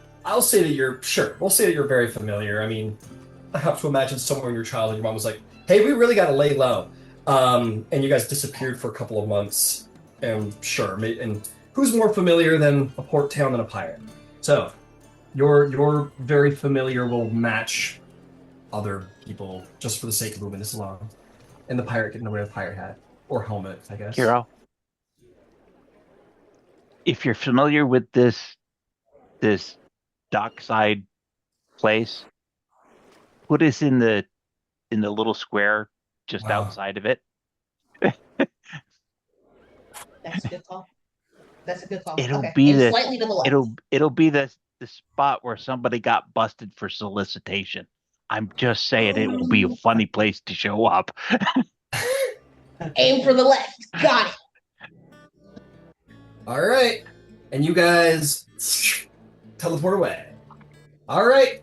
sure. We'll say that you're very familiar. I mean, I have to imagine somewhere in your childhood, your mom was like, "Hey, we really got to lay low," and you guys disappeared for a couple of months. And sure, and who's more familiar than a port town than a pirate? So, your very familiar will match other people just for the sake of moving this along. And the pirate getting to wear a pirate hat or helmet, I guess. Qiro, if you're familiar with this dockside place, put us in the little square just outside of it. that's a good call. That's a good call. It'll okay. be and slightly to the left. It'll be the spot where somebody got busted for solicitation. I'm just saying it will be a funny place to show up. Aim for the left. Got it. All right. And you guys teleport away. All right.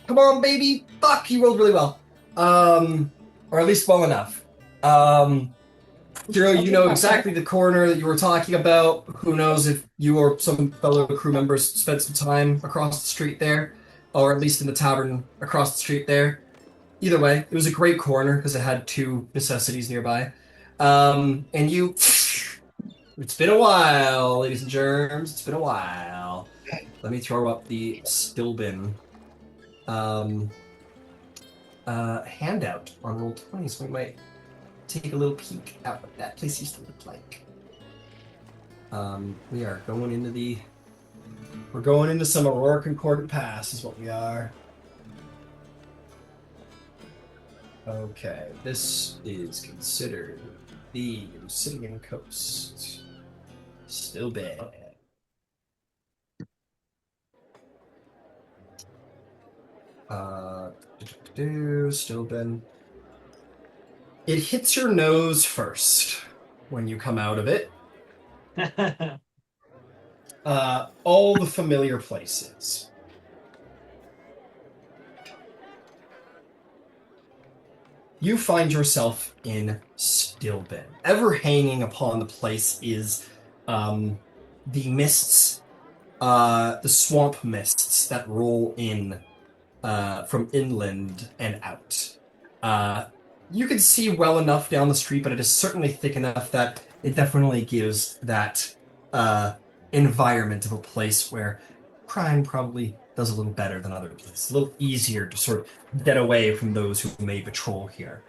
Come on, baby. Fuck, you rolled really well. Or at least well enough. Qiro, you know exactly the corner that you were talking about. Who knows if you or some fellow crew members spent some time across the street there, or at least in the tavern across the street there. Either way, it was a great corner because it had two necessities nearby. And you... It's been a while, ladies and germs. It's been a while. Let me throw up the Stillben handout on Roll20, so we might take a little peek at what that place used to look like. We are going into we're going into some Aurora Concordant Pass is what we are. Okay, this is considered the Obsidian Coast. Still bad. Stillben. It hits your nose first when you come out of it. All the familiar places. You find yourself in Stillben. Ever hanging upon the place is the mists, the swamp mists that roll in from inland and out. You can see well enough down the street, but it is certainly thick enough that it definitely gives that environment of a place where crime probably does a little better than other places. A little easier to sort of get away from those who may patrol here.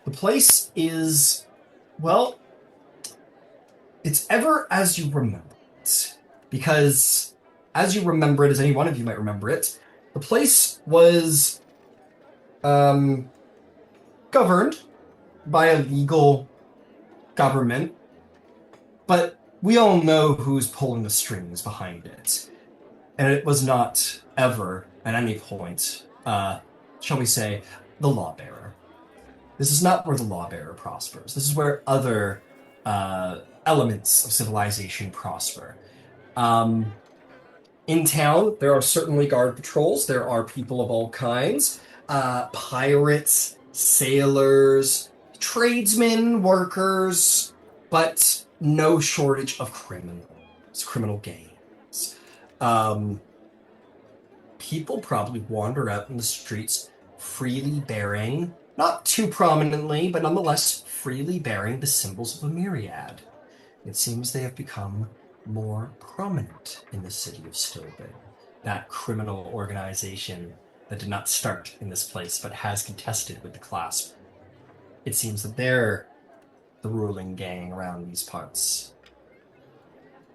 The place is, well, it's ever as you remember it. Because as you remember it, as any one of you might remember it, the place was governed by a legal government, but we all know who's pulling the strings behind it. And it was not ever, at any point, shall we say, the lawbearer. This is not where the lawbearer prospers. This is where other elements of civilization prosper. In town, there are certainly guard patrols. There are people of all kinds. Pirates, sailors, tradesmen, workers, but no shortage of criminal gangs. People probably wander out in the streets freely bearing, not too prominently, but nonetheless freely bearing the symbols of a myriad. It seems they have become more prominent in the city of Stillben, that criminal organization that did not start in this place but has contested with the clasp. It seems that they're the ruling gang around these parts.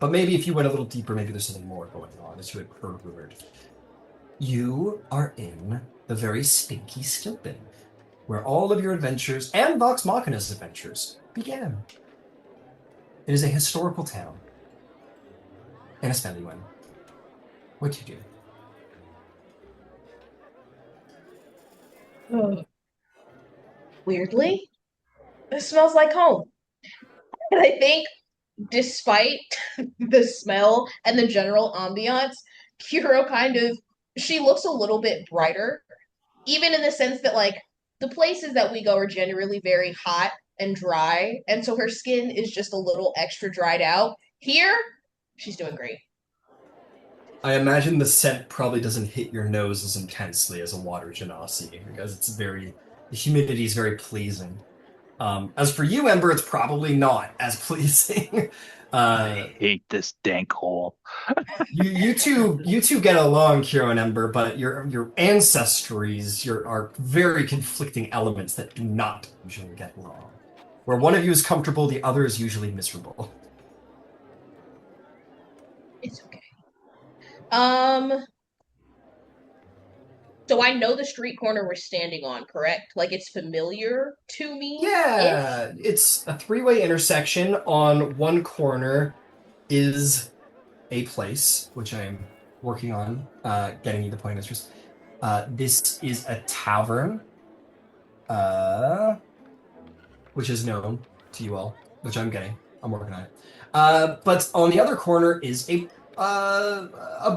But maybe if you went a little deeper, maybe there's something more going on, as you had heard rumored. You are in the very stinky Stillben, where all of your adventures and Vox Machina's adventures began. It is a historical town and a smelly one. What do you do? Weirdly, it smells like home. And I think despite the smell and the general ambiance, Qiro she looks a little bit brighter, even in the sense that like the places that we go are generally very hot and dry, and so her skin is just a little extra dried out. Here, she's doing great. I imagine the scent probably doesn't hit your nose as intensely as a water genasi because the humidity is very pleasing. As for you, Ember, it's probably not as pleasing. I hate this dank hole. you two get along, Qiro and Ember, but your ancestries are very conflicting elements that do not usually get along. Where one of you is comfortable, the other is usually miserable. It's okay. So I know the street corner we're standing on, correct? Like it's familiar to me. Yeah, it's a three-way intersection. On one corner is a place, which I am working on getting you the pointers. This is a tavern, which is known to you all, which I'm getting. I'm working on it. But on the other corner is a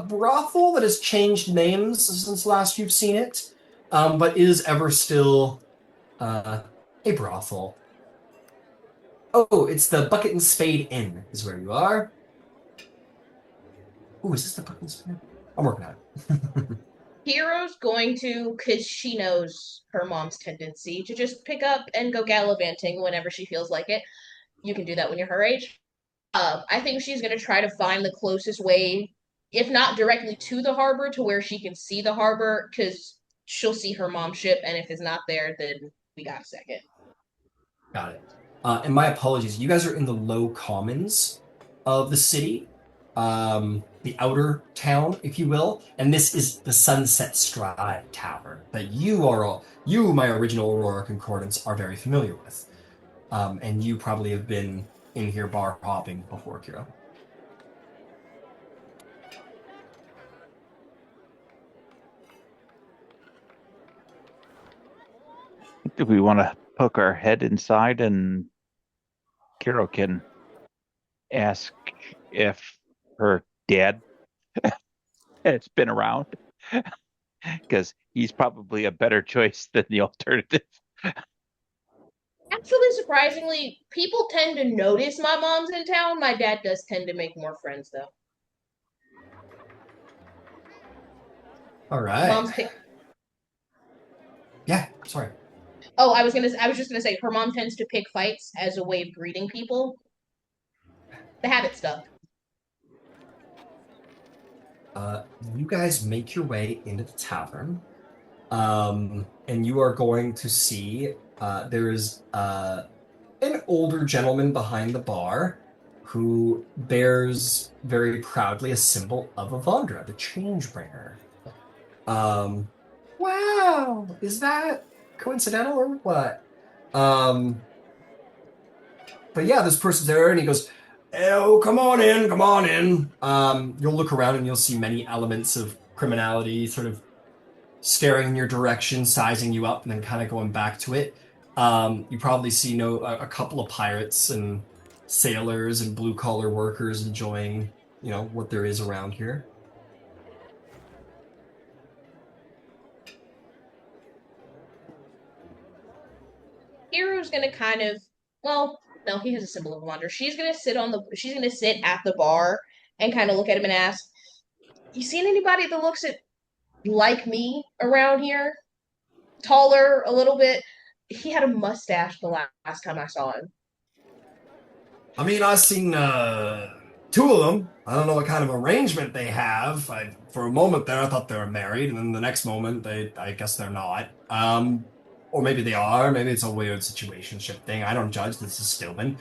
brothel that has changed names since last you've seen it, but is ever still a brothel. Oh, it's the Bucket and Spade Inn is where you are. Oh, is this the Bucket and Spade? I'm working on it. Hero's going to, because she knows her mom's tendency to just pick up and go gallivanting whenever she feels like it. You can do that when you're her age. I think she's going to try to find the closest way, if not directly to the harbor, to where she can see the harbor, because she'll see her mom's ship, and if it's not there, then we got a second. Got it. And my apologies. You guys are in the low commons of the city, the outer town, if you will, and this is the Sunset Stride Tavern that you, my original Aurora Concordants, are very familiar with. And you probably have been in here bar hopping before, Qiro. Do we want to poke our head inside and Qiro can ask if her dad has been around? Because he's probably a better choice than the alternative. Actually, surprisingly, people tend to notice my mom's in town. My dad does tend to make more friends, though. All right. Mom's Yeah, sorry. Oh, I was just gonna say her mom tends to pick fights as a way of greeting people. The habit stuff. You guys make your way into the tavern, and you are going to see there is an older gentleman behind the bar who bears very proudly a symbol of Avandra, the Changebringer. Wow, is that coincidental or what? But yeah, this person's there, and he goes, "Oh, come on in, come on in." You'll look around and you'll see many elements of criminality sort of staring in your direction, sizing you up, and then kind of going back to it. You probably see a couple of pirates and sailors and blue collar workers enjoying, what there is around here. Hiro's gonna no, he has a symbol of wonder. She's gonna sit at the bar and kind of look at him and ask, "You seen anybody that looks like me around here? Taller a little bit. He had a mustache the last time I saw him." I mean, I've seen two of them. I don't know what kind of arrangement they have. For a moment there, I thought they were married, and then the next moment, I guess they're not. Or maybe they are. Maybe it's a weird situationship thing. I don't judge. This is Stillben.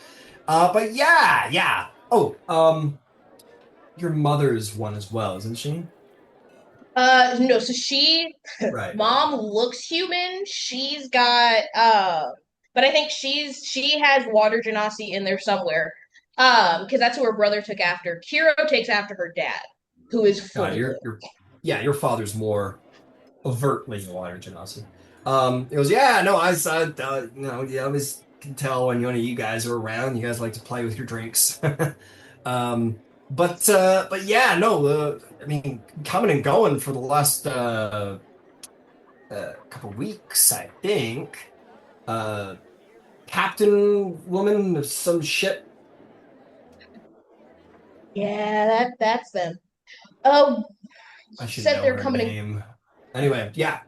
But yeah, yeah. Oh, your mother's one as well, isn't she? No, so she Right, right. mom looks human. She's got but I think she has water genasi in there somewhere. Because that's who her brother took after. Qiro takes after her dad, who is God, fully blue. yeah, your father's more overtly a water genasi. It goes, yeah, no, you always can tell when one of you guys are around. You guys like to play with your drinks. But yeah, no, I mean, coming and going for the last couple weeks, I think. Uh, Captain woman of some ship. Yeah, that's them. Oh, I you should said know they're her coming and name. Anyway, yeah,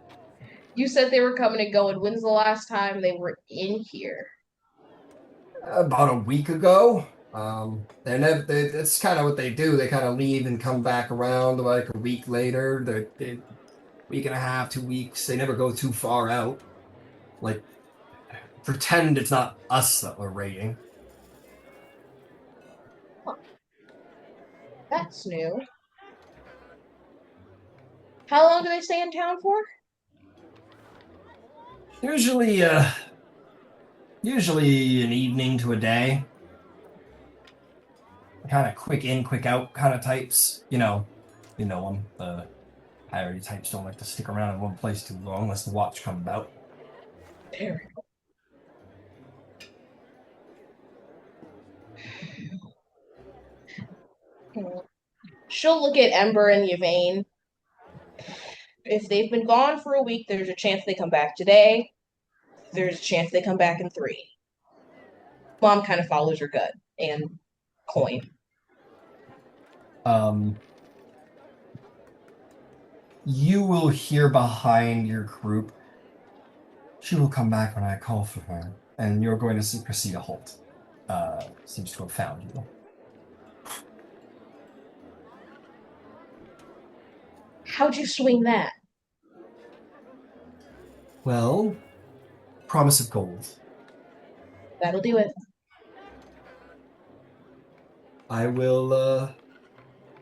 you said they were coming and going. When's the last time they were in here? about a week ago. They're never. It's kind of what they do. They kind of leave and come back around like a week later. They week and a half, 2 weeks. They never go too far out. Like pretend it's not us that we're raiding. Huh, that's new. How long do they stay in town for? Usually, usually an evening to a day. Kind of quick in, quick out kind of types. You know them. The hierarchy types don't like to stick around in one place too long unless the watch comes about. There. She'll look at Ember and Yvain. If they've been gone for a week, there's a chance they come back today. There's a chance they come back in 3. Mom kind of follows her gut and coin. You will hear behind your group. She will come back when I call for her, and you're going to see Cressida Holt. Seems to have found you. How'd you swing that? Well, promise of gold. That'll do it. I will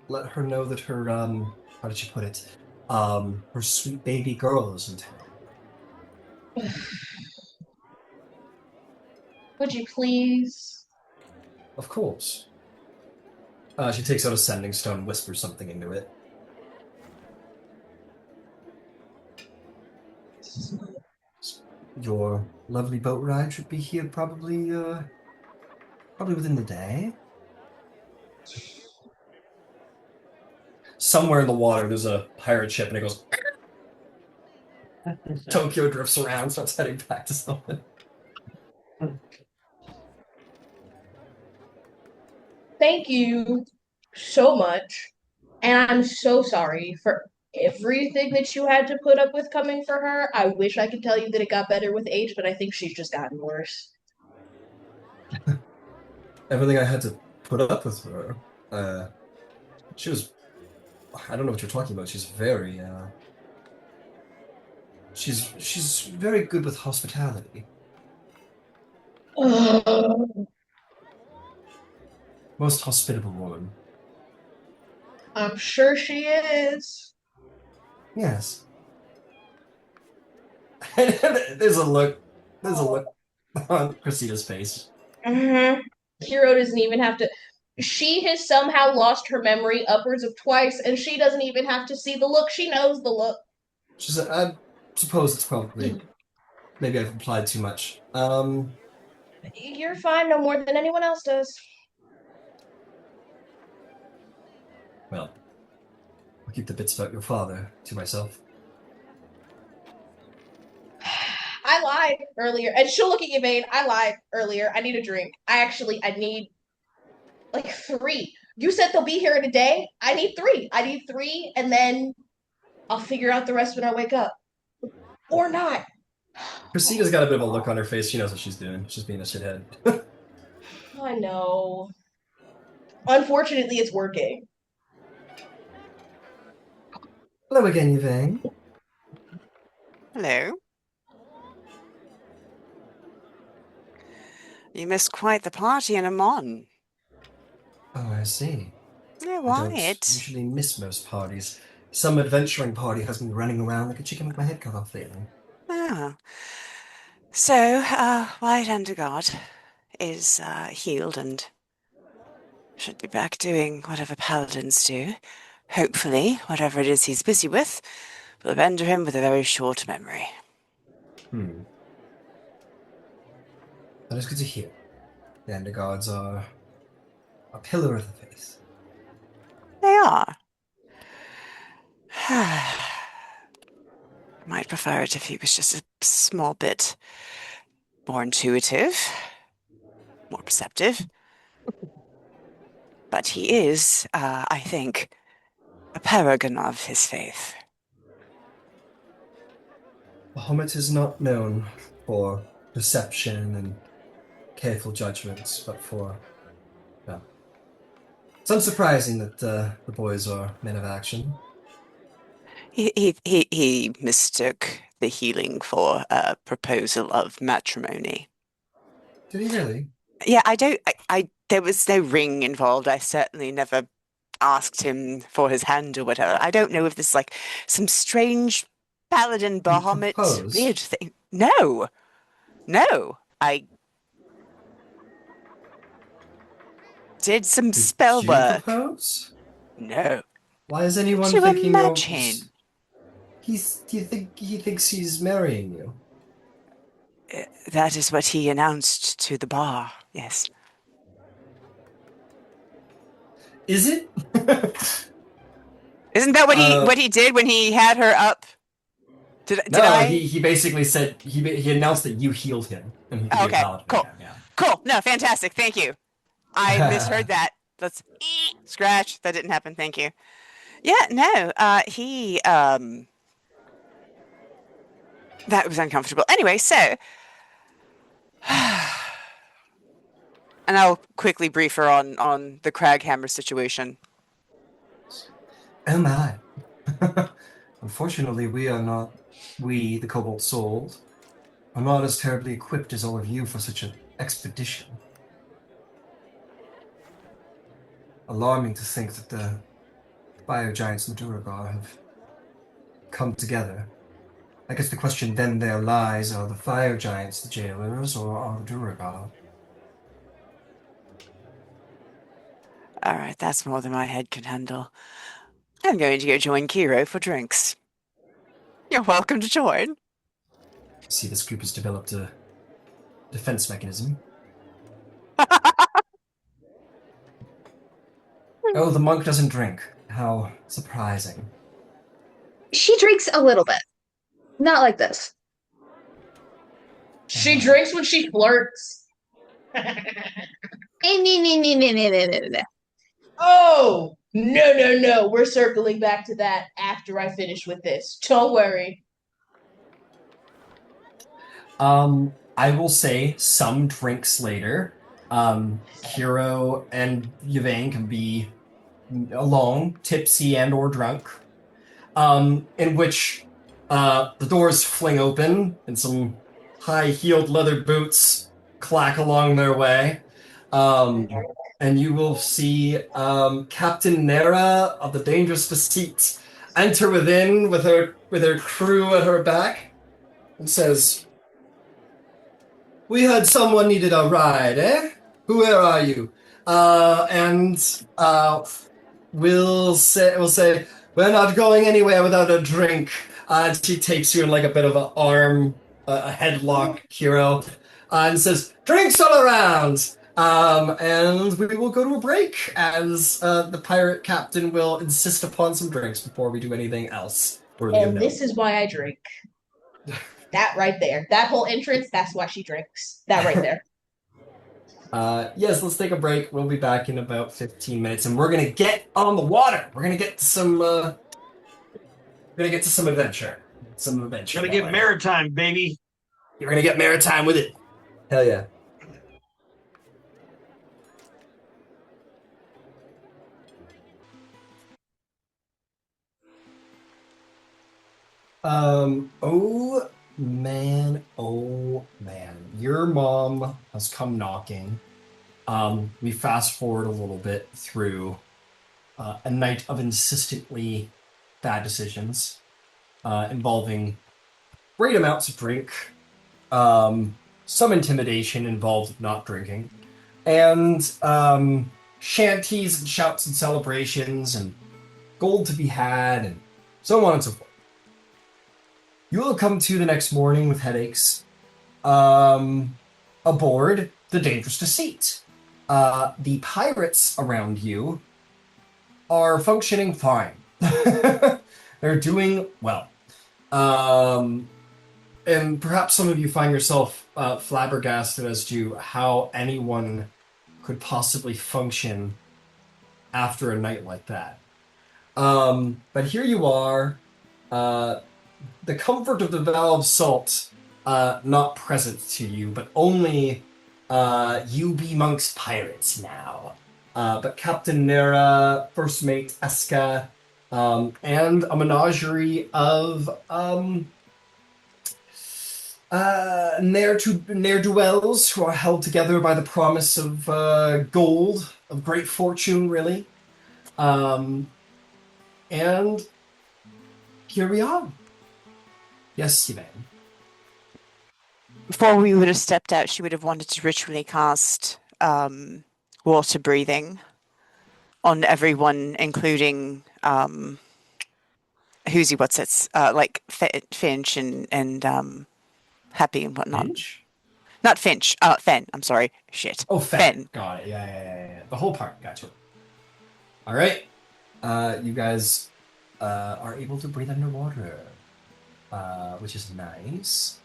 let her know that her how did she put it? Her sweet baby girl is in town. Would you please? Of course. She takes out a sending stone and whispers something into it. Your lovely boat ride should be here probably within the day. Somewhere in the water, there's a pirate ship, and it goes. Tokyo drifts around, starts heading back to something. Thank you so much. And I'm so sorry for everything that you had to put up with coming for her. I wish I could tell you that it got better with age, but I think she's just gotten worse. Everything I had to put up with her. She was. I don't know what you're talking about. She's very. She's very good with hospitality. Most hospitable woman. I'm sure she is. Yes. There's a look. There's a look on Cressida's face. Mm-hmm. Qiro doesn't even have to. She has somehow lost her memory upwards of twice, and she doesn't even have to see the look. She knows the look. She said, "I suppose it's probably maybe I've implied too much." You're fine, no more than anyone else does. Well, I'll keep the bits about your father to myself. I lied earlier, and she'll look at you, Vane. I lied earlier. I need a drink. I need like 3. You said they'll be here in a day. I need 3. I need 3, and then I'll figure out the rest when I wake up. Or not. Cressida's got a bit of a look on her face. She knows what she's doing. She's being a shithead. I know. Unfortunately, it's working. Hello again, Yvain. Hello. You missed quite the party in Emon. Oh, I see. Oh, I why? don't usually miss most parties. Some adventuring party has me running around like a chicken with my head cut off lately. Oh. So, White Underguard is healed and should be back doing whatever paladins do. Hopefully, whatever it is he's busy with will render him with a very short memory. That is good to hear. The Underguards are a pillar of the faith. They are. Might prefer it if he was just a small bit more intuitive, more perceptive. But he is, I think, a paragon of his faith. Bahamut is not known for perception and careful judgments, but for, well, it's unsurprising that the boys are men of action. He mistook the healing for a proposal of matrimony. Did he really? Yeah, there was no ring involved. I certainly never asked him for his hand or whatever. I don't know if this is like some strange paladin Bahamut proposed? weird thing. No, I did some spell you work. propose? No. Why is anyone To thinking imagine. Do you think he thinks he's marrying you? That is what he announced to the bar, yes. Is it? Isn't that what he did when he had her up? Did I? He basically said he announced that you healed him and he could be a paladin. Cool. Again, yeah. Cool. No, fantastic. Thank you. I misheard that. Let's scratch. That didn't happen. Thank you. Yeah, no. He that was uncomfortable. Anyway, so and I'll quickly brief her on the Kraghammer situation. Oh my. Unfortunately, we, the Cobalt Souled, are not as terribly equipped as all of you for such an expedition. Alarming to think that the fire giants and the duergar have come together. I guess the question then there lies, are the fire giants the jailers or are the duergar? Alright, that's more than my head can handle. I'm going to go join Qiro for drinks. You're welcome to join. See, this group has developed a defense mechanism. Oh, the monk doesn't drink. How surprising. She drinks a little bit. Not like this. She drinks when she flirts. Oh, no. We're circling back to that after I finish with this. Don't worry. I will say some drinks later, Qiro and Yvain can be alone, tipsy and or drunk, in which the doors fling open and some high-heeled leather boots clack along their way. And you will see Captain Nera of the Dangerous Deceit enter within with her crew at her back and says, "We heard someone needed a ride, eh? Where are you?" We'll say, "We're not going anywhere without a drink." And she takes you in like a bit of an arm, a headlock, Qiro, and says, "Drinks all around." And we will go to a break as the pirate captain will insist upon some drinks before we do anything else. And this is why I drink. That right there. That whole entrance, that's why she drinks. That right there. Yes, let's take a break. We'll be back in about 15 minutes, and we're gonna get on the water. We're gonna get to some adventure. Some adventure. Gonna get maritime, baby. You're gonna get maritime with it. Hell yeah. Oh man, oh man. Your mom has come knocking. We fast forward a little bit through a night of insistently bad decisions involving great amounts of drink, some intimidation involved with not drinking, and shanties and shouts and celebrations and gold to be had and so on and so forth. You will come to the next morning with headaches, aboard the Dangerous Deceit. The pirates around you are functioning fine. They're doing well. And perhaps some of you find yourself flabbergasted as to how anyone could possibly function after a night like that. But here you are, the comfort of the Valve Salt not present to you, but only you be amongst pirates now. But Captain Nera, First Mate Eska, and a menagerie of ne'er-do-wells who are held together by the promise of gold, of great fortune, really. And here we are. Yes, Yvain. Before we would have stepped out, she would have wanted to ritually cast water breathing on everyone, including like Finch and Happy and whatnot. Finch? Not Finch. Fen. I'm sorry. Shit. Oh, Fen. Got it. Yeah. The whole part. Gotcha. All right. You guys are able to breathe underwater, which is nice.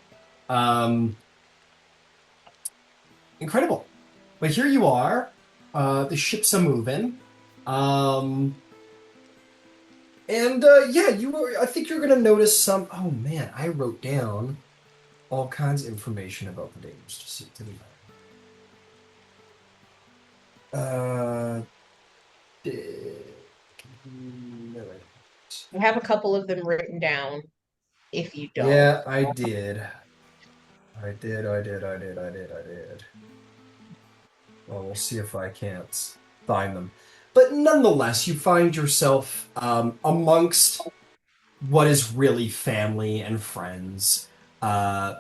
Incredible. But here you are. The ship's a moving. I think you're gonna notice some. Oh man, I wrote down all kinds of information about the Dangerous Deceit to be fair. No, I have a couple of them written down. If you don't. yeah, I did. Well, we'll see if I can't find them. But nonetheless, you find yourself amongst what is really family and friends,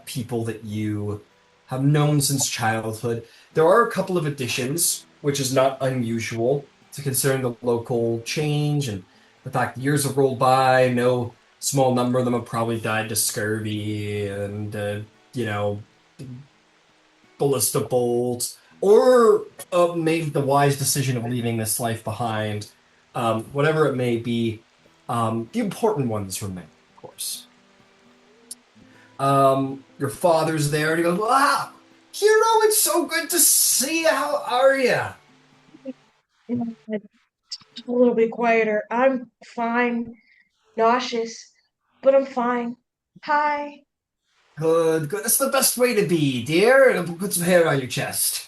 people that you have known since childhood. There are a couple of additions, which is not unusual to considering the local change and the fact that years have rolled by. No small number of them have probably died to scurvy and, ballista bolts, or made the wise decision of leaving this life behind. Whatever it may be, the important ones remain, of course. Your father's there, and he goes, "Wow, Qiro, it's so good to see you. How are you?" A little bit quieter. I'm fine. Nauseous, but I'm fine. Hi. Good. That's the best way to be, dear. It'll put some hair on your chest.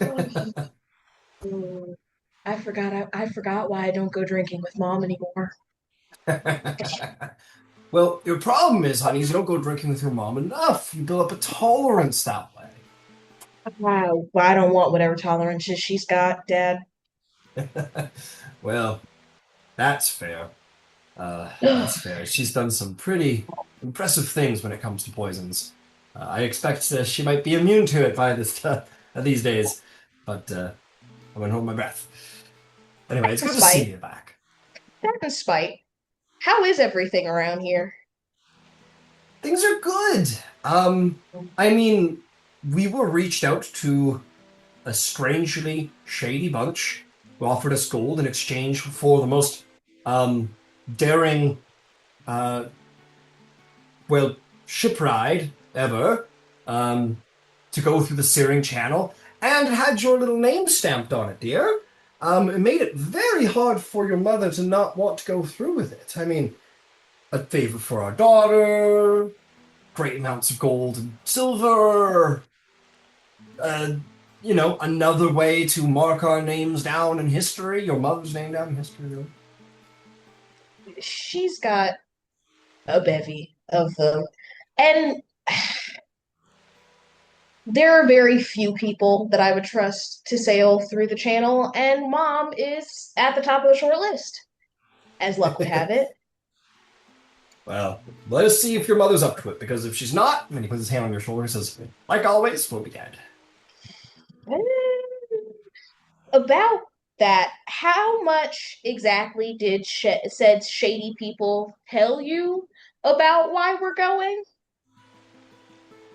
Ooh, I forgot why I don't go drinking with Mom anymore. Well, your problem is, honey, is you don't go drinking with your mom enough. You build up a tolerance that way. Wow, I don't want whatever tolerances she's got, Dad. Well, that's fair. That's fair. She's done some pretty impressive things when it comes to poisons. I expect she might be immune to it by these days, but I wouldn't hold my breath. Anyway, it's good to see you back. That in spite. How is everything around here? Things are good. I mean, we were reached out to a strangely shady bunch who offered us gold in exchange for the most daring, ship ride ever, to go through the Searing Channel, and had your little name stamped on it, dear. It made it very hard for your mother to not want to go through with it. I mean, a favor for our daughter, great amounts of gold and silver, another way to mark our names down in history, your mother's name down in history. She's got a bevy of them. And there are very few people that I would trust to sail through the channel, and Mom is at the top of the short list, as luck would have it. Well, let us see if your mother's up to it, because if she's not, then he puts his hand on your shoulder and says, like always, we'll be dead. About that, how much exactly did said shady people tell you about why we're going?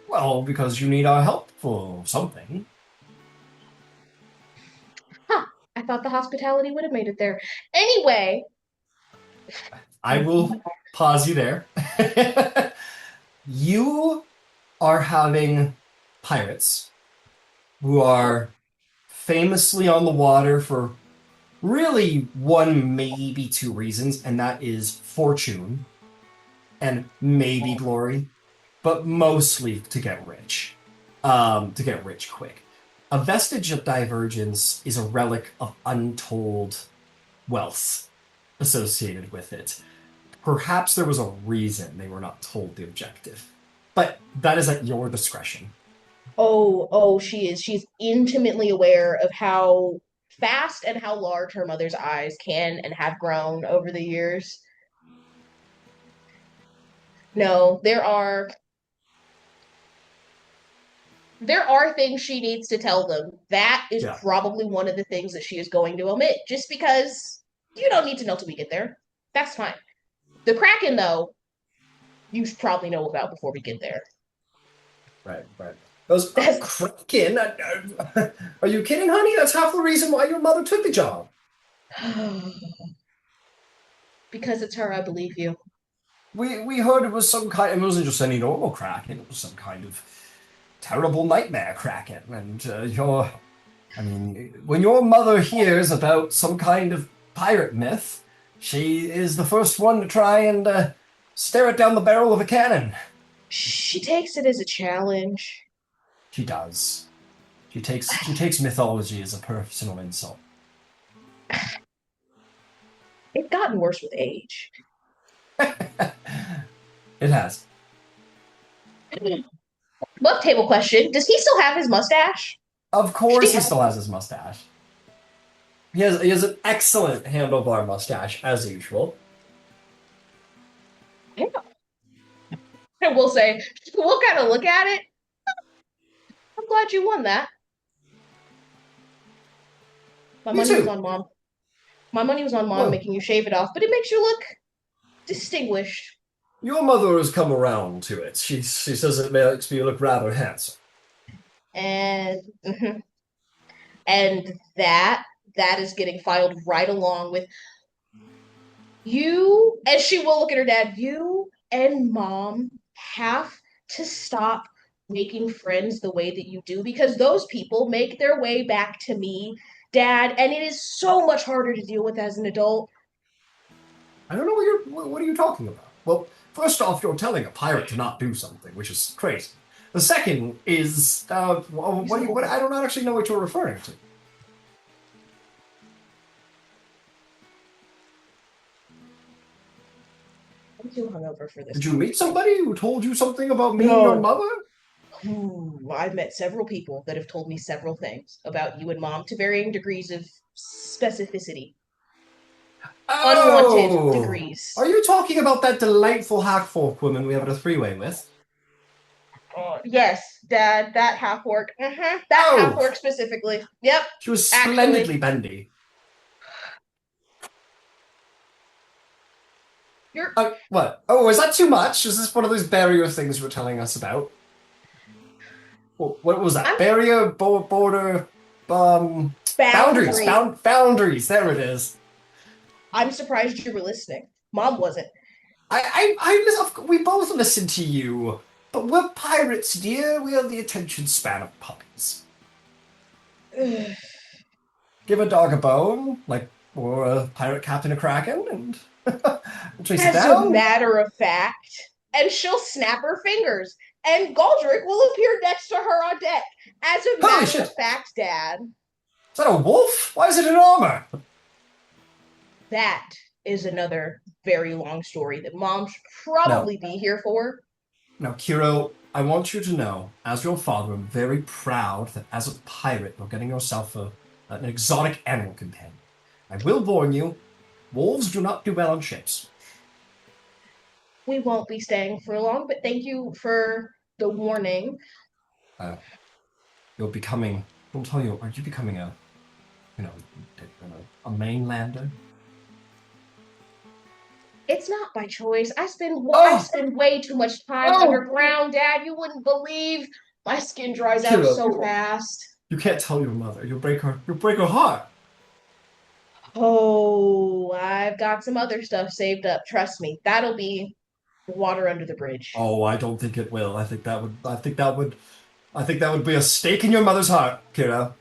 Well, because you need our help for something. Huh. I thought the hospitality would have made it there. Anyway, I will pause you there. You are having pirates who are famously on the water for really one, maybe two reasons, and that is fortune and maybe glory, but mostly to get rich. To get rich quick. A vestige of divergence is a relic of untold wealth associated with it. Perhaps there was a reason they were not told the objective, but that is at your discretion. oh, she is. She's intimately aware of how fast and how large her mother's eyes can and have grown over the years. No, there are things she needs to tell them. That is Yeah. probably one of the things that she is going to omit, just because you don't need to know till we get there. That's fine. The Kraken, though, you should probably know about before we get there. Right. Goes, Kraken? Are you kidding, honey? That's half the reason why your mother took the job. Because it's her, I believe you. We heard it was some kind. It wasn't just any normal Kraken. It was some kind of terrible nightmare Kraken. And when your mother hears about some kind of pirate myth, she is the first one to try and stare it down the barrel of a cannon. She takes it as a challenge. She does. She takes mythology as a personal insult. It's gotten worse with age. It has. Love table question. Does he still have his mustache? Of course he still has his mustache. He has an excellent handlebar mustache, as usual. Yeah. I will say, we'll kind of look at it. I'm glad you won that. My money was on Mom. My money was on Mom making you shave it off, but it makes you look distinguished. Your mother has come around to it. She says it makes me look rather handsome. And and that is getting filed right along with you. And she will look at her dad. You and Mom have to stop making friends the way that you do, because those people make their way back to me, Dad, and it is so much harder to deal with as an adult. I don't know what are you talking about? Well, first off, you're telling a pirate to not do something, which is crazy. The second is what I don't actually know what you're referring to. I'm too hungover for this. Did you meet somebody who told you something about me and your mother? Ooh, I've met several people that have told me several things about you and Mom to varying degrees of specificity. Unwanted degrees. Are you talking about that delightful half-orc woman we have a three-way with? Yes, Dad, that half-orc. That half-orc specifically. Yep. She was splendidly bendy. What? Oh, is that too much? Is this one of those barrier things you were telling us about? What was that? Barrier, border, boundaries. Boundaries. There it is. I'm surprised you were listening. Mom wasn't. We both listen to you, but we're pirates, dear. We have the attention span of puppies. Give a dog a bone, or a pirate captain a kraken, and chase it down. As a matter of fact, and she'll snap her fingers, and Galdrick will appear next to her on deck. As a matter of fact, Dad. Is that a wolf? Why is it in armor? That is another very long story that Mom should probably be here for. Now, Qiro, I want you to know, as your father, I'm very proud that as a pirate, you're getting yourself an exotic animal companion. I will warn you, wolves do not do well on ships. We won't be staying for long, but thank you for the warning. You're becoming. I'll tell you. Are you becoming a mainlander? It's not by choice. I spend way too much time underground, Dad. You wouldn't believe. My skin dries out so fast. You can't tell your mother. You'll break her heart. Oh, I've got some other stuff saved up. Trust me, that'll be water under the bridge. Oh, I don't think it will. I think that would be a stake in your mother's heart, Qiro.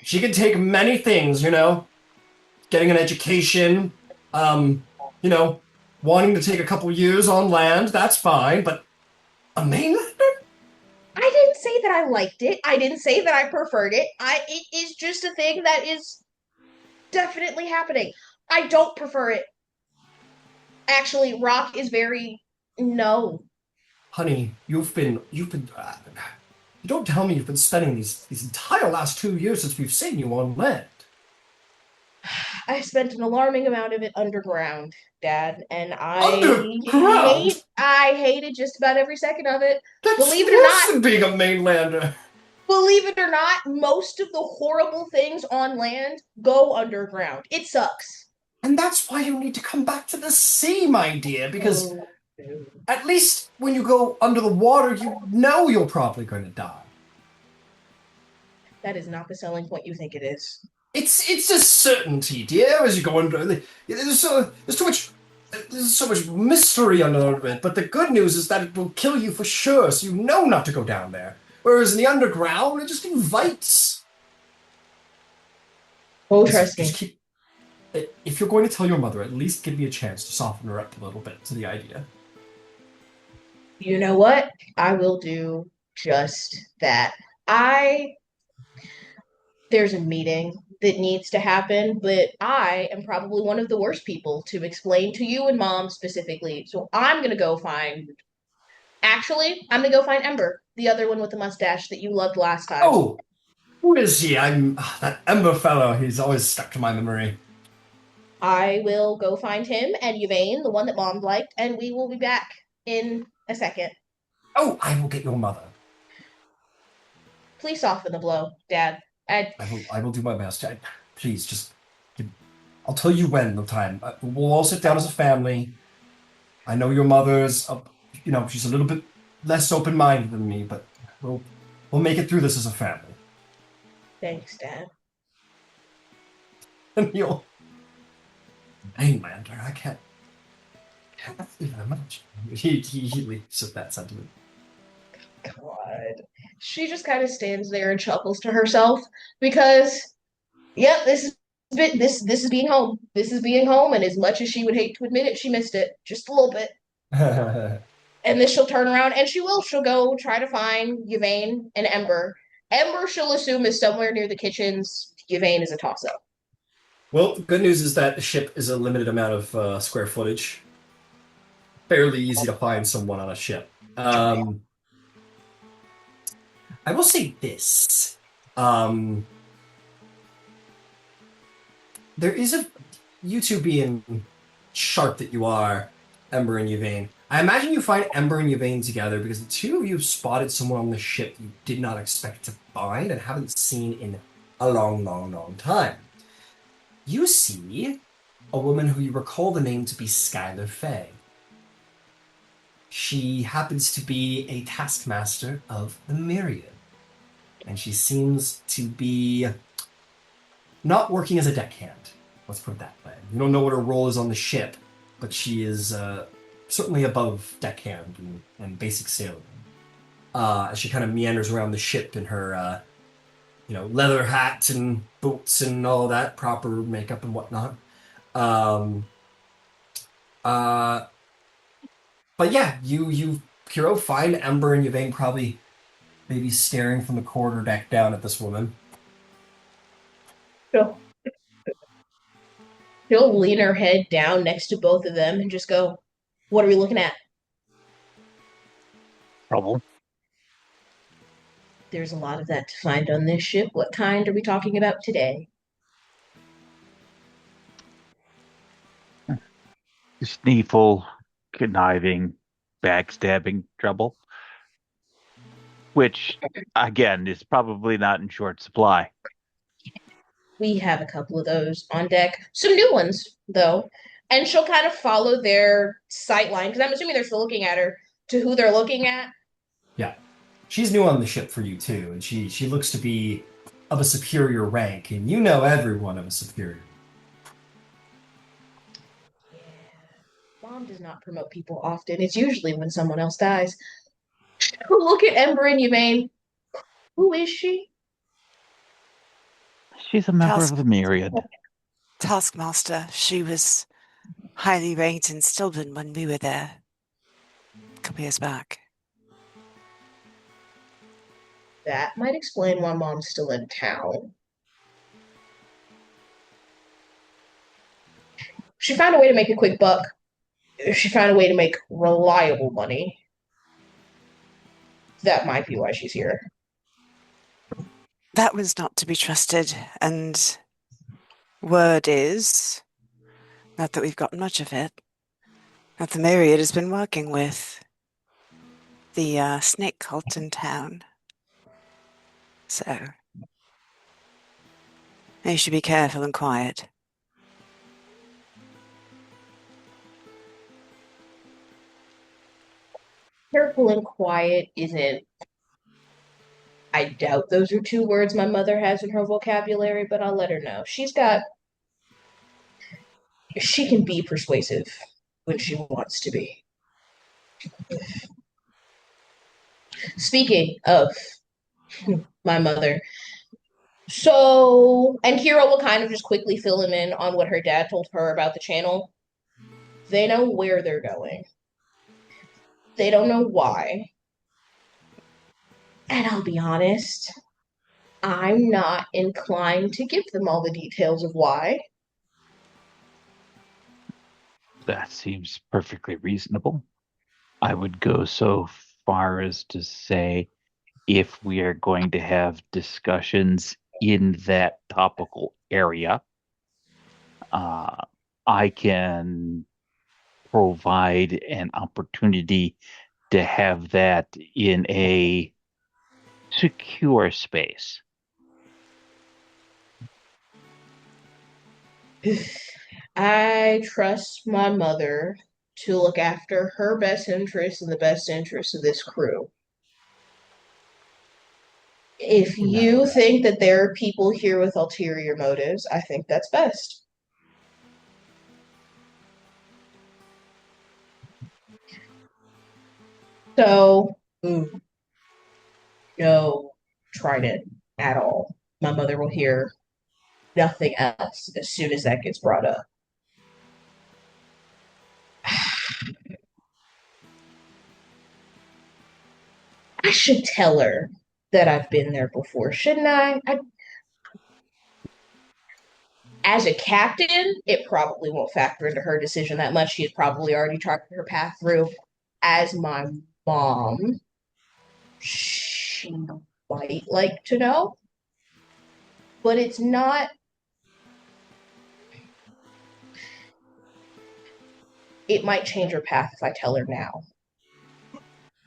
She can take many things, getting an education, wanting to take a couple years on land, that's fine, but a mainlander? I didn't say that I liked it. I didn't say that I preferred it. It is just a thing that is definitely happening. I don't prefer it. Actually, Rock is very no. Honey, you've been. You don't tell me you've been spending these entire last 2 years since we've seen you on land. I spent an alarming amount of it underground, Dad, and Underground? I hated just about every second of it. That's Believe it or worse not, than being a mainlander. believe it or not, most of the horrible things on land go underground. It sucks. And that's why you need to come back to the sea, my dear, because at least when you go under the water, you know you're probably going to die. That is not the selling point you think it is. It's a certainty, dear, as you go under. There's so much mystery under it, but the good news is that it will kill you for sure, so you know not to go down there. Whereas in the underground, it just invites. Oh, trust me. If you're going to tell your mother, at least give me a chance to soften her up a little bit to the idea. You know what? I will do just that. There's a meeting that needs to happen, but I am probably one of the worst people to explain to you and Mom specifically. So I'm going to go find. Actually, I'm going to go find Ember, the other one with the mustache that you loved last time. Oh, who is he? That Ember fellow. He's always stuck to my memory. I will go find him and Yvain, the one that Mom liked, and we will be back in a second. Oh, I will get your mother. Please soften the blow, Dad. I will do my best. Please, just... I'll tell you when the time. We'll all sit down as a family. I know your mother's... she's a little bit less open-minded than me, but we'll make it through this as a family. Thanks, Dad. And you'll... Mainlander, I can't believe how much. He leaves with that sentiment. God. She just kind of stands there and chuckles to herself because, yep, this is being home. This is being home, and as much as she would hate to admit it, she missed it just a little bit. And then she'll turn around and she'll go try to find Yvain and Ember. Ember she'll assume is somewhere near the kitchens. Yvain is a toss-up. Well, good news is that the ship is a limited amount of square footage. Fairly easy to find someone on a ship. I will say this. There is you two being sharp that you are, Ember and Yvain. I imagine you find Ember and Yvain together because the two of you spotted someone on the ship you did not expect to find and haven't seen in a long, long, long time. You see a woman who you recall the name to be Skylar Faye. She happens to be a taskmaster of the Myriad. And she seems to be not working as a deckhand. Let's put it that way. You don't know what her role is on the ship, but she is certainly above deckhand and basic sailing. As she kind of meanders around the ship in her, leather hat and boots and all that, proper makeup and whatnot. But yeah, you Qiro find Ember and Yvain probably maybe staring from the quarterdeck down at this woman. No. She'll lean her head down next to both of them and just go, "What are we looking at?" Trouble. There's a lot of that to find on this ship. What kind are we talking about today? Sneeful, conniving, backstabbing trouble, which again is probably not in short supply. We have a couple of those on deck. Some new ones, though. And she'll kind of follow their sight line, because I'm assuming they're still looking at her, to who they're looking at. Yeah. She's new on the ship for you too, and she looks to be of a superior rank, and you know everyone of a superior. Mom does not promote people often. It's usually when someone else dies. Look at Ember and Yvain. Who is she? She's a member Task- of the Myriad. Taskmaster, she was highly ranked in Stillben when we were there a couple years back. That might explain why Mom's still in town. She found a way to make a quick buck. She found a way to make reliable money. That might be why she's here. That was not to be trusted, and word is, not that we've gotten much of it, that the Myriad has been working with the snake cult in town. So, you should be careful and quiet. Careful and quiet isn't. I doubt those are two words my mother has in her vocabulary, but I'll let her know. She can be persuasive when she wants to be. Speaking of my mother, and Qiro will kind of just quickly fill him in on what her dad told her about the channel. They know where they're going. They don't know why. And I'll be honest, I'm not inclined to give them all the details of why. That seems perfectly reasonable. I would go so far as to say if we are going to have discussions in that topical area, I can provide an opportunity to have that in a secure space. I trust my mother to look after her best interests and the best interests of this crew. If you think that there are people here with ulterior motives, I think that's best. So, no Trident at all. My mother will hear nothing else as soon as that gets brought up. I should tell her that I've been there before, shouldn't I? As a captain, it probably won't factor into her decision that much. She has probably already charted her path through. As my mom, she might like to know, but it's not. It might change her path if I tell her now.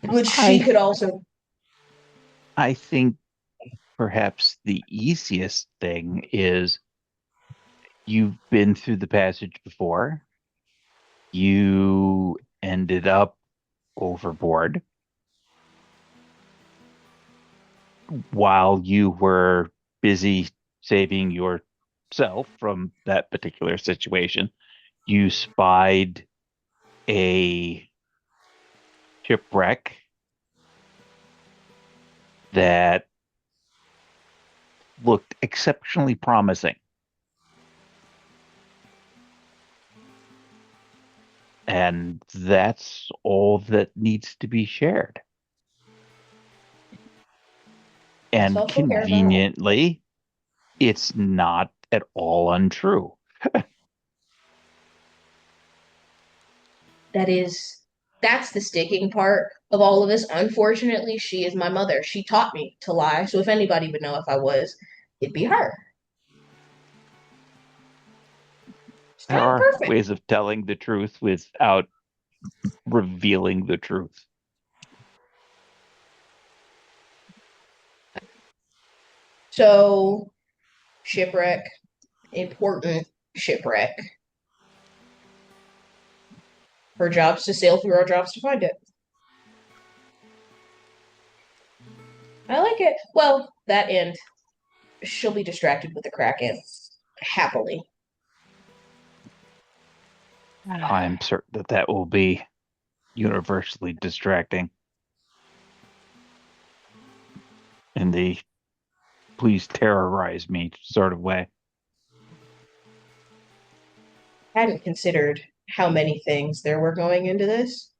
But she could also. I think perhaps the easiest thing is you've been through the passage before. You ended up overboard while you were busy saving yourself from that particular situation. You spied a shipwreck that looked exceptionally promising. And that's all that needs to be shared. And conveniently, it's not at all untrue. that's the sticking part of all of this. Unfortunately, she is my mother. She taught me to lie. So if anybody would know if I was, it'd be her. It's There kind of are perfect. ways of telling the truth without revealing the truth. So, shipwreck, important shipwreck. Her job's to sail through, our job's to find it. I like it. Well, that end. She'll be distracted with the Kraken. Happily. I'm certain that will be universally distracting in the please terrorize me sort of way. Hadn't considered how many things there were going into this.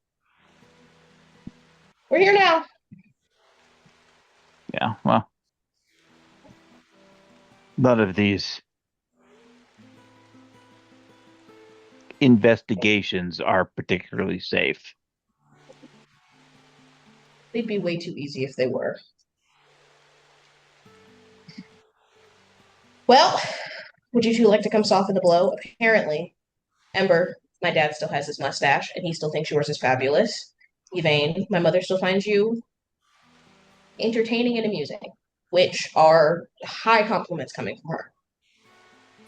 We're here now. Yeah, well, none of these investigations are particularly safe. They'd be way too easy if they were. Well, would you two like to come soften the blow? Apparently, Ember, my dad still has his mustache, and he still thinks yours is fabulous. Yvain, my mother still finds you entertaining and amusing, which are high compliments coming from her.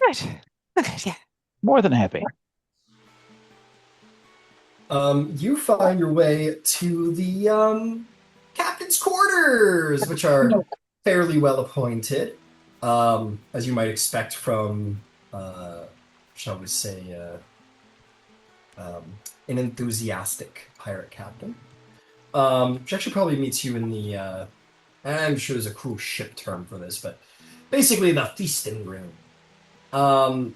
Right. Okay, yeah. More than happy. You find your way to the captain's quarters, which are fairly well appointed, as you might expect from, shall we say, an enthusiastic pirate captain. Which actually probably meets you in the, I'm sure there's a cruise ship term for this, but basically the feasting room.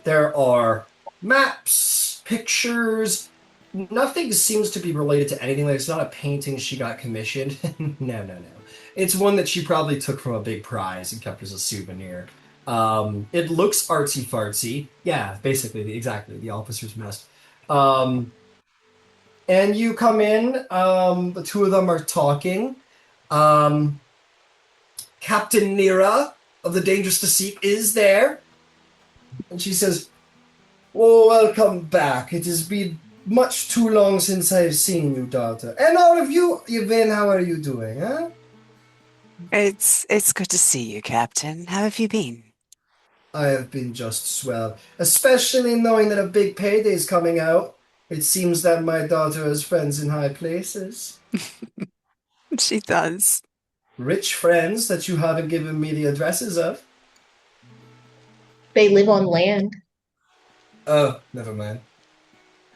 There are maps, pictures. Nothing seems to be related to anything. Like, it's not a painting she got commissioned. No. It's one that she probably took from a big prize and kept as a souvenir. It looks artsy-fartsy. Yeah, basically, exactly, the officer's mess. And you come in, the two of them are talking. Captain Nira of the Dangerous to Seek is there. And she says, "Oh, welcome back. It has been much too long since I've seen you, daughter. And all of you, Yvain, how are you doing, huh?" It's good to see you, Captain. How have you been? "I have been just swell, especially knowing that a big payday is coming out. It seems that my daughter has friends in high places. She does. Rich friends that you haven't given me the addresses of." They live on land. Oh, never mind.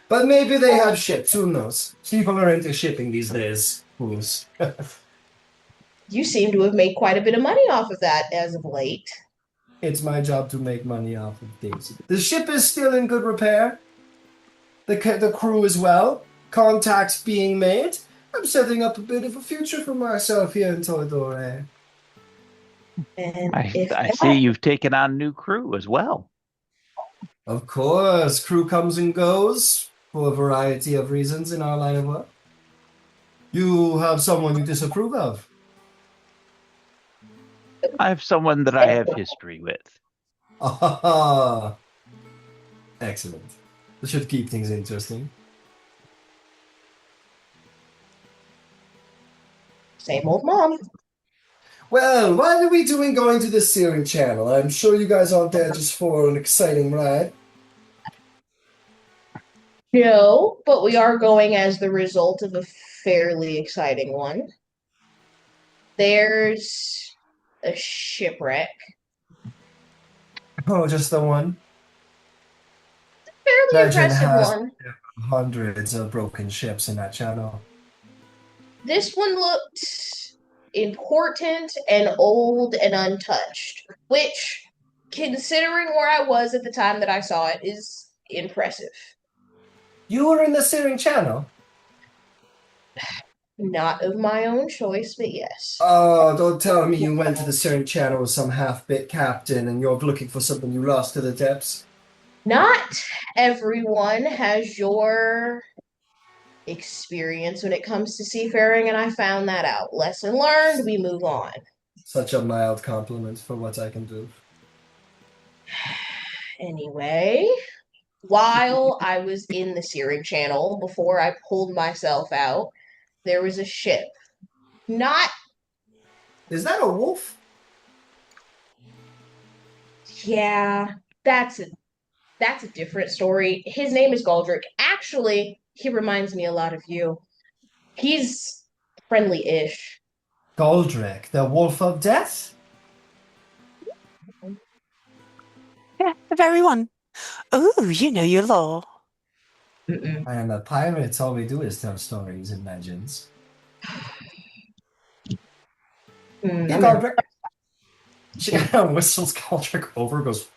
But maybe they have ships, who knows? People are into shipping these days. Fools. You seem to have made quite a bit of money off of that as of late. It's my job to make money off of things. The ship is still in good repair. The crew as well. Contacts being made. I'm setting up a bit of a future for myself here in Tal'Dorei. And I see you've taken on new crew as well. Of course, crew comes and goes for a variety of reasons in our line of work. You have someone you disapprove of. I have someone that I have history with. Ah, excellent. This should keep things interesting. Same old mom. Well, what are we doing going to the Searing Channel? I'm sure you guys aren't there just for an exciting ride. No, but we are going as the result of a fairly exciting one. There's a shipwreck. Oh, just the one? Fairly Legend impressive has one. hundreds of broken ships in that channel. This one looked important and old and untouched, which, considering where I was at the time that I saw it, is impressive. You were in the Searing Channel? Not of my own choice, but yes. Oh, don't tell me you went to the Searing Channel with some half-bit captain and you're looking for something you lost to the depths. Not everyone has your experience when it comes to seafaring, and I found that out. Lesson learned, we move on. Such a mild compliment for what I can do. Anyway, while I was in the Searing Channel, before I pulled myself out, there was a ship. Not, Is that a wolf? yeah, that's a different story. His name is Galdrick. Actually, he reminds me a lot of you. He's friendly-ish. Goldrick, the wolf of death? Yeah, the very one. Oh, you know your law. Mm-mm. I am a pirate. All we do is tell stories and legends. Yeah, I'm Goldrick. She kind of whistles Goldrick over, goes,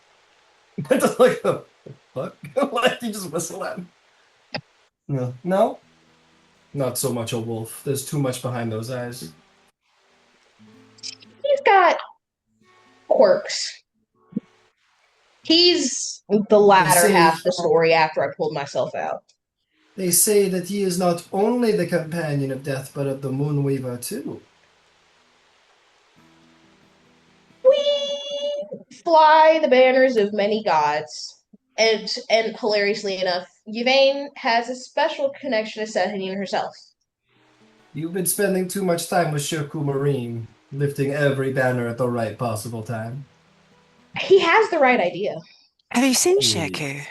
just like the fuck? Like you just whistle at him. No. No? Not so much a wolf. There's too much behind those eyes. He's got quirks. He's the latter half of the story after I pulled myself out. They say that he is not only the companion of death, but of the Moonweaver too. We fly the banners of many gods. And hilariously enough, Yvain has a special connection to Sethanin herself. You've been spending too much time with Shirku Marine, lifting every banner at the right possible time. He has the right idea. Have you seen Hmm. Shirku?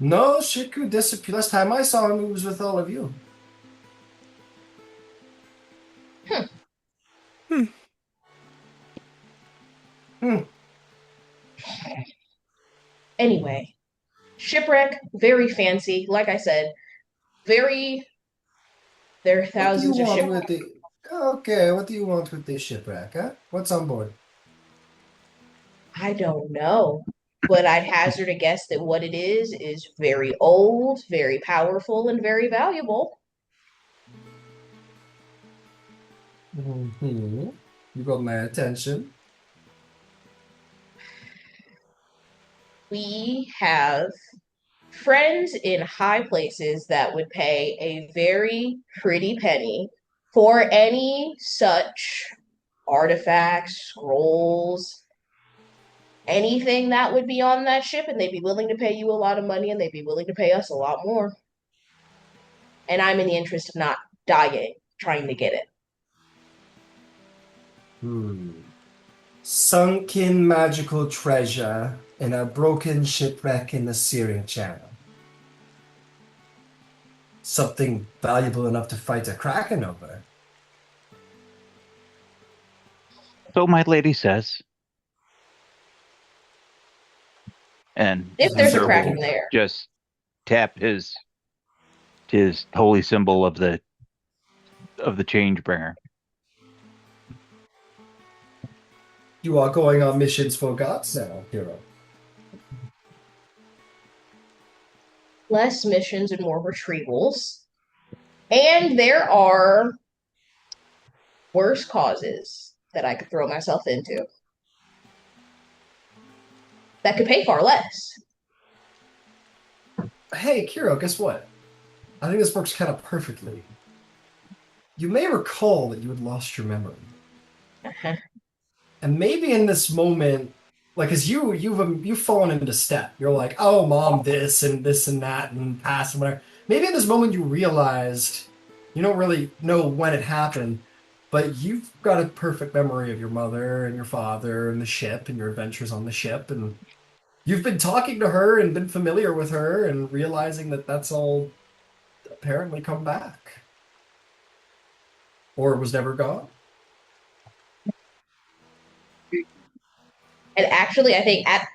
No, Shirku disappeared. Last time I saw him, he was with all of you. Anyway, shipwreck, very fancy. Like I said, very. There are What do you thousands of want shipwrecks. with the... Okay, what do you want with this shipwreck, huh? What's on board? I don't know, but I'd hazard a guess that what it is very old, very powerful, and very valuable. Mm-hmm. You got my attention. We have friends in high places that would pay a very pretty penny for any such artifacts, scrolls, anything that would be on that ship, and they'd be willing to pay you a lot of money and they'd be willing to pay us a lot more. And I'm in the interest of not dying trying to get it. Sunken magical treasure in a broken shipwreck in the Searing Channel. Something valuable enough to fight a kraken over. So my lady says. And If there's a Uther kraken will there. just tap his holy symbol of the change bringer. You are going on missions for gods now, hero. Less missions and more retrievals. And there are worse causes that I could throw myself into that could pay far less. Hey, Qiro, guess what? I think this works kind of perfectly. You may recall that you had lost your memory. Uh-huh. And maybe in this moment, like, cause you've fallen into step. You're like, oh, mom, this and that and past and whatever. Maybe in this moment you realized you don't really know when it happened, but you've got a perfect memory of your mother and your father and the ship and your adventures on the ship, and you've been talking to her and been familiar with her and realizing that that's all apparently come back, or it was never gone. And actually, I think at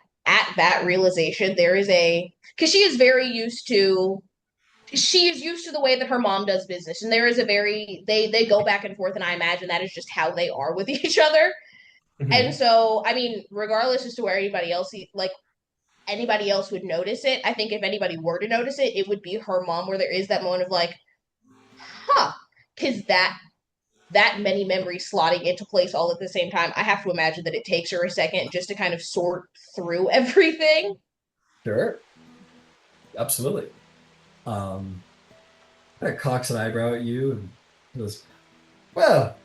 that realization, there is because she is used to the way that her mom does business, and there is they go back and forth, and I imagine that is just how they are with each other. And so, I mean, regardless as to where anybody else would notice it, I think if anybody were to notice it, it would be her mom, where there is that moment of like, huh, because that many memories slotting into place all at the same time, I have to imagine that it takes her a second just to kind of sort through everything. Sure. Absolutely. Kind of cocks an eyebrow at you and goes, "Well,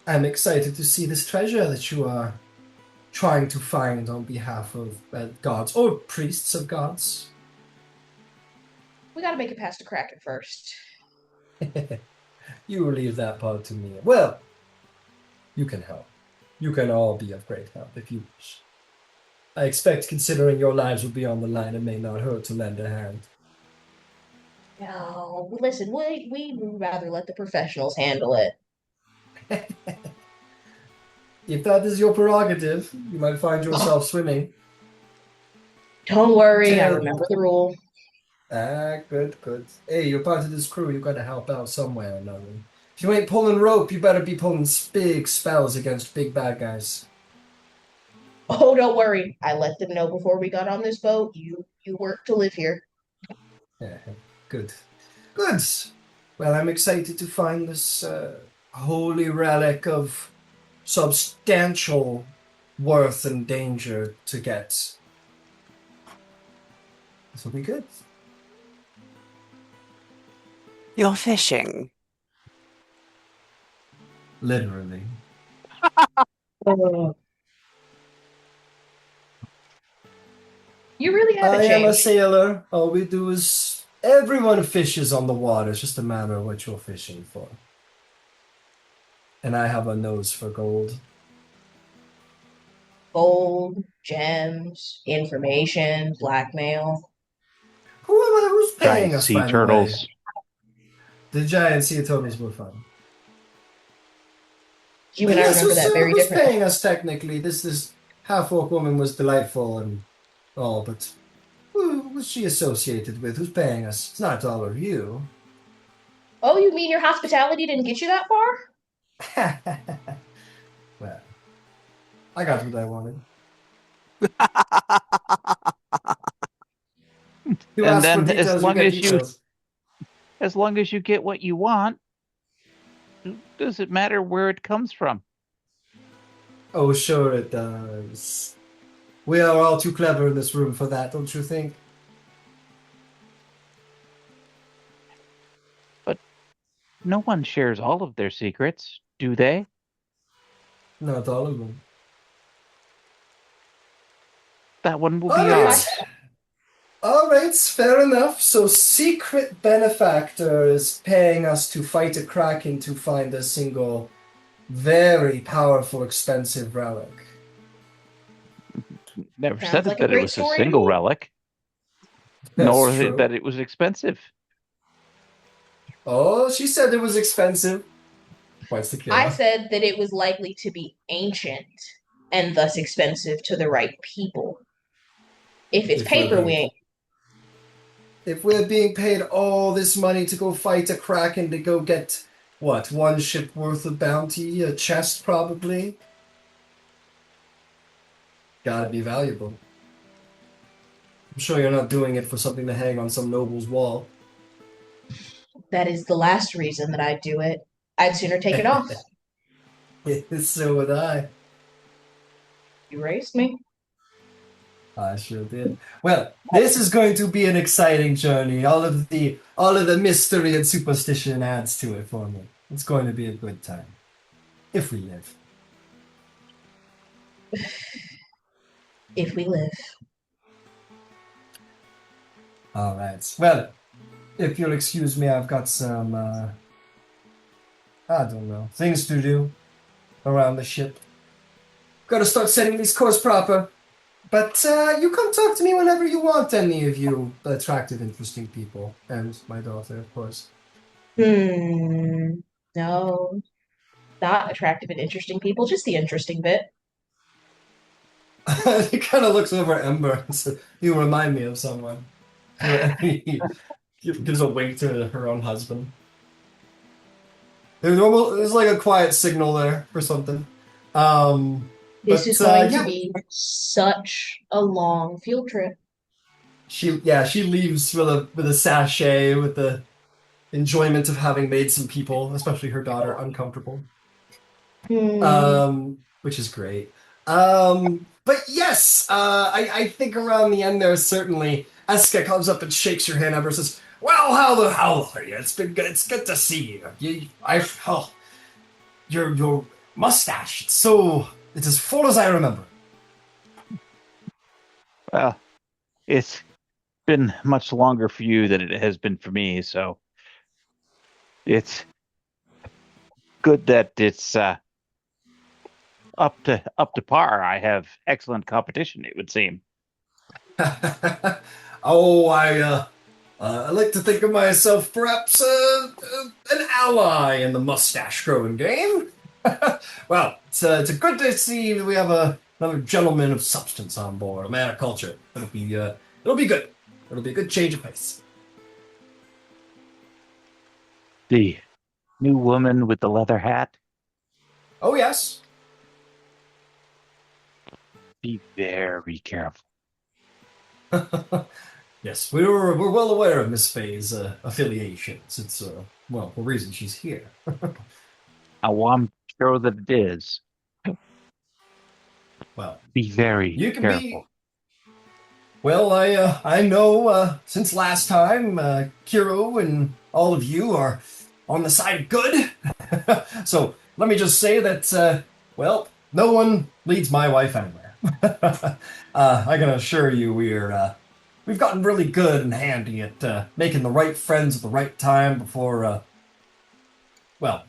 I'm excited to see this treasure that you are trying to find on behalf of gods or priests of gods." We gotta make it past the Kraken first. You leave that part to me. Well, you can help. You can all be of great help if you wish. I expect, considering your lives will be on the line, it may not hurt to lend a hand. No, listen, we'd rather let the professionals handle it. If that is your prerogative, you might find yourself swimming. Don't worry, I Terrible. remember the rule. Ah, good, good. Hey, you're part of this crew. You gotta help out somewhere or another. If you ain't pulling rope, you better be pulling big spells against big bad guys. Oh, don't worry. I let them know before we got on this boat. You work to live here. Yeah, good. Good. Well, I'm excited to find this holy relic of substantial worth and danger to get. This will be good. You're fishing. Literally. You really I haven't am a changed. sailor. All we do is everyone fishes on the water. It's just a matter of what you're fishing for. And I have a nose for gold. Gold, gems, information, blackmail. Who's paying Giant us, sea by the way? turtles. The giant sea turtles were fun. You and I remember that very who's differently. paying us technically? This half-orc woman was delightful and all, but who was she associated with? Who's paying us? It's not all of you. Oh, you mean your hospitality didn't get you that far? Well, I got what I wanted. You And ask for then details, you get details. as long as you get what you want, does it matter where it comes from? Oh, sure it does. We are all too clever in this room for that, don't you think? But no one shares all of their secrets, do they? Not all of them. That one will All be right. ours. All right, fair enough. So, secret benefactor is paying us to fight a kraken to find a single, very powerful, expensive relic. Never Sounds said like a that it great was a story to single me. relic, That's nor true. that it was expensive. Oh, she said it was expensive. Points to I Qiro. said that it was likely to be ancient and thus expensive to the right people. If it's paper, we ain't. If we're being paid all this money to go fight a kraken to go get, what, one ship worth of bounty, a chest probably? Gotta be valuable. I'm sure you're not doing it for something to hang on some noble's wall. That is the last reason that I'd do it. I'd sooner take it off. So would I. You raised me. I sure did. Well, this is going to be an exciting journey. All of the mystery and superstition adds to it for me. It's going to be a good time. If we live. If we live. All right. Well, if you'll excuse me, I've got some, I don't know, things to do around the ship. Gotta start setting these course proper. But you come talk to me whenever you want, any of you attractive, interesting people. And my daughter, of course. No, not attractive and interesting people, just the interesting bit. He kind of looks over at Ember and says, "You remind me of someone." He gives a wink to her own husband. There's like a quiet signal there for something. This is going to be such a long field trip. She leaves with a sachet with the enjoyment of having made some people, especially her daughter, uncomfortable. Which is great. But yes, I think around the end there, certainly, Eska comes up and shakes your hand, Ember says, Well, how are you? It's been good. It's good to see you. Your mustache. It's as full as I remember. Well, it's been much longer for you than it has been for me, so it's good that it's up to par. I have excellent competition, it would seem. Oh, I like to think of myself perhaps an ally in the mustache growing game. Well, it's a good to see that we have another gentleman of substance on board, a man of culture. It'll be good. It'll be a good change of pace. The new woman with the leather hat, Oh yes. be very careful. Yes, we're well aware of Miss Faye's affiliations. It's well, the reason she's here. I'm sure that it is. Well, Be very you can be. careful. Well, I know since last time, Qiro and all of you are on the side of good. So let me just say that, well, no one leads my wife anywhere. I can assure you we've gotten really good and handy at making the right friends at the right time before, well,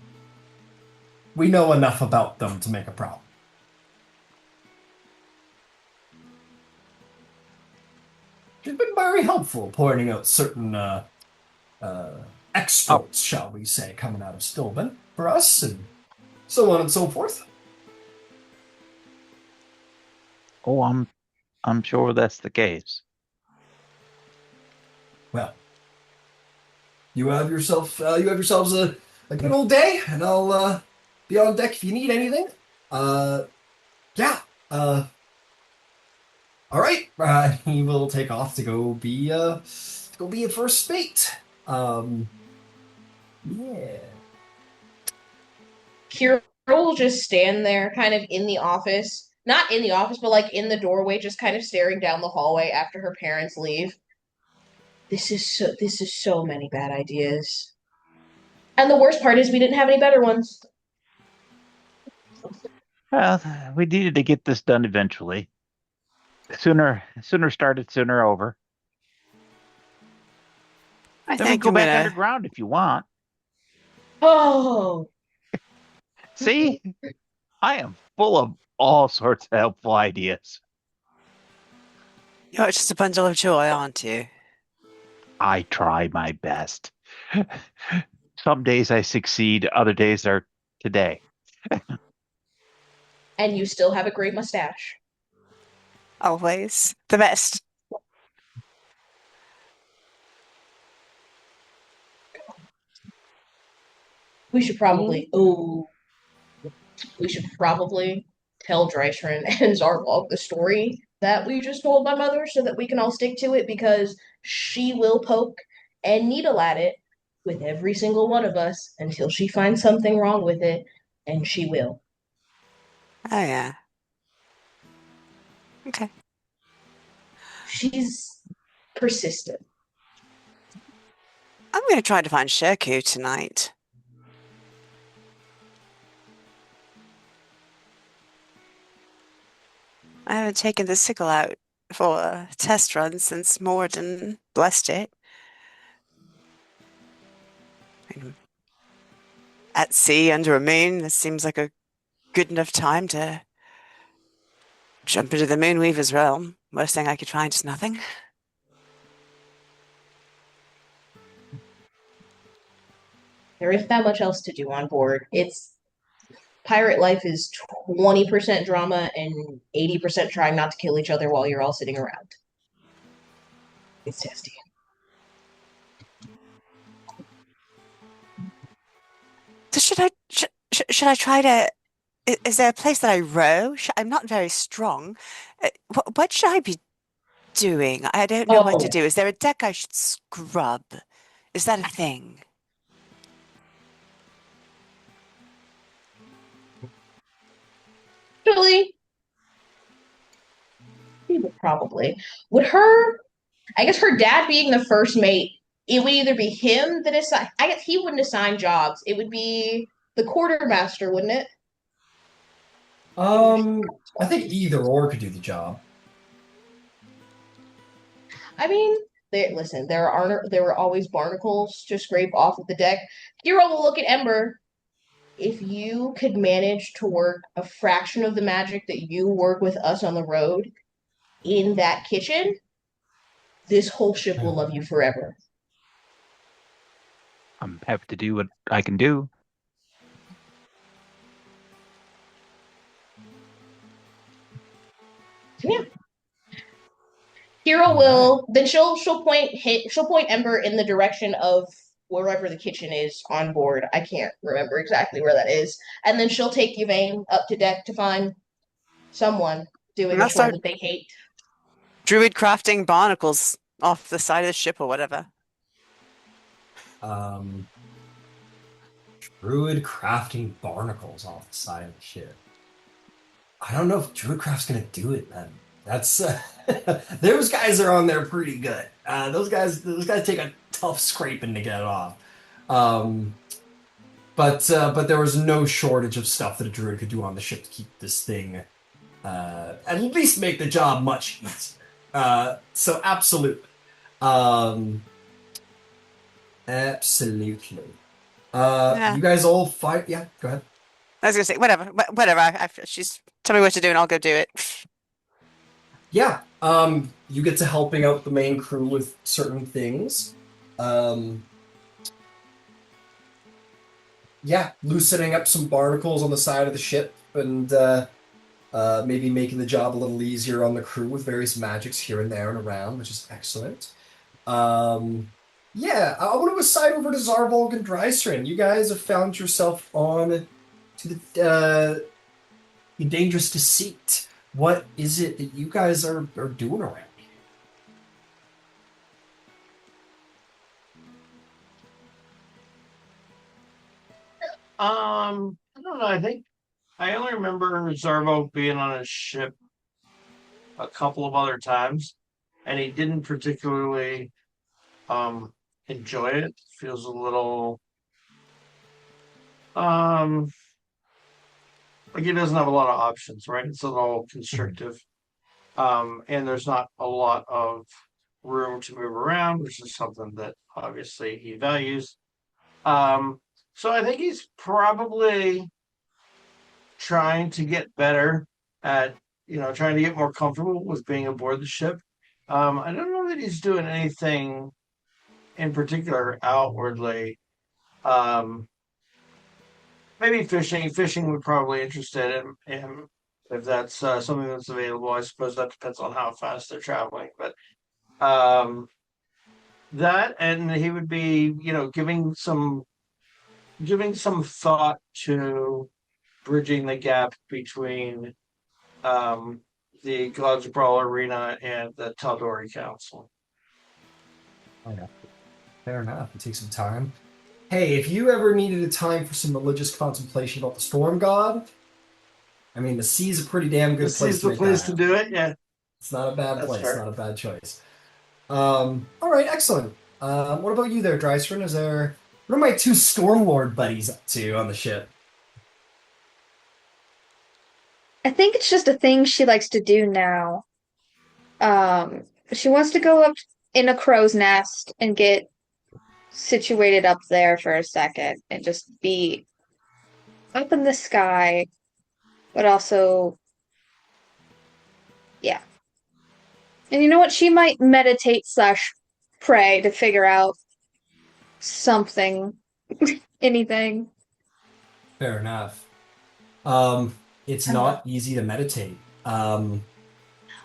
we know enough about them to make a problem. She's been very helpful pointing out certain exploits, shall we say, coming out of Stillben for us, and so on and so forth. Oh, I'm sure that's the case. Well, you have yourselves a good old day, and I'll be on deck if you need anything. Yeah. All right. He will take off to go be a first mate. Yeah. Kira will just stand there, kind of in the office. Not in the office, but like in the doorway, just kind of staring down the hallway after her parents leave. This is so many bad ideas. And the worst part is we didn't have any better ones. Well, we needed to get this done eventually. Sooner started, sooner over. I Then we think go I'm back gonna. underground if you want. Oh, See, I am full of all sorts of helpful ideas. You're just a bundle of joy, aren't you? I try my best. Some days I succeed, other days are today. and you still have a great mustache. Always the best. We should probably. Oh, we should probably tell Dreisrin and Zarlog the story that we just told my mother so that we can all stick to it because she will poke and needle at it with every single one of us until she finds something wrong with it, and she will. Oh yeah. Okay. She's persistent. I'm gonna try to find Shirku tonight. I haven't taken the sickle out for a test run since Morden blessed it. At sea under a moon, this seems like a good enough time to jump into the Moonweaver's realm. Worst thing I could find is nothing. There isn't that much else to do on board. It's pirate life is 20% drama and 80% trying not to kill each other while you're all sitting around. It's testy. So should I try to? Is there a place that I row? I'm not very strong. What should I be doing? I don't know what to Oh, do. Is there a deck I should scrub? Is that a thing? actually, she would probably. Would her, I guess her dad being the first mate it would either be him that assign. I guess he wouldn't assign jobs. It would be the quartermaster, wouldn't it? I think either or could do the job. I mean, listen. There were always barnacles to scrape off of the deck. Qiro will look at Ember. If you could manage to work a fraction of the magic that you work with us on the road in that kitchen, this whole ship will love you forever. I'm happy to do what I can do. Yeah. Hero will then she'll point Ember in the direction of wherever the kitchen is on board. I can't remember exactly where that is. And then she'll take Yvain up to deck to find someone doing a chore that they hate. Druid crafting barnacles off the side of the ship or whatever. Druid crafting barnacles off the side of the ship. I don't know if Druidcraft's gonna do it, man. That's those guys are on there pretty good. Those guys take a tough scraping to get it off. But there was no shortage of stuff that a druid could do on the ship to keep this thing at least make the job much easier. So absolutely. Absolutely. You guys all fight. Yeah, go ahead. I was gonna say whatever. She's tell me what to do and I'll go do it. Yeah. You get to helping out the main crew with certain things. Yeah, loosening up some barnacles on the side of the ship and maybe making the job a little easier on the crew with various magics here and there and around, which is excellent. Yeah, I want to assign over to Zarvolg and Drystrand. You guys have found yourself on to the dangerous deceit. What is it that you guys are doing around here? I don't know. I think I only remember Zarvo being on a ship a couple of other times, and he didn't particularly enjoy it. Feels a little like he doesn't have a lot of options, right? It's a little constrictive. And there's not a lot of room to move around, which is something that obviously he values. So I think he's probably trying to get better at, trying to get more comfortable with being aboard the ship. I don't know that he's doing anything in particular outwardly. Maybe fishing. Fishing would probably interest him if that's something that's available. I suppose that depends on how fast they're traveling. But that, and he would be, giving some thought to bridging the gap between the God's Brawl Arena and the Tal'Dorei Council. Oh, yeah. Fair enough. It takes some time. Hey, if you ever needed a time for some religious contemplation about the storm god, I mean, the sea's a pretty damn good place. The place to do it. Yeah, it's not a bad place. Fair. Not a bad choice. All right, excellent. What about you there, Drystrand? What are my two Stormlord buddies up to on the ship? I think it's just a thing she likes to do now. She wants to go up in a crow's nest and get situated up there for a second and just be up in the sky, but also, yeah. And you know what? She might meditate / pray to figure out something, anything. Fair enough. It's not easy to meditate. I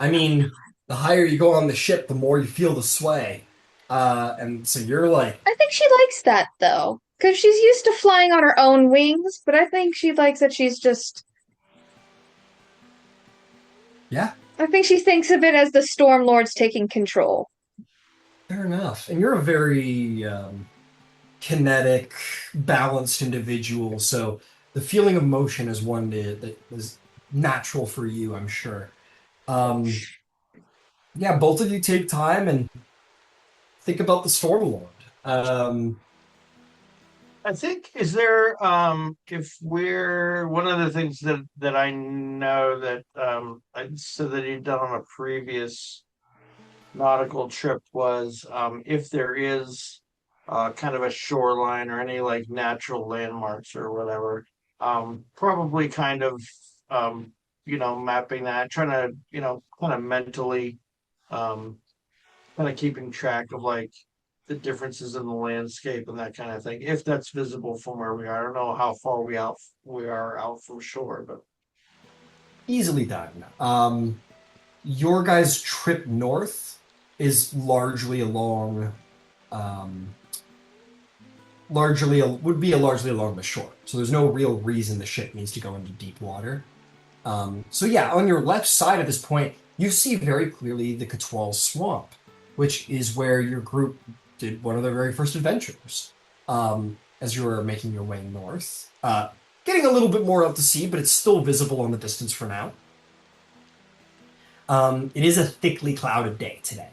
mean, the higher you go on the ship, the more you feel the sway. And so you're like... I think she likes that, though. Because she's used to flying on her own wings, but I think she likes that she's just... Yeah. I think she thinks of it as the Storm Lords taking control. Fair enough. And you're a very kinetic, balanced individual, so the feeling of motion is one that is natural for you, I'm sure. Yeah, both of you take time and think about the Stormlord. I think is there if we're one of the things that I know that I said that he'd done on a previous nautical trip was if there is kind of a shoreline or any like natural landmarks or whatever, probably kind of mapping that, trying to kind of mentally um kind of keeping track of like the differences in the landscape and that kind of thing, if that's visible from where we are. I don't know how far we are out from shore, but Easily done. Your guys' trip north is largely along, um, would be largely along the shore. So there's no real reason the ship needs to go into deep water. So yeah, on your left side at this point, you see very clearly the Katwal Swamp, which is where your group did one of their very first adventures. As you were making your way north, getting a little bit more out to sea, but it's still visible on the distance for now. It is a thickly clouded day today.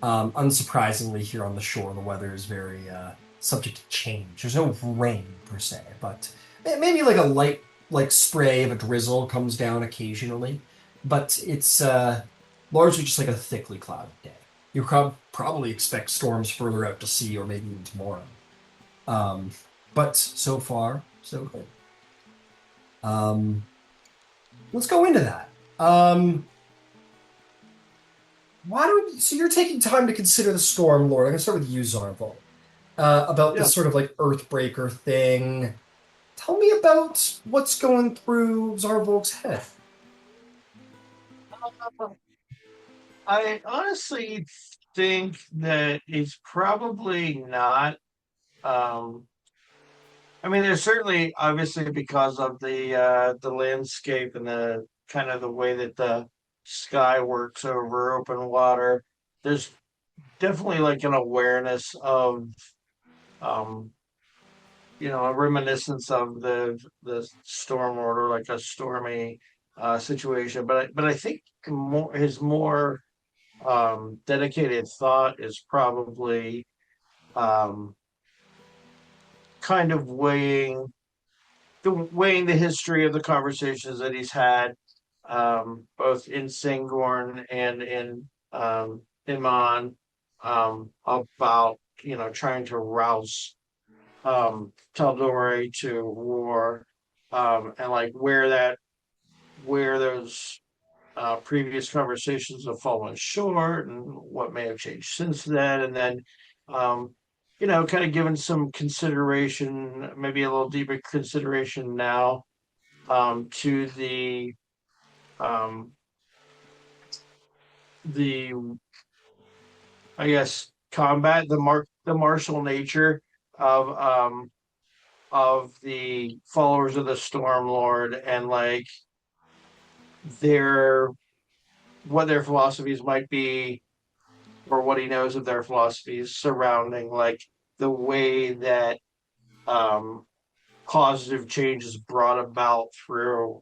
Unsurprisingly, here on the shore, the weather is very subject to change. There's no rain per se, but maybe like a light, like spray of a drizzle comes down occasionally. But it's largely just like a thickly clouded day. You probably expect storms further out to sea or maybe even tomorrow. But so far, so good. Let's go into that. So you're taking time to consider the Storm Lord. I'm going to start with you, Zarval. About this sort of like Earthbreaker thing. Tell me about what's going through Zarvol's head. I honestly think that it's probably not. I mean, there's certainly obviously because of the landscape and the kind of the way that the sky works over open water. There's definitely like an awareness of um a reminiscence of the storm order, like a stormy situation. But I think his more dedicated thought is probably um kind of weighing the history of the conversations that he's had, both in Sangorn and in Emon, about trying to rouse Tal'Dorei to war, and like where those previous conversations have fallen short and what may have changed since then, and then um, kind of given some consideration, maybe a little deeper consideration now, to um, the I guess combat, the martial nature of the followers of the Storm Lord, and like their what their philosophies might be, or what he knows of their philosophies surrounding like the way that um, positive change is brought about through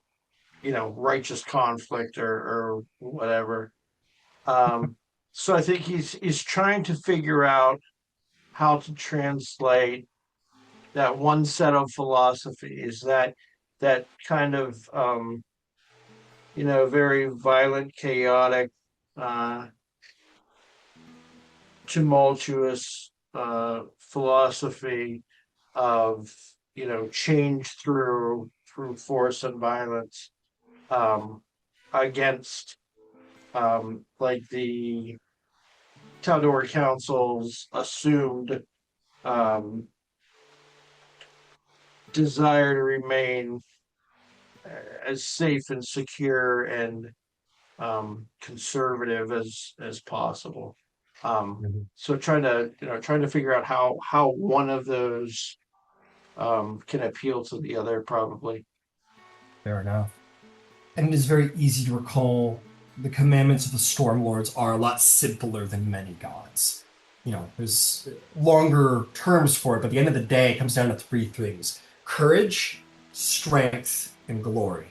righteous conflict or whatever. So I think he's trying to figure out how to translate that one set of philosophies, that kind of very violent, chaotic, uh, tumultuous philosophy of change through force and violence, against like the Tal'Dorei Council's assumed um, desire to remain as safe and secure and conservative as possible. So trying to figure out how one of those can appeal to the other, probably. Fair enough. And it is very easy to recall the commandments of the Storm Lords are a lot simpler than many gods. There's longer terms for it, but at the end of the day, it comes down to three things: courage, strength, and glory.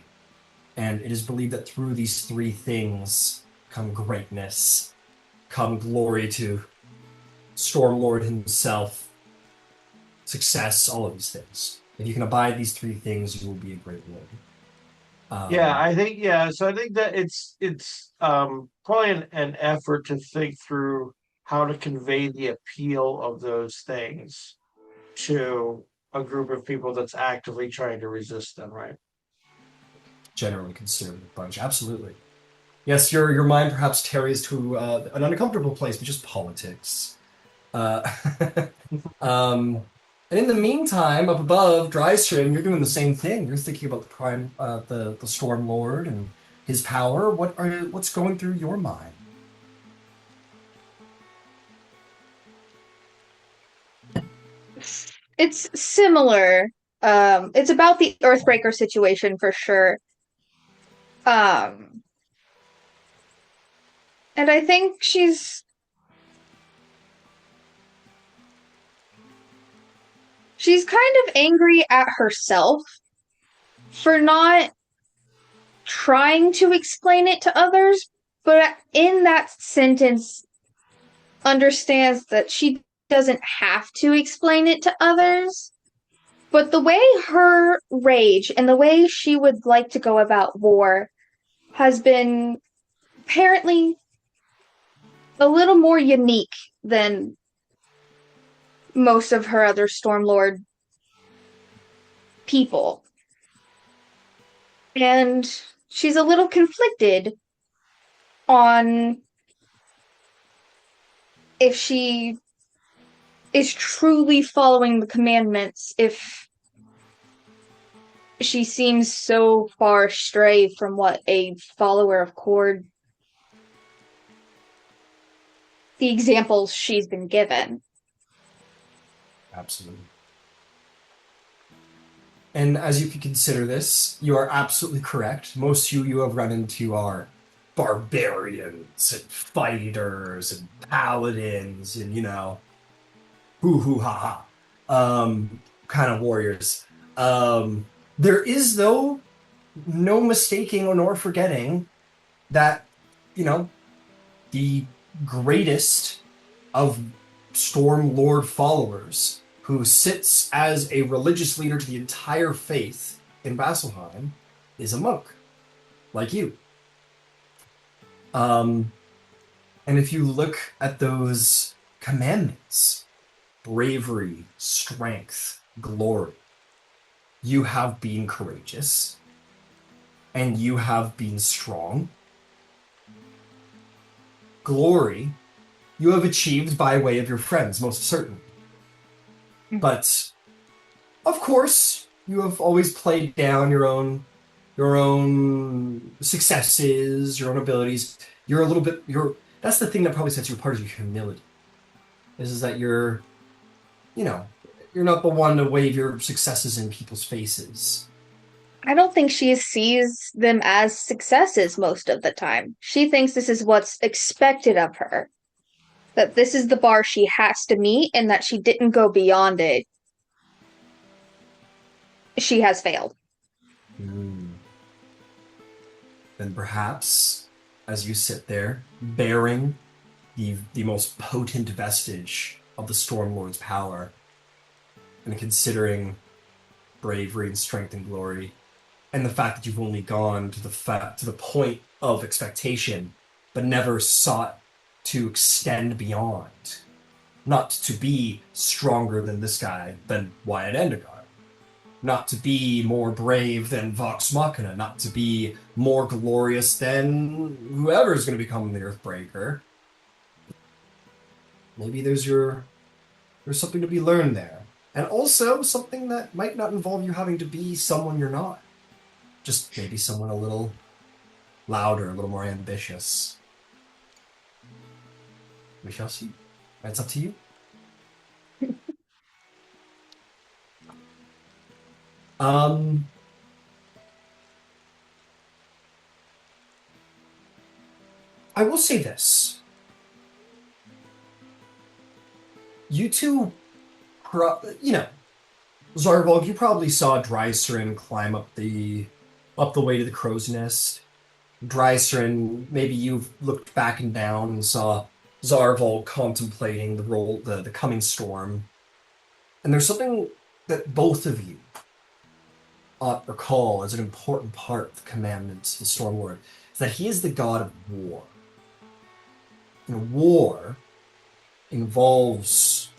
And it is believed that through these three things come greatness, come glory to Stormlord himself, success, all of these things. If you can abide these three things, you will be a great lord. Yeah, I think So I think that it's probably an effort to think through how to convey the appeal of those things to a group of people that's actively trying to resist them, right? Generally conservative bunch, absolutely. Yes, your mind perhaps tarries to an uncomfortable place, which is politics. Uh, and in the meantime, up above, Drystream, you're doing the same thing. You're thinking about the Storm Lord and his power. What's going through your mind? It's similar. It's about the Earthbreaker situation for sure. And I think she's kind of angry at herself for not trying to explain it to others, but in that sentence understands that she doesn't have to explain it to others. But the way her rage and the way she would like to go about war has been apparently a little more unique than most of her other Stormlord people. And she's a little conflicted on if she is truly following the commandments, if she seems so far astray from what a follower of Cord, the examples she's been given. Absolutely. And as you can consider this, you are absolutely correct. Most you have run into are barbarians and fighters and paladins and, hoo ha ha, kind of warriors. There is, though, no mistaking nor forgetting that, the greatest of Storm Lord followers, who sits as a religious leader to the entire faith in Vasselheim, is a monk, like you. And if you look at those commandments, bravery, strength, glory, you have been courageous, and you have been strong. Glory, you have achieved by way of your friends, most certainly. But, of course, you have always played down your own successes, your own abilities. That's the thing that probably sets you apart, is your humility. Is that you're not the one to wave your successes in people's faces. I don't think she sees them as successes most of the time. She thinks this is what's expected of her. That this is the bar she has to meet, and that she didn't go beyond it. She has failed. Then perhaps, as you sit there, bearing the most potent vestige of the Stormlord's power, and considering bravery and strength and glory, and the fact that you've only gone to the point of expectation, but never sought to extend beyond, not to be stronger than this guy, than Wyatt Endegar, not to be more brave than Vox Machina, not to be more glorious than whoever's going to become the Earthbreaker. Maybe there's something to be learned there. And also something that might not involve you having to be someone you're not. Just maybe someone a little louder, a little more ambitious. We shall see. It's up to you. I will say this. You two, Zarvalg, you probably saw Drycerin climb up the way to the crow's nest. Drycerin, maybe you've looked back and down and saw Zarvalg contemplating the coming storm. And there's something that both of you ought recall as an important part of the commandments of the Stormlord, is that he is the god of war. And war involves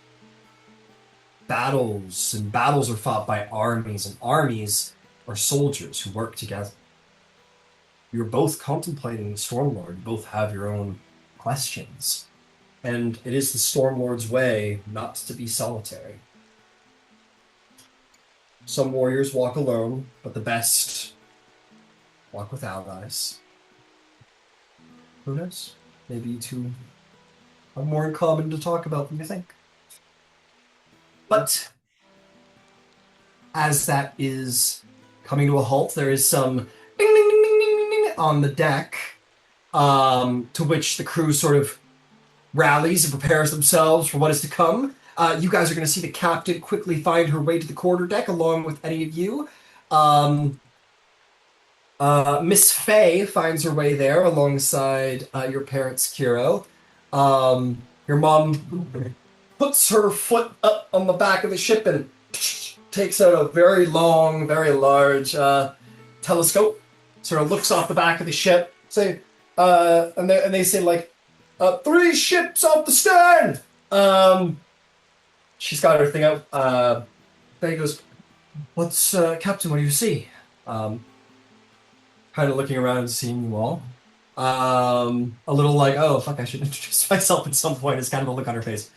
battles, and battles are fought by armies, and armies are soldiers who work together. You're both contemplating the Stormlord, you both have your own questions. And it is the Stormlord's way not to be solitary. Some warriors walk alone, but the best walk with allies. Who knows? Maybe you two have more in common to talk about than you think. But as that is coming to a halt, there is some ding, ding, ding, ding, ding, ding, ding on the deck, to which the crew sort of rallies and prepares themselves for what is to come. You guys are going to see the captain quickly find her way to the quarterdeck along with any of you. Miss Faye finds her way there alongside your parents, Qiro. Your mom puts her foot up on the back of the ship and takes out a very long, very large telescope. Sort of looks off the back of the ship. And they say like, 3 ships off the stern. She's got her thing out. Faye goes, "What's Captain? What do you see?" Kind of looking around and seeing you all. A little like, oh fuck, I should introduce myself at some point. Is kind of a look on her face.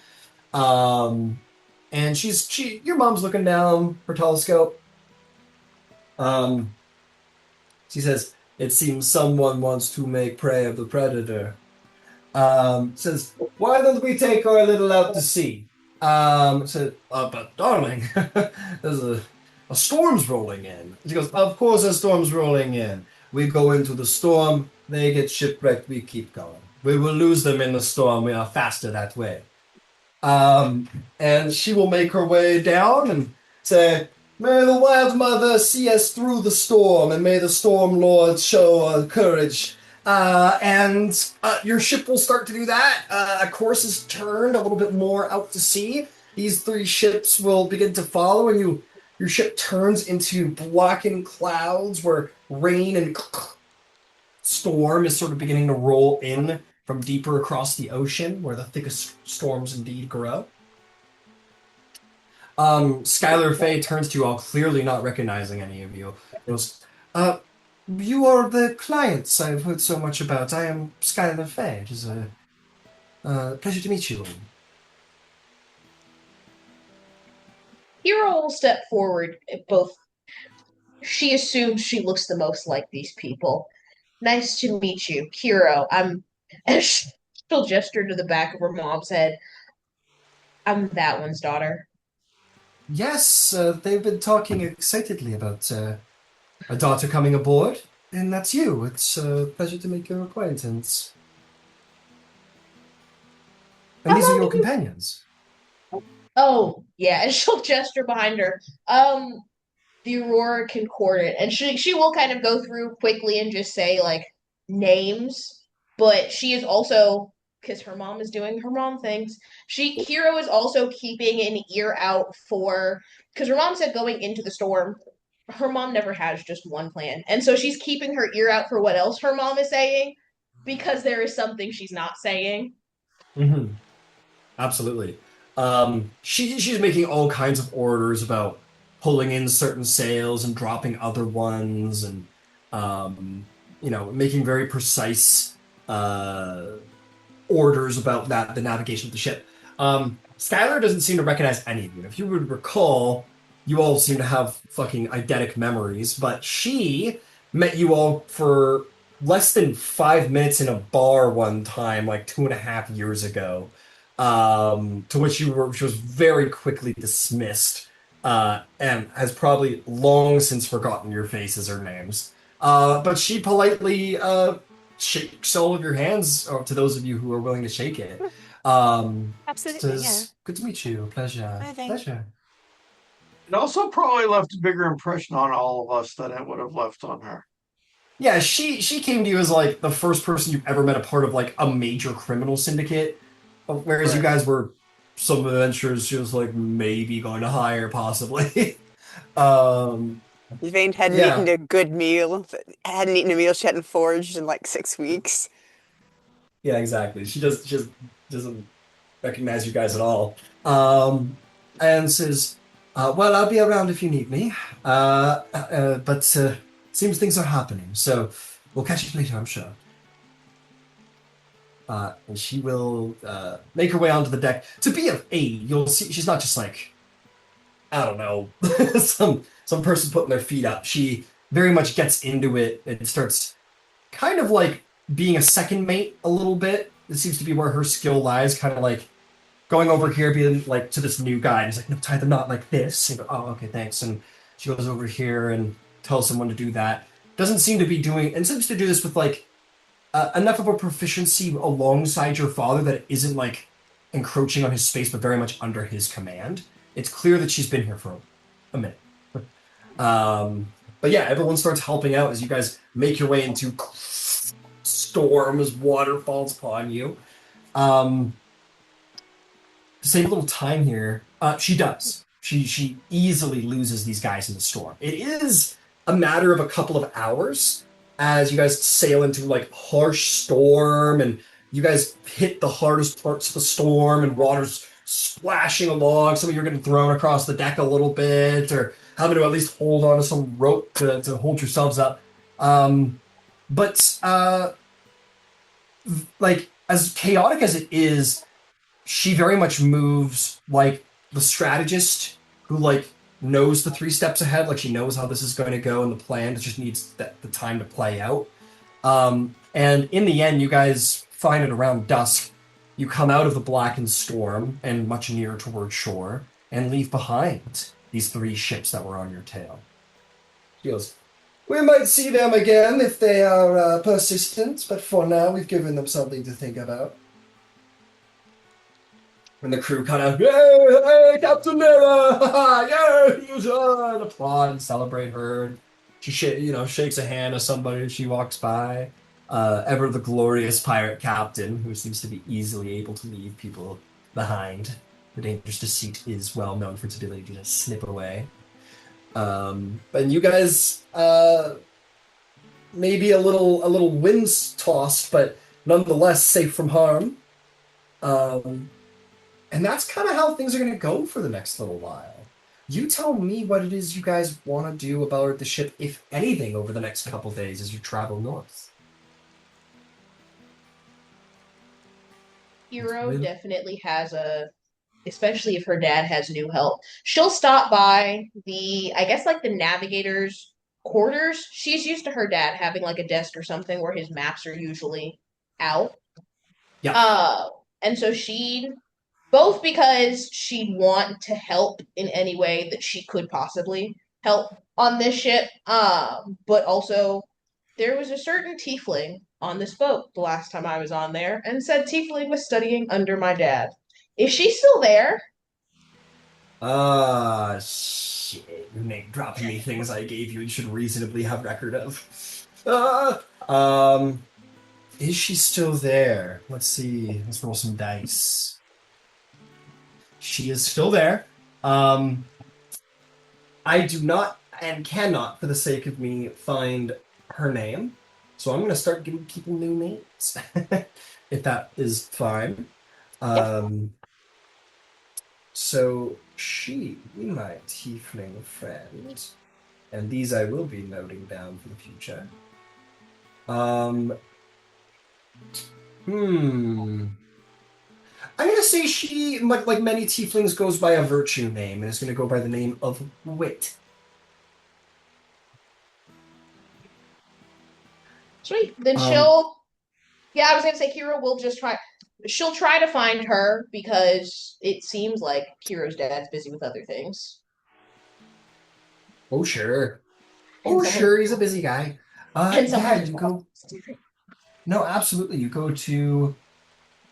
And your mom's looking down her telescope. She says, "It seems someone wants to make prey of the predator." Says, "Why don't we take her a little out to sea?" Said, "But darling, there's a storm's rolling in." She goes, "Of course a storm's rolling in. We go into the storm, they get shipwrecked, we keep going. We will lose them in the storm, we are faster that way." And she will make her way down and say, "May the Wild Mother see us through the storm, and may the Storm Lord show courage." And your ship will start to do that. A course is turned a little bit more out to sea. These 3 ships will begin to follow, and your ship turns into blackened clouds where rain and storm is sort of beginning to roll in from deeper across the ocean, where the thickest storms indeed grow. Skylar Faye turns to you all, clearly not recognizing any of you. Goes, "You are the clients I've heard so much about. I am Skylar Faye. It is a pleasure to meet you." Hero will step forward. Both. She assumes she looks the most like these people. "Nice to meet you, Qiro. And she'll gesture to the back of her mom's head. "I'm that one's daughter." Yes, they've been talking excitedly about a daughter coming aboard, and that's you. It's a pleasure to make your acquaintance. And these are your companions. "Oh, yeah," and she'll gesture behind her. The Aurora Concordant. And she will kind of go through quickly and just say, like, names. But she is also, because her mom is doing her mom things, Qiro is also keeping an ear out for, because her mom said going into the storm, her mom never has just one plan. And so she's keeping her ear out for what else her mom is saying, because there is something she's not saying. Mm-hmm. Absolutely. She's making all kinds of orders about pulling in certain sails and dropping other ones, and making very precise orders about the navigation of the ship. Skylar doesn't seem to recognize any of you. If you would recall, you all seem to have fucking eidetic memories, but she met you all for less than 5 minutes in a bar one time, like 2.5 years ago. To which she was very quickly dismissed, and has probably long since forgotten your faces or names. But she politely shakes all of your hands, or to those of you who are willing to shake it. Absolutely, Says, yeah. "Good to meet you. Pleasure. I think- Pleasure." It also probably left a bigger impression on all of us than it would have left on her. Yeah, she came to you as like the first person you've ever met a part of like a major criminal syndicate, whereas you Right. guys were some adventures she was like maybe going to hire, possibly. um, Yvain hadn't Yeah. eaten a good meal, hadn't eaten a meal she hadn't foraged in like 6 weeks. yeah, exactly. She just doesn't recognize you guys at all. And says, "Well, I'll be around if you need me. But seems things are happening, so we'll catch you later, I'm sure." And she will make her way onto the deck. To be of aid, you'll see she's not just like, I don't know, some person putting their feet up. She very much gets into it and starts kind of like being a second mate a little bit. This seems to be where her skill lies, kind of like going over here, being like to this new guy, and he's like, "No, tie the knot like this." And, "Oh, okay, thanks." And she goes over here and tells someone to do that. Doesn't seem to be doing, and seems to do this with like enough of a proficiency alongside your father that it isn't like encroaching on his space, but very much under his command. It's clear that she's been here for a minute. But yeah, everyone starts helping out as you guys make your way into storm as water falls upon you. To save a little time here, she does. She easily loses these guys in the storm. It is a matter of a couple of hours as you guys sail into like harsh storm, and you guys hit the hardest parts of the storm, and water's splashing along. Some of you are getting thrown across the deck a little bit, or having to at least hold on to some rope to hold yourselves up. But like as chaotic as it is, she very much moves like the strategist who like knows the 3 steps ahead. Like she knows how this is going to go, and the plan just needs the time to play out. And in the end, you guys find it around dusk. You come out of the blackened storm and much nearer toward shore, and leave behind these 3 ships that were on your tail. She goes, "We might see them again if they are persistent, but for now we've given them something to think about." And the crew kind of, "Hey, Captain Nera! Yay! And applaud and celebrate her. She shakes a hand as somebody as she walks by. Ever the glorious pirate captain, who seems to be easily able to leave people behind. The dangerous deceit is well known for its ability to just slip away. And you guys, maybe a little wind tossed, but nonetheless safe from harm. And that's kind of how things are going to go for the next little while. You tell me what it is you guys want to do about the ship, if anything, over the next couple days as you travel north. Qiro definitely has especially if her dad has new help. She'll stop by I guess like the navigator's quarters. She's used to her dad having like a desk or something where his maps are usually out. Yeah. And so both because she'd want to help in any way that she could possibly help on this ship, but also there was a certain tiefling on this boat the last time I was on there, and said tiefling was studying under my dad. Is she still there? Shit. You're name dropping me things I gave you should reasonably have record of. Is she still there? Let's see. Let's roll some dice. She is still there. I do not and cannot, for the sake of me, find her name. So I'm going to start keeping new names, if that is fine. So she, my tiefling friend, and these I will be noting down for the future. I'm going to say she, like many tieflings, goes by a virtue name, and is going to go by the name of Wit. Sweet. Then I was going to say Qiro will she'll try to find her because it seems like Kiro's dad's busy with other things. Oh, sure. Oh, sure, he's a busy guy. Yeah, you go... No, absolutely. You go to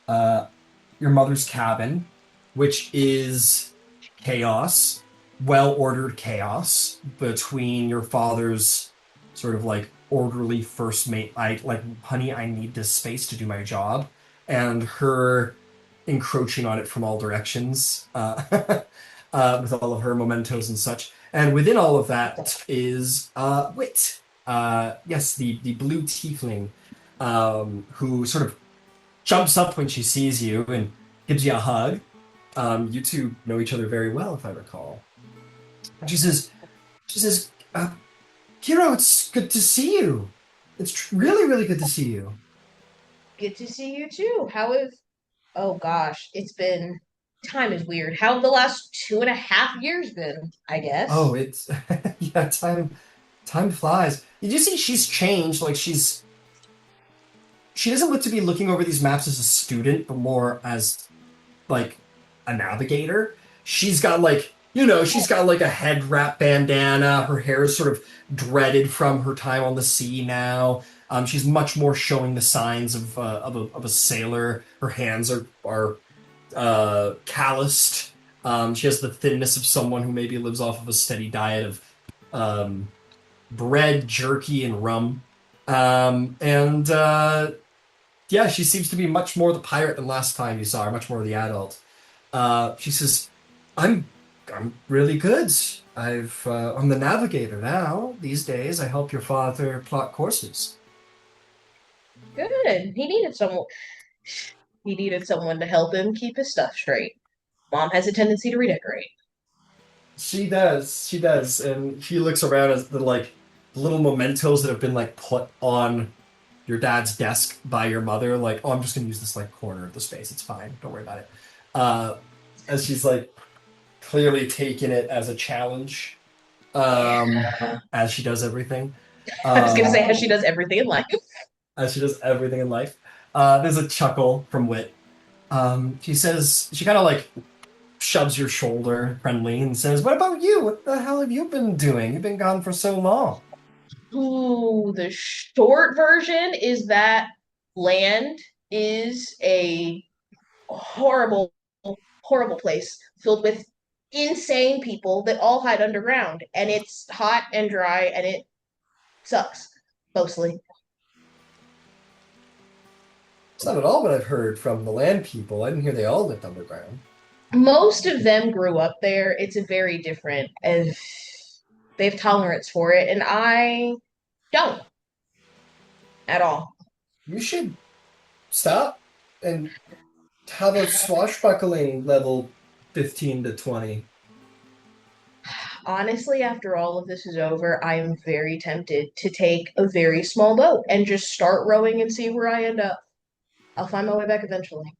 your mother's cabin, which is chaos, well-ordered chaos between your father's sort of like orderly first mate, honey, I need this space to do my job, and her encroaching on it from all directions, with all of her mementos and such. And within all of that is Wit. Yes, the blue tiefling, who sort of jumps up when she sees you and gives you a hug. You two know each other very well, if I recall. And she says, Qiro, it's good to see you. It's really, really good to see you. Good to see you too. Oh gosh, time is weird. How have the last 2.5 years been, I guess? Oh, it's yeah, time flies. Did you see she's changed? Like she doesn't look to be looking over these maps as a student, but more as like a navigator. She's got she's got like a head wrap bandana. Her hair is sort of dreaded from her time on the sea now. She's much more showing the signs of a sailor. Her hands are calloused. She has the thinness of someone who maybe lives off of a steady diet of bread, jerky, and rum. And yeah, she seems to be much more the pirate than last time you saw her, much more the adult. She says, I'm really good. I'm the navigator now. These days, I help your father plot courses. Good. He needed someone to help him keep his stuff straight. Mom has a tendency to redecorate. She does, and she looks around at the little mementos that have been put on your dad's desk by your mother. Like, oh, I'm just gonna use this corner of the space. It's fine. Don't worry about it. As she's clearly taking it as a challenge, as she does everything. I was gonna say how she does everything in life. As she does everything in life. There's a chuckle from Wit. She says, she kind of shoves your shoulder friendly and says, what about you? What the hell have you been doing? You've been gone for so long. Ooh, the short version is that land is a horrible, horrible place filled with insane people that all hide underground. And it's hot and dry and it sucks, mostly. It's not at all what I've heard from the land people. I didn't hear they all lived underground. Most of them grew up there. It's a very different, as they have tolerance for it, and I don't at all. You should stop and have a swashbuckling level 15 to 20. Honestly, after all of this is over, I am very tempted to take a very small boat and just start rowing and see where I end up. I'll find my way back eventually.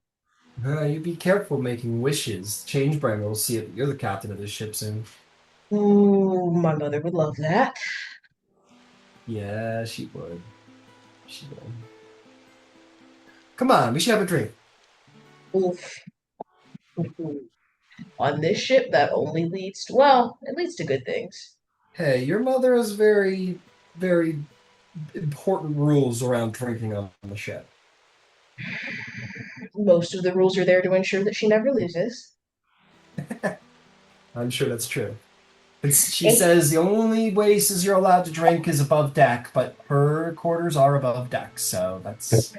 You be careful making wishes. Changebringer will see it that you're the captain of this ship soon. Ooh, my mother would love that. Yeah, she would. She would. Come on, we should have a drink. Oof. On this ship, that only leads to, well, it leads to good things. Hey, your mother has very, very important rules around drinking on the ship. Most of the rules are there to ensure that she never loses. I'm sure that's true. She says the only places you're allowed to drink is above deck, but her quarters are above deck, so that's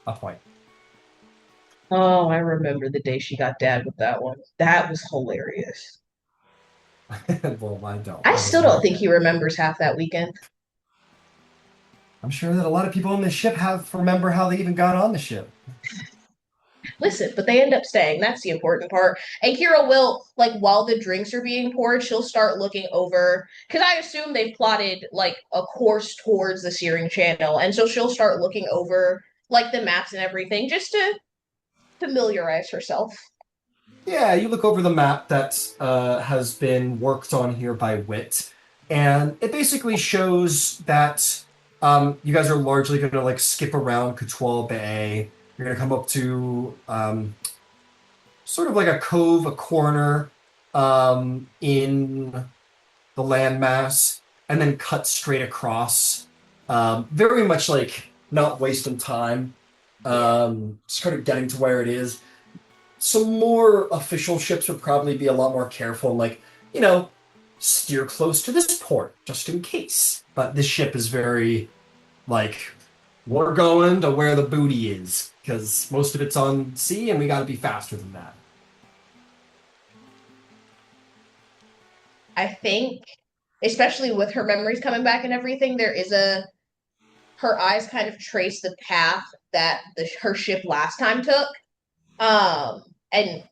a point. Oh, I remember the day she got dad with that one. That was hilarious. Well, I don't. I still don't think he remembers half that weekend. I'm sure that a lot of people on this ship remember how they even got on the ship. Listen, but they end up staying. That's the important part. And Qiro will, while the drinks are being poured, she'll start looking over, because I assume they've plotted, a course towards the Searing Channel. And so she'll start looking over, the maps and everything, just to familiarize herself. Yeah, you look over the map that has been worked on here by Wit, and it basically shows that you guys are largely going to skip around Kutwal Bay. You're going to come up to sort of like a cove, a corner in the landmass, and then cut straight across. Very much not wasting time. Just kind of getting to where it is. Some more official ships would probably be a lot more careful and steer close to this port just in case. But this ship is very We're going to where the booty is, because most of it's on sea, and we got to be faster than that. I think, especially with her memories coming back and everything, her eyes kind of trace the path that her ship last time took. And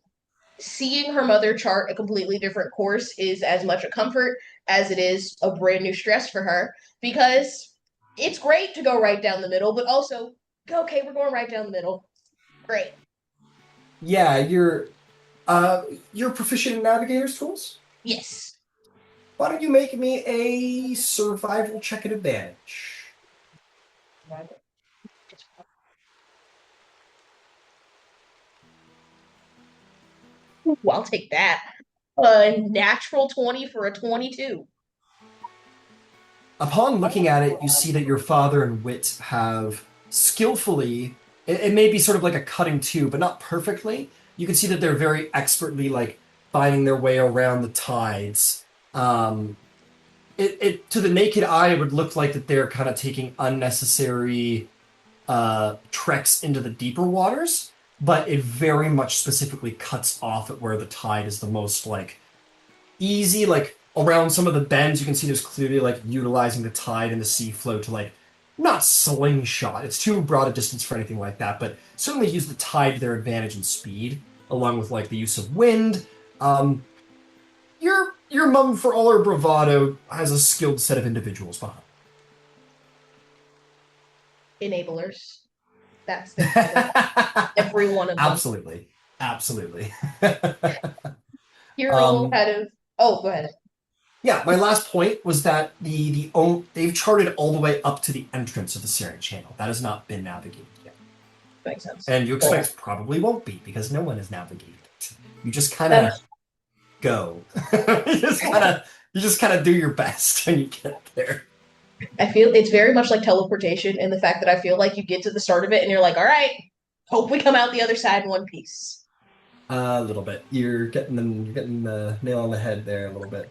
seeing her mother chart a completely different course is as much a comfort as it is a brand new stress for her, because it's great to go right down the middle, but also, okay, we're going right down the middle. Great. Yeah, you're proficient in navigator's tools? Yes. Why don't you make me a survival check at advantage? Ooh, I'll take that. A natural 20 for a 22. Upon looking at it, you see that your father and Wit have skillfully, it may be sort of like a cutting too, but not perfectly. You can see that they're very expertly like finding their way around the tides. It to the naked eye, it would look like that they're kind of taking unnecessary treks into the deeper waters, but it very much specifically cuts off at where the tide is the most like easy, like around some of the bends. You can see there's clearly like utilizing the tide and the sea flow to like not slingshot. It's too broad a distance for anything like that, but certainly use the tide to their advantage in speed, along with like the use of wind. Um, your mum, for all her bravado, has a skilled set of individuals behind. Enablers. That's every one of them. Absolutely. Absolutely. Hero had a. Oh, go ahead. Yeah, my last point was that they've charted all the way up to the entrance of the Syrian Channel. That has not been navigated yet. Makes sense. And you expect probably won't be, because no one has navigated it. You just kind of go. you just kind of do your best when you get there. I feel it's very much like teleportation in the fact that I feel like you get to the start of it and you're like, all right, hope we come out the other side in one piece. A little bit. You're getting the nail on the head there a little bit.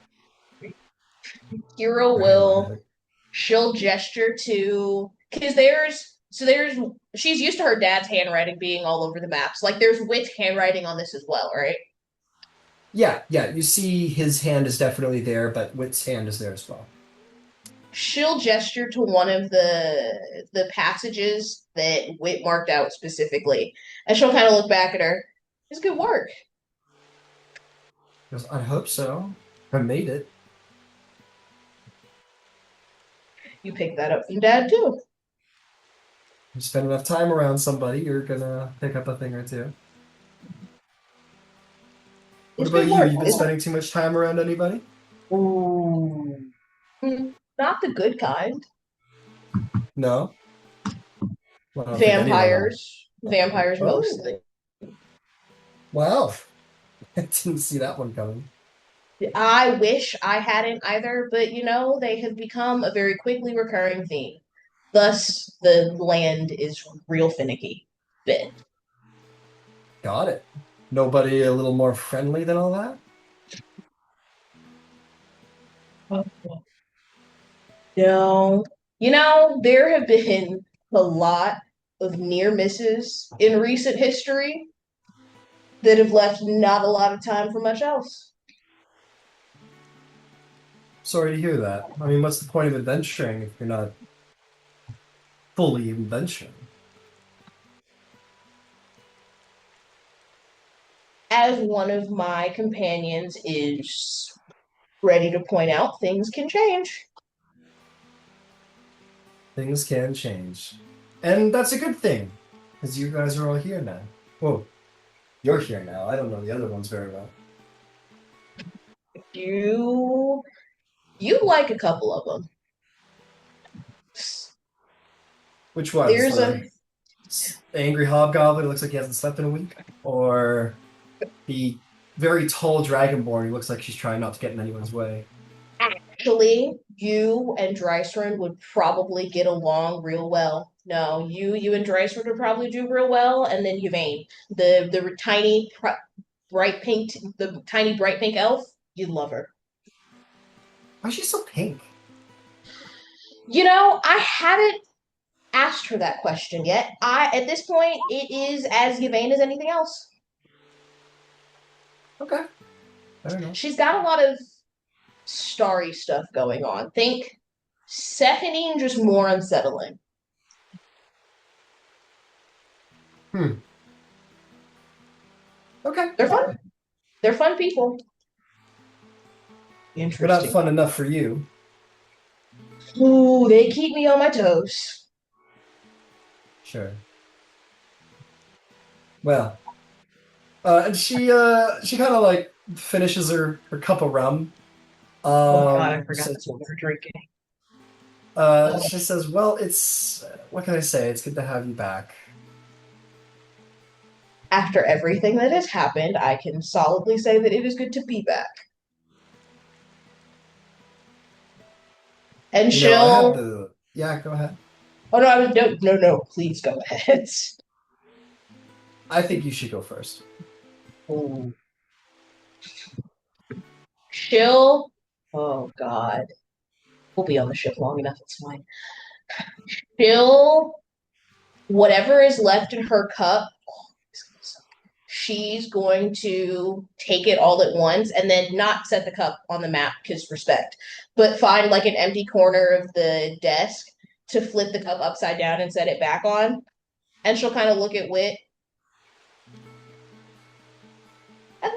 She'll gesture to, because she's used to her dad's handwriting being all over the maps. Like there's Wit's handwriting on this as well, right? Yeah. You see his hand is definitely there, but Wit's hand is there as well. She'll gesture to one of the passages that Wit marked out specifically, and she'll kind of look back at her. It's good work. He goes, I hope so. I made it. You pick that up from Dad too. You spend enough time around somebody, you're gonna pick up a thing or two. What about you? You've been spending too much time around anybody? Ooh. Not the good kind. No. Well, vampires. Vampires mostly. Wow. I didn't see that one coming. I wish I hadn't either, but they have become a very quickly recurring theme. Thus, the land is real finicky. Bit. Got it. Nobody a little more friendly than all that? No. There have been a lot of near misses in recent history that have left not a lot of time for much else. Sorry to hear that. I mean, what's the point of adventuring if you're not fully adventuring? As one of my companions is ready to point out, things can change. Things can change. And that's a good thing, because you guys are all here now. Whoa. You're here now. I don't know the other ones very well. You like a couple of them. Which ones? There's the angry hobgoblin who looks like he hasn't slept in a week? Or the very tall dragonborn who looks like she's trying not to get in anyone's way? Actually, you and Drystrand would probably get along real well. No, you and Drystrand would probably do real well, and then Yvain, the tiny bright pink elf, you'd love her. Why is she so pink? I haven't asked her that question yet. At this point, it is as Yvain as anything else. Okay. I don't know. She's got a lot of starry stuff going on. Think Sephining, just more unsettling. Okay. They're fun. They're fun people. They're not Interesting. fun enough for you. Ooh, they keep me on my toes. Sure. Well, and she kind of like finishes her cup of rum. Oh God, I forgot so- that's what we were drinking. she says, "Well, it's what can I say? It's good to have you back." After everything that has happened, I can solidly say that it is good to be back. And You know, I had she'll. the yeah. Go ahead. Oh no, I was no. Please go ahead. I think you should go first. Ooh. She'll. Oh God, we'll be on the ship long enough. It's fine. She'll. Whatever is left in her cup, she's going to take it all at once and then not set the cup on the map because respect, but find like an empty corner of the desk to flip the cup upside down and set it back on. And she'll kind of look at Wit. I'd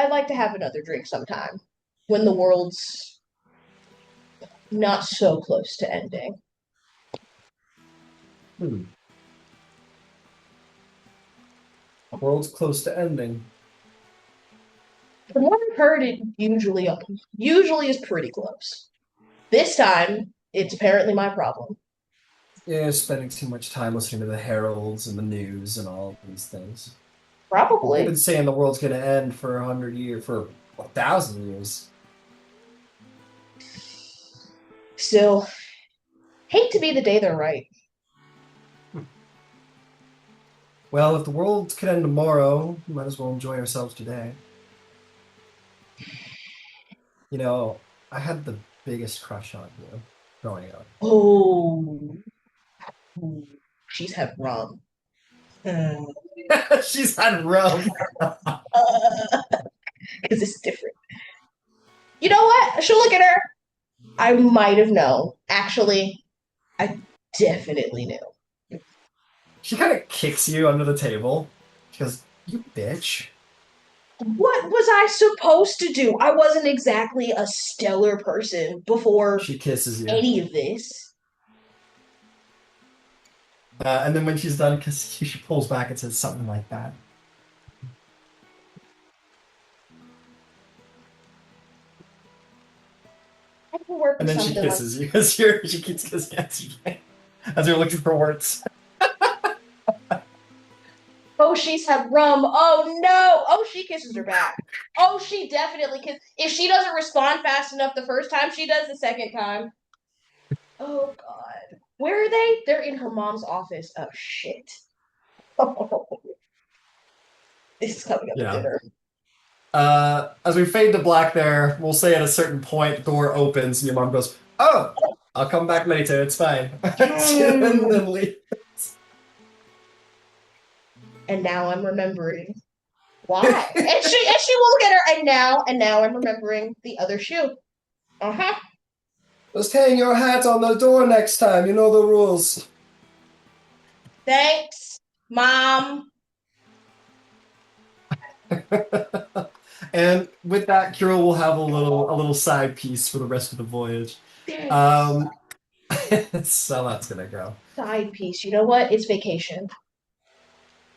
like to have another drink sometime when the world's not so close to ending. World's close to ending. From what I've heard, it usually is pretty close. This time, it's apparently my problem. Yeah, spending too much time listening to the heralds and the news and all these things. They've Probably. been saying the world's going to end for 100 years, for 1,000 years. Still, hate to be the day they're right. Well, if the world could end tomorrow, we might as well enjoy ourselves today. You know, I had the biggest crush on you growing up. Oh, she's had rum. She's had rum. Because it's different. You know what? She'll look at her. I might have known. Actually, I definitely knew. She kind of kicks you under the table. She goes, "You bitch." What was I supposed to do? I wasn't exactly a stellar person before She kisses you. any of this. And then when she's done, she pulls back and says something like that. I can work And with then she something kisses you as she keeps kissing as you're looking for words. Oh, she's had rum. Oh no. Oh, she kisses her back. Oh, she definitely kisses. If she doesn't respond fast enough the first time, she does the second time. Oh God. Where are they? They're in her mom's office. Oh shit. Oh. This is coming up at dinner. As we fade to black there, we'll say at a certain point, the door opens and your mom goes, "Oh, I'll come back later, it's fine." And then leave. And now I'm remembering why. and she will look at her and now I'm remembering the other shoe. Uh-huh. Just hang your hat on the door next time, you know the rules. Thanks, Mom. And with that, Qiro will have a little side piece for the rest of the voyage. So that's gonna go. Side piece. You know what? It's vacation.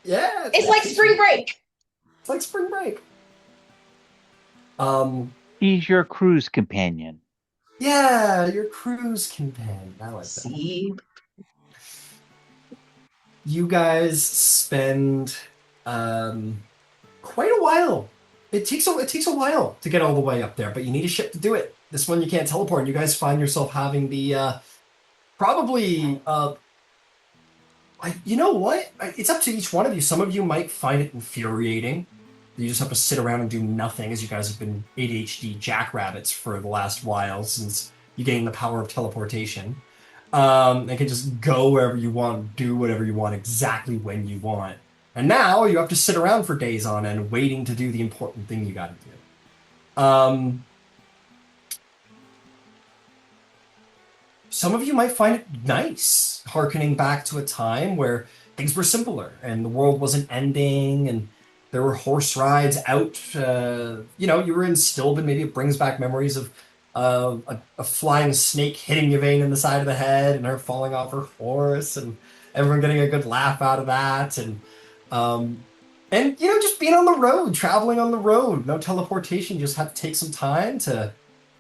Yeah, It's like spring break. It's like spring break. He's your cruise companion. Yeah, your cruise companion. I like that. See? You guys spend quite a while. It takes a while to get all the way up there, but you need a ship to do it. This one you can't teleport, and you guys find yourself having the probably you know what? It's up to each one of you. Some of you might find it infuriating. You just have to sit around and do nothing, as you guys have been ADHD jackrabbits for the last while since you gained the power of teleportation. And can just go wherever you want, do whatever you want, exactly when you want. And now you have to sit around for days on end waiting to do the important thing you got to do. Some of you might find it nice, harkening back to a time where things were simpler and the world wasn't ending and there were horse rides out. You were in Stillben. Maybe it brings back memories of a flying snake hitting Yvain in the side of the head and her falling off her horse and everyone getting a good laugh out of that. And just being on the road, traveling on the road, no teleportation. You just have to take some time to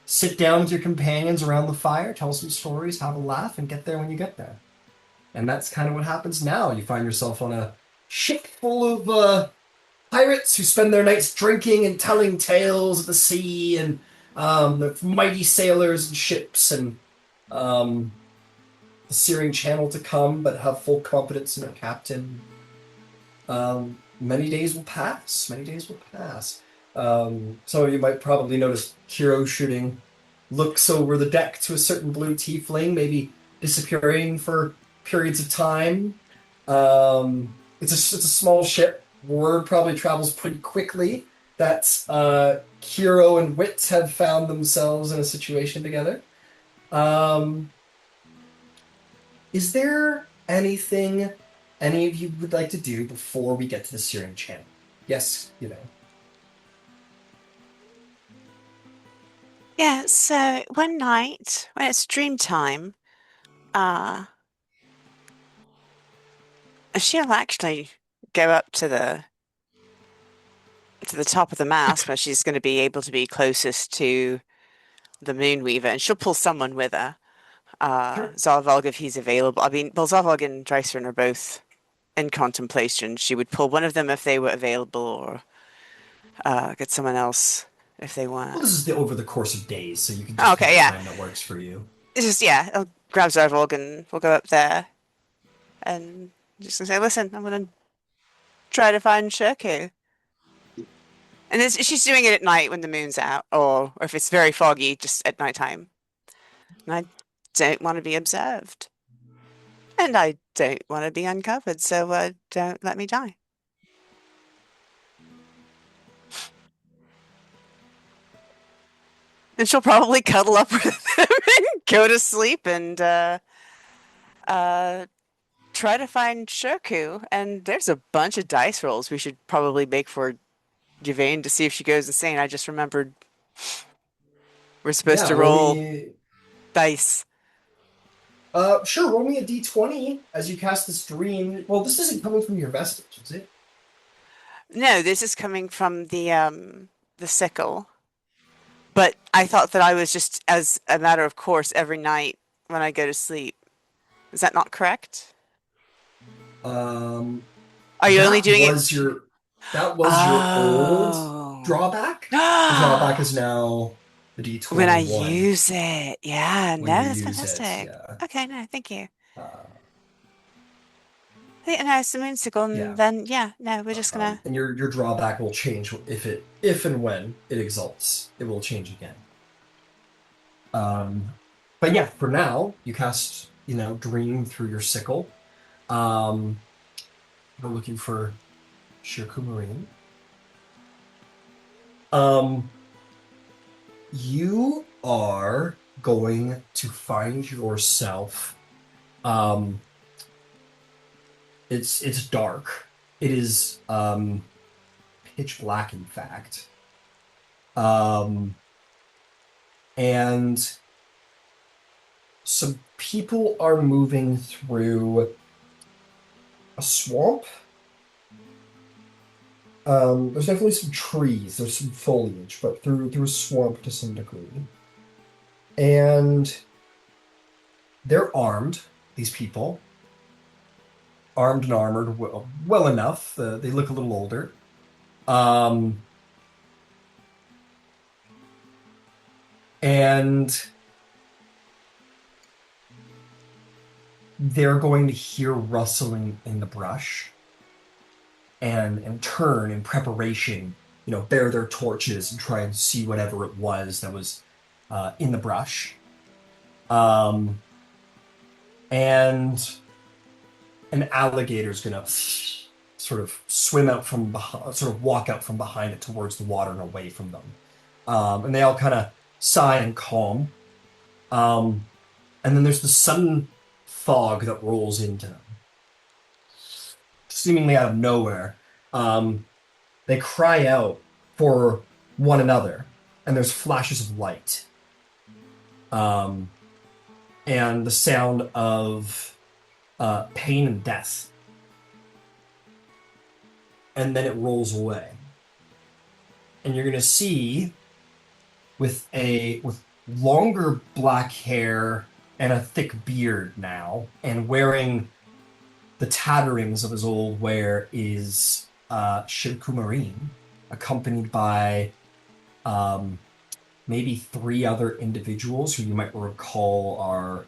sit down with your companions around the fire, tell some stories, have a laugh, and get there when you get there. And that's kind of what happens now. You find yourself on a ship full of pirates who spend their nights drinking and telling tales of the sea and the mighty sailors and ships and the Searing Channel to come, but have full confidence in their captain. Many days will pass. Many days will pass. Some of you might probably notice Qiro shooting looks over the deck to a certain blue tiefling, maybe disappearing for periods of time. It's a small ship. Word probably travels pretty quickly that Qiro and Wit have found themselves in a situation together. Is there anything any of you would like to do before we get to the Searing Channel? Yes, Yeah, so one night when it's dream time, she'll actually go up to the top of the mast where she's going to be able to be closest to the Moonweaver, and she'll pull someone with her. Sure. Zarvalg, if he's available. I mean, well, Zarvalg and Dreisern are both in contemplation. She would pull one of them if they were available, or get someone else if they Well, weren't. this is over the course of days, so you can Oh, just okay, pick a yeah. time that works for you. It's just, yeah, I'll grab Zarvalg and we'll go up there and just gonna say, listen, I'm gonna try to find Shirku. And she's doing it at night when the moon's out, or if it's very foggy, just at nighttime. And I don't want to be observed. And I don't want to be uncovered, so don't let me die. And she'll probably cuddle up with him and go to sleep and try to find Shirku. And there's a bunch of dice rolls we should probably make for Yvain to see if she goes insane. I just remembered we're supposed to roll dice. Sure, roll me a d20 as you cast this dream. Well, this isn't coming from your vestige, is it? No, this is coming from the sickle. But I thought that I was just, as a matter of course, every night when I go to sleep. Is that not correct? Are you only doing it? That was your old drawback. The drawback is now the d20 when I use it. Yeah, when no, you that's use fantastic. it, yeah. Okay, no, thank you. No, it's the moonsicle, and Yeah. then yeah, no, we're just gonna. And your drawback will change if and when it exalts. It will change again. But yeah, for now, you cast dream through your sickle. We're looking for Shirku Marine. You are going to find yourself. It's dark. It is pitch black, in fact. And some people are moving through a swamp. There's definitely some trees, there's some foliage, but through a swamp to some degree. And they're armed, these people. Armed and armored well enough. They look a little older. And they're going to hear rustling in the brush and turn in preparation, bear their torches and try and see whatever it was that was in the brush. and an alligator's gonna sort of swim out from behind, sort of walk out from behind it towards the water and away from them. And they all kind of sigh and calm. And then there's the sudden fog that rolls into them, seemingly out of nowhere. They cry out for one another, and there's flashes of light. And the sound of pain and death. And then it rolls away. And you're gonna see with longer black hair and a thick beard now, and wearing the tatterings of his old wear, is Shirku Marine, accompanied by maybe 3 other individuals who you might recall are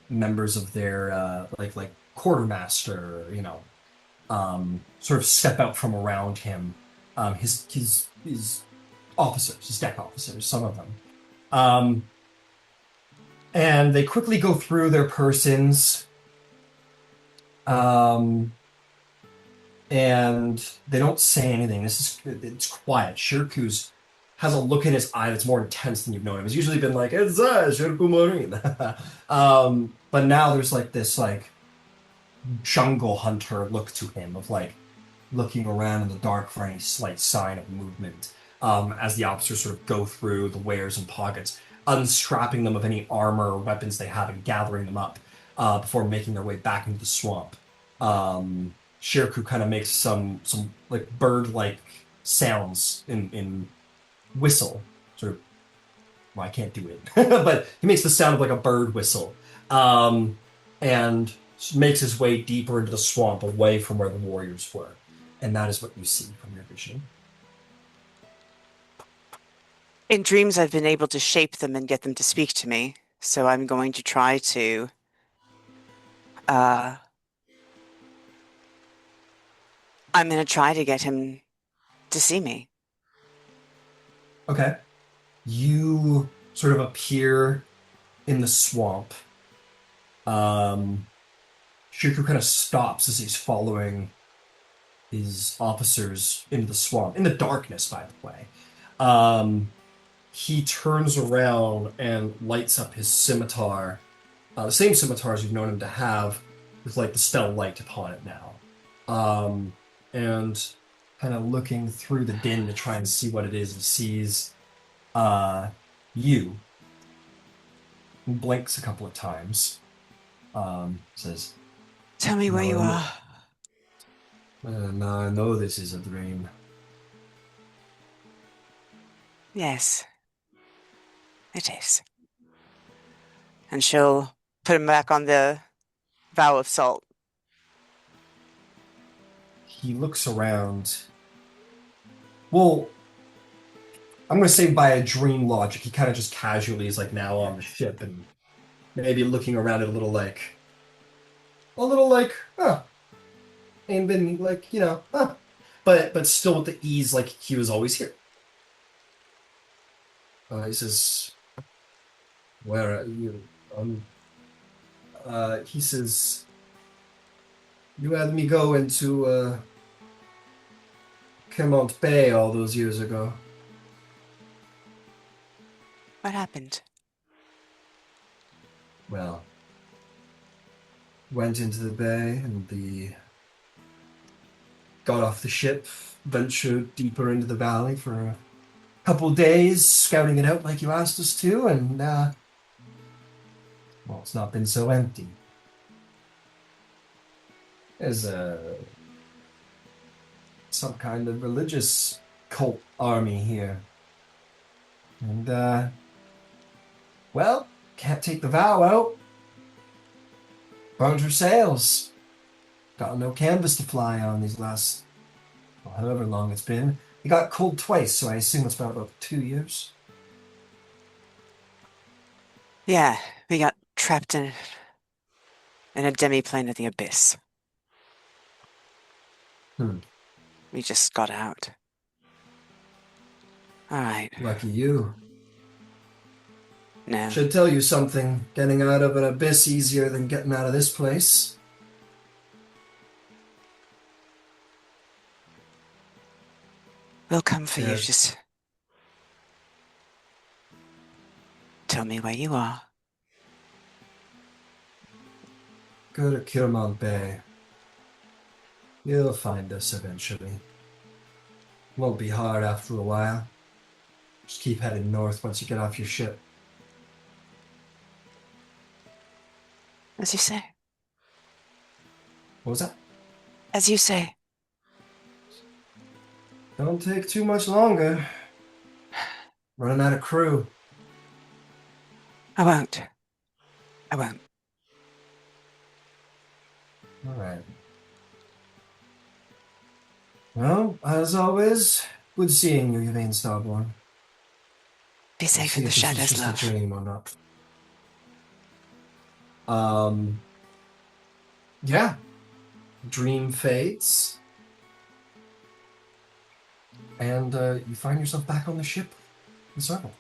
members of their like quartermaster, sort of step out from around him. His officers, his deck officers, some of them. And they quickly go through their persons. And they don't say anything. It's quiet. Shirku's has a look in his eye that's more intense than you've known him. He's usually been like, it's Shirku Marine. But now there's like this like jungle hunter look to him of like looking around in the dark for any slight sign of movement. As the officers sort of go through the wares and pockets, unstrapping them of any armor or weapons they have and gathering them up before making their way back into the swamp. Shirku kind of makes some like bird-like sounds in whistle, sort of. Well, I can't do it, but he makes the sound of like a bird whistle, and makes his way deeper into the swamp, away from where the warriors were, and that is what you see from your vision. In dreams, I've been able to shape them and get them to speak to me, so I'm going to try to I'm going to try to get him to see me. Okay. You sort of appear in the swamp. Shirku kind of stops as he's following his officers into the swamp, in the darkness, by the way. He turns around and lights up his scimitar, the same scimitars you've known him to have, with like the stellar light upon it now. And kind of looking through the din to try and see what it is, he sees you. He blinks a couple of times. Says, Tell me where you are. Now I know this is a dream. Yes, it is. And she'll put him back on the vow of salt. He looks around. Well, I'm going to say by a dream logic, he kind of just casually is like now on the ship and maybe looking around it a little like, huh. Ain't been like, huh. But still with the ease like he was always here. He says, where are you? He says, you had me go into Kemont Bay all those years ago. What happened? Well, went into the bay and got off the ship, ventured deeper into the valley for a couple days, scouting it out like you asked us to, and well, it's not been so empty. There's some kind of religious cult army here. And, well, can't take the vow out. Burned her sails. Got no canvas to fly on these last, well, however long it's been. It got cold twice, so I assume it's about 2 years. Yeah, we got trapped in a demi-plane of the abyss. We just got out. All right. Lucky you. No. Should tell you something. Getting out of an abyss easier than getting out of this place. We'll come for you. Yes. Just tell me where you are. Go to Kirmont Bay. You'll find us eventually. Won't be hard after a while. Just keep heading north once you get off your ship. As you say. What was that? As you say. Don't take too much longer. Running out of crew. I won't. I won't. All right. Well, as always, good seeing you, Yvain Starborn. Be safe See in the if this is shadows, just love. a dream or not. Yeah. Dream fades. And you find yourself back on the ship, the Circle.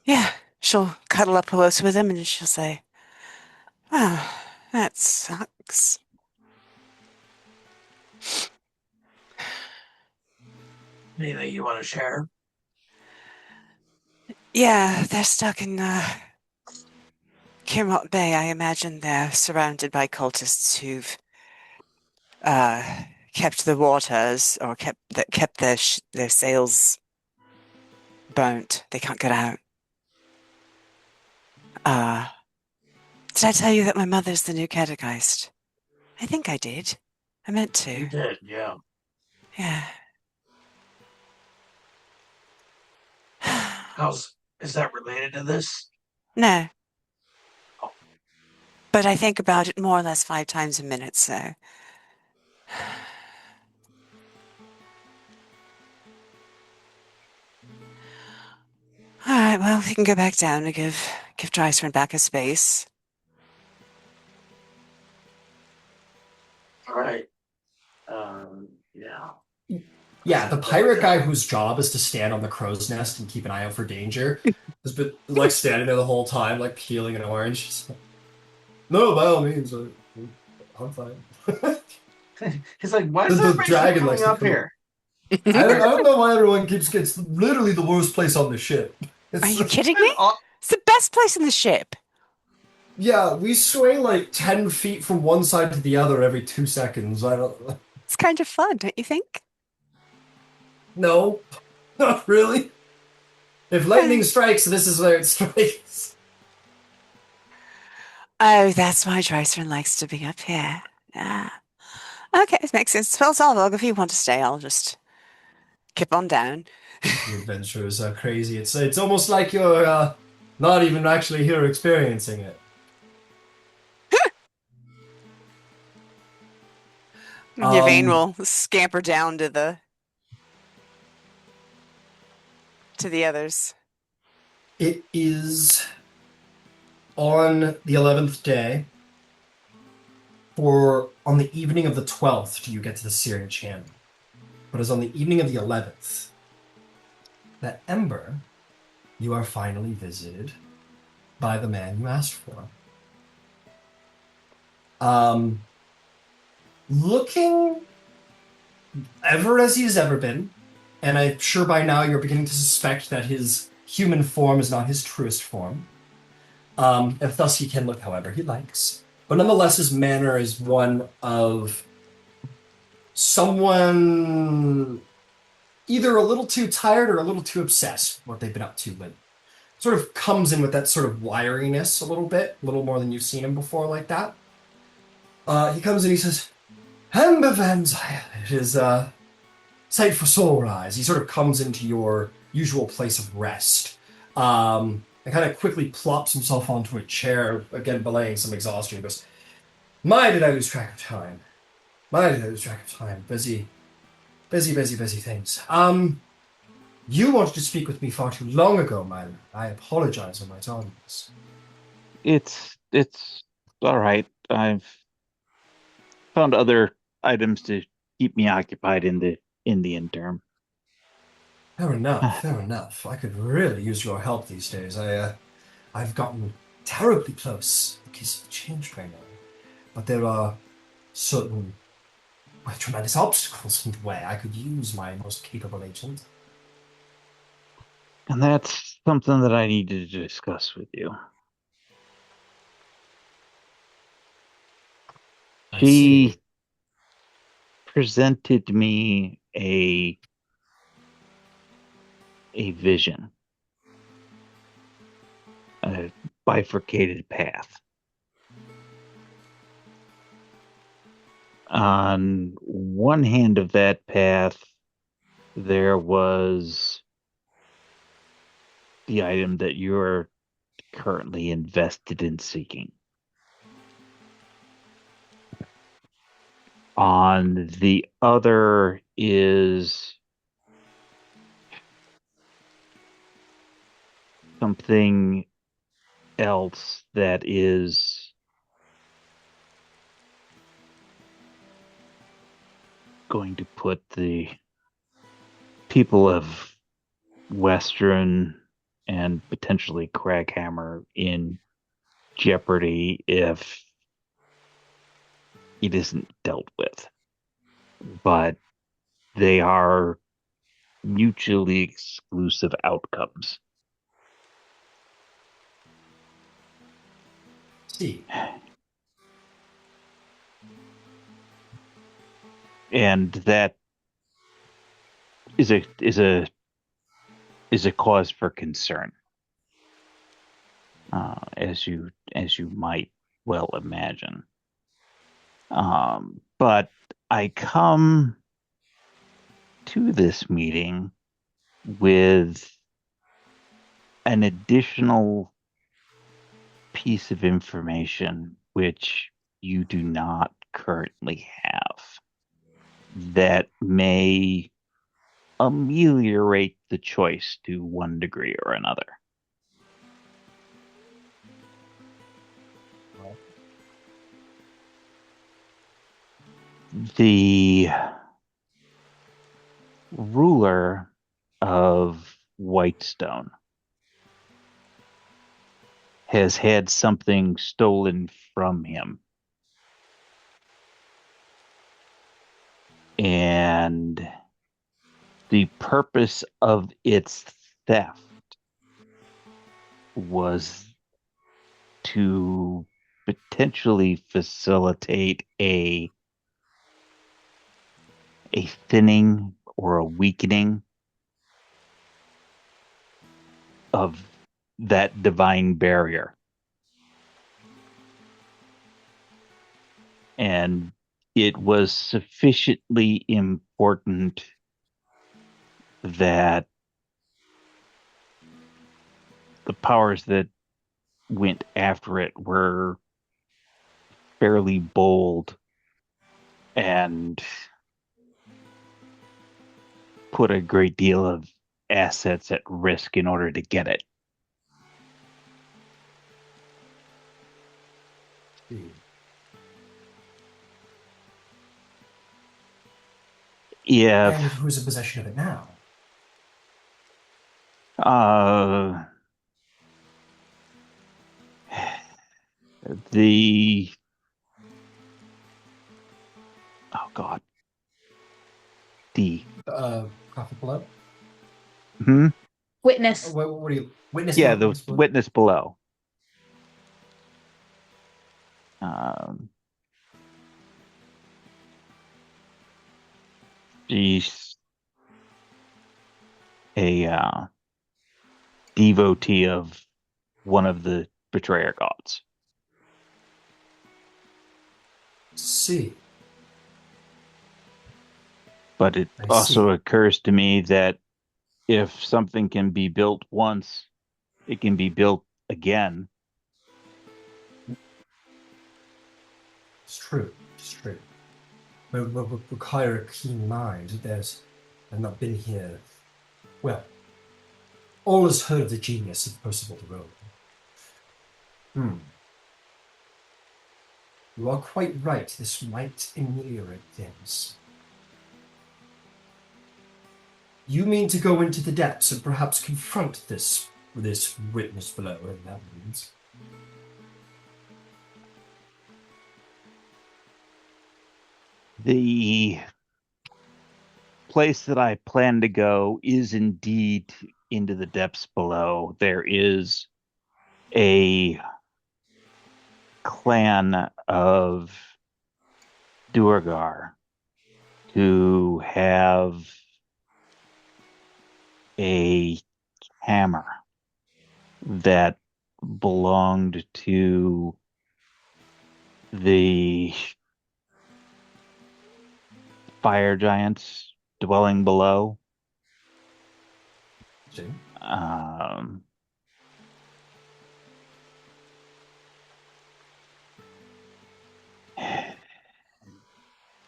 Yeah, she'll cuddle up close with him and she'll say, "Oh, that sucks." Anything you want to share? Yeah, they're stuck in Kirmont Bay. I imagine they're surrounded by cultists who've kept the waters or kept their sails burnt. They can't get out. Did I tell you that my mother's the new Catecheist? I think I did. I meant You to. did, yeah. Yeah. Is that related to this? No. Oh. But I think about it more or less 5 times a minute, so. Alright, well, we can go back down to give Drycerin back his space. All right. Yeah. Yeah, the pirate guy whose job is to stand on the crow's nest and keep an eye out for danger has been like standing there the whole time, like peeling an orange. Just like, no, by all means, I'm fine. He's like, why is The everybody keep dragon likes coming to up come- here? I don't know why everyone keeps gets literally the worst place on the ship. Are you kidding me? It's the best place in the ship. Yeah, we sway like 10 feet from one side to the other every 2 seconds. I don't. It's kind of fun, don't you think? No, not really. If lightning strikes, this is where it strikes. Oh, that's why Drycerin likes to be up here. Yeah. Okay, it makes sense. Well, Solvog, if you want to stay, I'll just keep on down. The adventures are crazy. It's almost like you're not even actually here experiencing it. Yvain will scamper down to the others. It is on the 11th day. On the evening of the 12th do you get to the Syrian Channel. But it's on the evening of the 11th that Ember, you are finally visited by the man you asked for. Looking ever as he has ever been, and I'm sure by now you're beginning to suspect that his human form is not his truest form. And thus he can look however he likes. But nonetheless, his manner is one of someone either a little too tired or a little too obsessed with what they've been up to. But sort of comes in with that sort of wiriness a little bit, a little more than you've seen him before like that. He comes in, he says, Ember Van Zyl, it is sight for sore eyes. He sort of comes into your usual place of rest. And kind of quickly plops himself onto a chair, again belaying some exhaustion. He goes, my, did I lose track of time. My, did I lose track of time. Busy things. You wanted to speak with me far too long ago, man. I apologize on my tardiness. It's all right. I've found other items to keep me occupied in the interim. Fair enough, fair enough. I could really use your help these days. I've gotten terribly close in case of change right now. But there are certain tremendous obstacles in the way. I could use my most capable agent. And that's something that I need to discuss with you. I She see. presented me a vision, a bifurcated path. On one hand of that path, there was the item that you're currently invested in seeking. On the other is something else that is going to put the people of Western and potentially Kraghammer in jeopardy if it isn't dealt with. But they are mutually exclusive outcomes. See. And that is a cause for concern, as you might well imagine. But I come to this meeting with an additional piece of information which you do not currently have that may ameliorate the choice to one degree or another. The ruler of Whitestone has had something stolen from him. And the purpose of its theft was to potentially facilitate a thinning or a weakening of that divine barrier. And it was sufficiently important that the powers that went after it were fairly bold and put a great deal of assets at risk in order to get it. See. And If who's in possession of it now? The oh god, the Prophet below? Witness. What do you witness? yeah, Below, the witness below? witness below. Um, she's a devotee of one of the betrayer gods. See. But it I also see. occurs to me that if something can be built once, it can be built again. It's true. It's true. But require a keen mind. I've not been here. Well, all has heard of the genius of Percival the Rogue. You are quite right. This might ameliorate things. You mean to go into the depths and perhaps confront this witness below, and that means. The place that I plan to go is indeed into the depths below. There is a clan of duergar who have a hammer that belonged to the fire giants dwelling below. Um,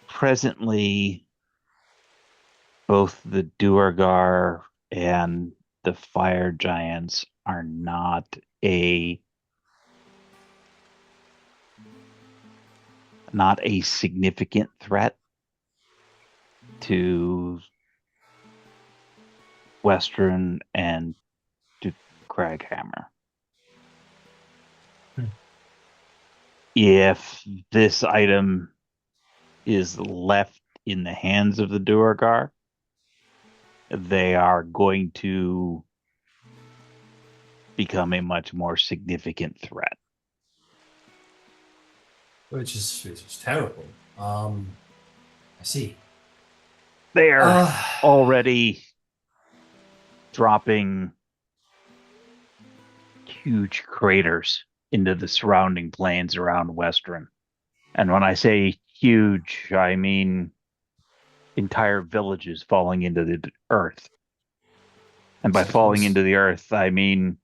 Presently, both the duergar and the fire giants are not a significant threat to Western and to Kraghammer. If this item is left in the hands of the duergar, they are going to become a much more significant threat. Which is terrible. I see. They are already dropping huge craters into the surrounding plains around Western. And when I say huge, I mean entire villages falling into the earth. And by falling into the earth, I mean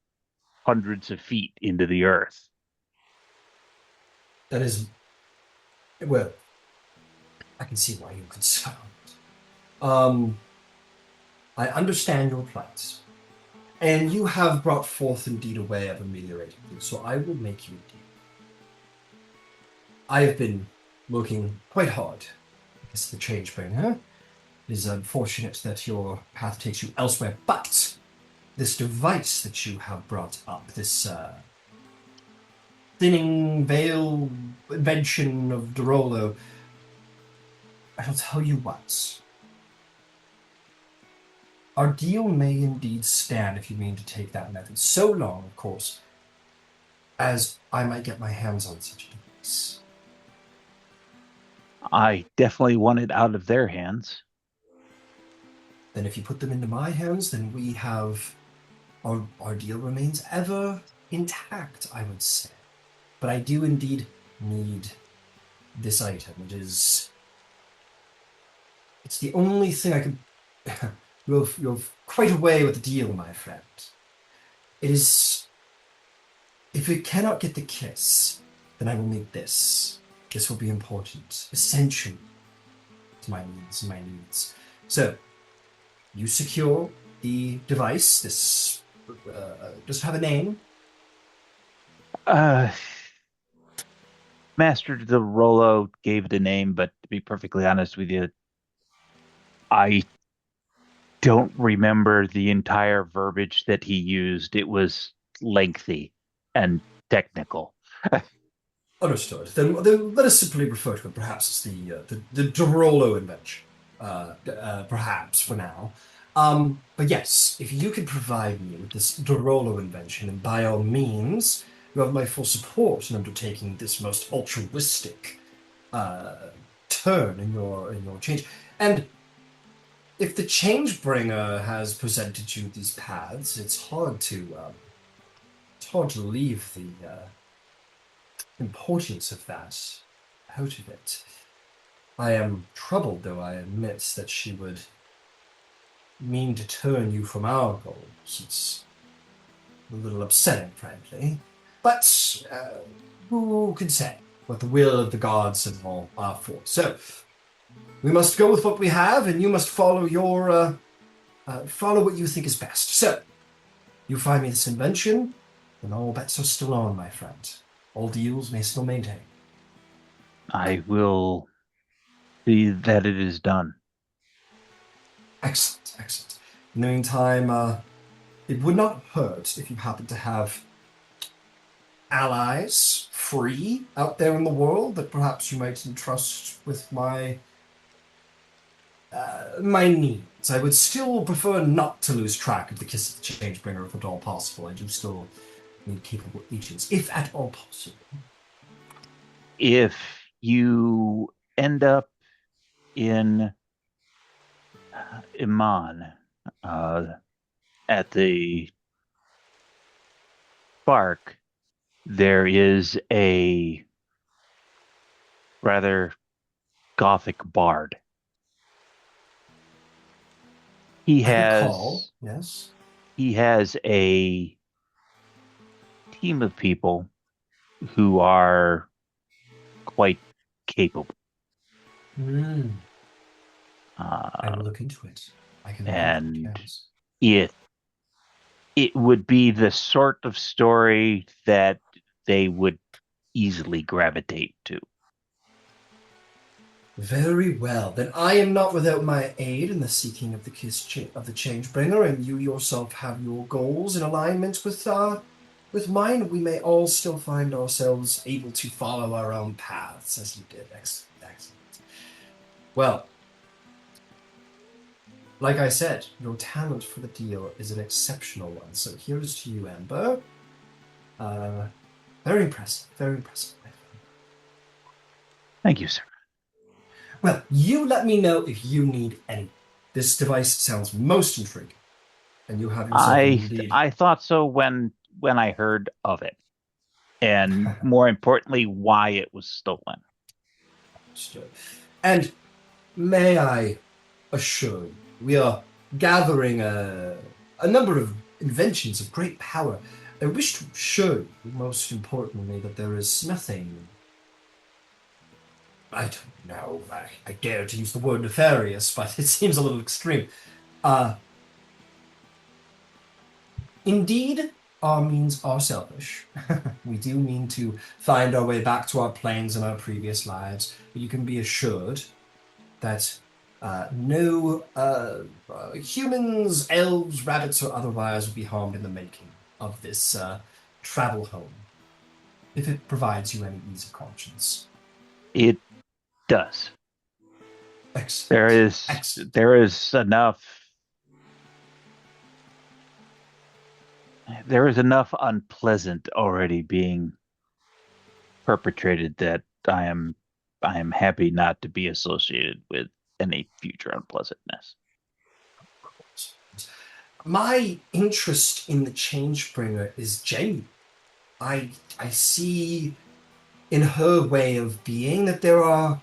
hundreds of feet into the earth. That is, well, I can see why you're concerned. I understand your plight, and you have brought forth indeed a way of ameliorating things, so I will make you a deal. I have been working quite hard against the change bringer. It is unfortunate that your path takes you elsewhere, but this device that you have brought up, this thinning veil invention of Dorolo, I will tell you what. Our deal may indeed stand if you mean to take that method. So long, of course, as I might get my hands on such a device. I definitely want it out of their hands. Then if you put them into my hands, then we have... Our deal remains ever intact, I would say. But I do indeed need this item. It's the only thing I can... You're quite away with the deal, my friend. It is... If we cannot get the kiss, then I will need this. This will be important, essential to my needs. So, you secure the device. This does it have a name? Master Dorolo gave it a name, but to be perfectly honest with you, I don't remember the entire verbiage that he used. It was lengthy and technical. Understood. Then let us simply refer to it perhaps as the Dorolo invention. Perhaps for now. But yes, if you could provide me with this Dorolo invention, and by all means, you have my full support in undertaking this most altruistic turn in your change. And if the Changebringer has presented you these paths, it's hard to leave the importance of that out of it. I am troubled, though I admit, that she would mean to turn you from our goals. It's a little upsetting, frankly. But who can say what the will of the gods and all are for? So, we must go with what we have, and you must follow your follow what you think is best. So, you find me this invention, and all bets are still on, my friend. All deals may still maintain. I will see that it is done. Excellent, excellent. In the meantime, it would not hurt if you happen to have allies free out there in the world that perhaps you might entrust with my needs. I would still prefer not to lose track of the Kiss of the Changebringer if at all possible. I do still need capable agents, if at all possible. If you end up in Emon, at the Spark, there is a rather gothic bard. He has yes. He has a team of people who are quite capable. I will look into it. I can and look into it, yes. it would be the sort of story that they would easily gravitate to. Very well. Then I am not without my aid in the seeking of the of the Changebringer, and you yourself have your goals in alignment with mine. We may all still find ourselves able to follow our own paths, as you did. Excellent. Well, like I said, your talent for the deal is an exceptional one. So here's to you, Amber. Very impressive, my friend. Thank you, sir. Well, you let me know if you need any. This device sounds most intriguing, and you have yourself indeed. I thought so when I heard of it, and more importantly, why it was stolen. And may I assure you, we are gathering a number of inventions of great power. I wish to assure you, most importantly, that there is nothing, I don't know, I dare to use the word nefarious, but it seems a little extreme. Indeed, our means are selfish. We do mean to find our way back to our planes and our previous lives, but you can be assured that no humans, elves, rabbits, or otherwise will be harmed in the making of this travel home, if it provides you any ease of conscience. It does. Excellent. There is enough unpleasant already being perpetrated that I am happy not to be associated with any future unpleasantness. My interest in the Changebringer is genuine. I see in her way of being that there are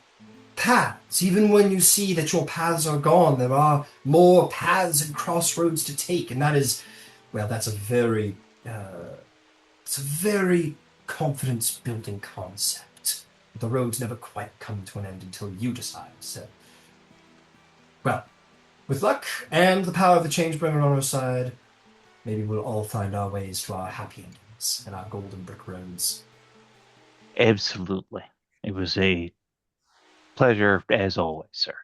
paths. Even when you see that your paths are gone, there are more paths and crossroads to take, and that is, well, that's a very confidence-building concept. The roads never quite come to an end until you decide. So, well, with luck and the power of the Changebringer on our side, maybe we'll all find our ways to our happy endings and our golden brick roads. Absolutely. It was a pleasure as always, sir.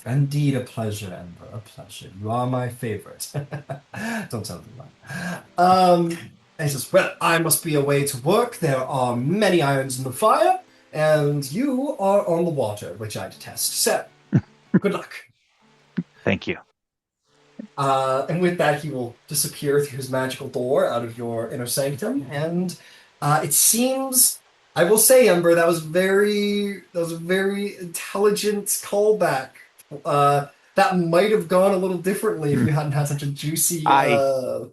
Indeed, a pleasure, Ember. A pleasure. You are my favorite. Don't tell them that. And he says, well, I must be away to work. There are many irons in the fire, and you are on the water, which I detest. So, good luck. Thank you. And with that, he will disappear through his magical door out of your inner sanctum, and it seems, I will say, Ember, that was a very intelligent callback. That might have gone a little differently if you hadn't had such a juicy. I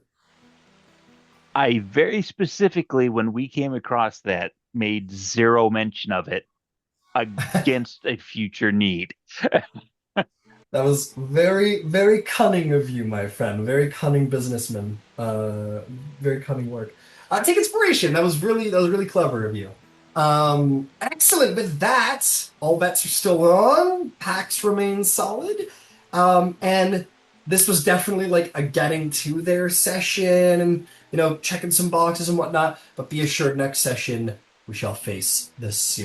very specifically, when we came across that, made zero mention of it against a future need. That was very, very cunning of you, my friend. Very cunning businessman. Very cunning work. Take inspiration. That was really clever of you. Excellent. With that, all bets are still on. Pax remains solid. And this was definitely like a getting to their session and, checking some boxes and whatnot. But be assured, next session, we shall face this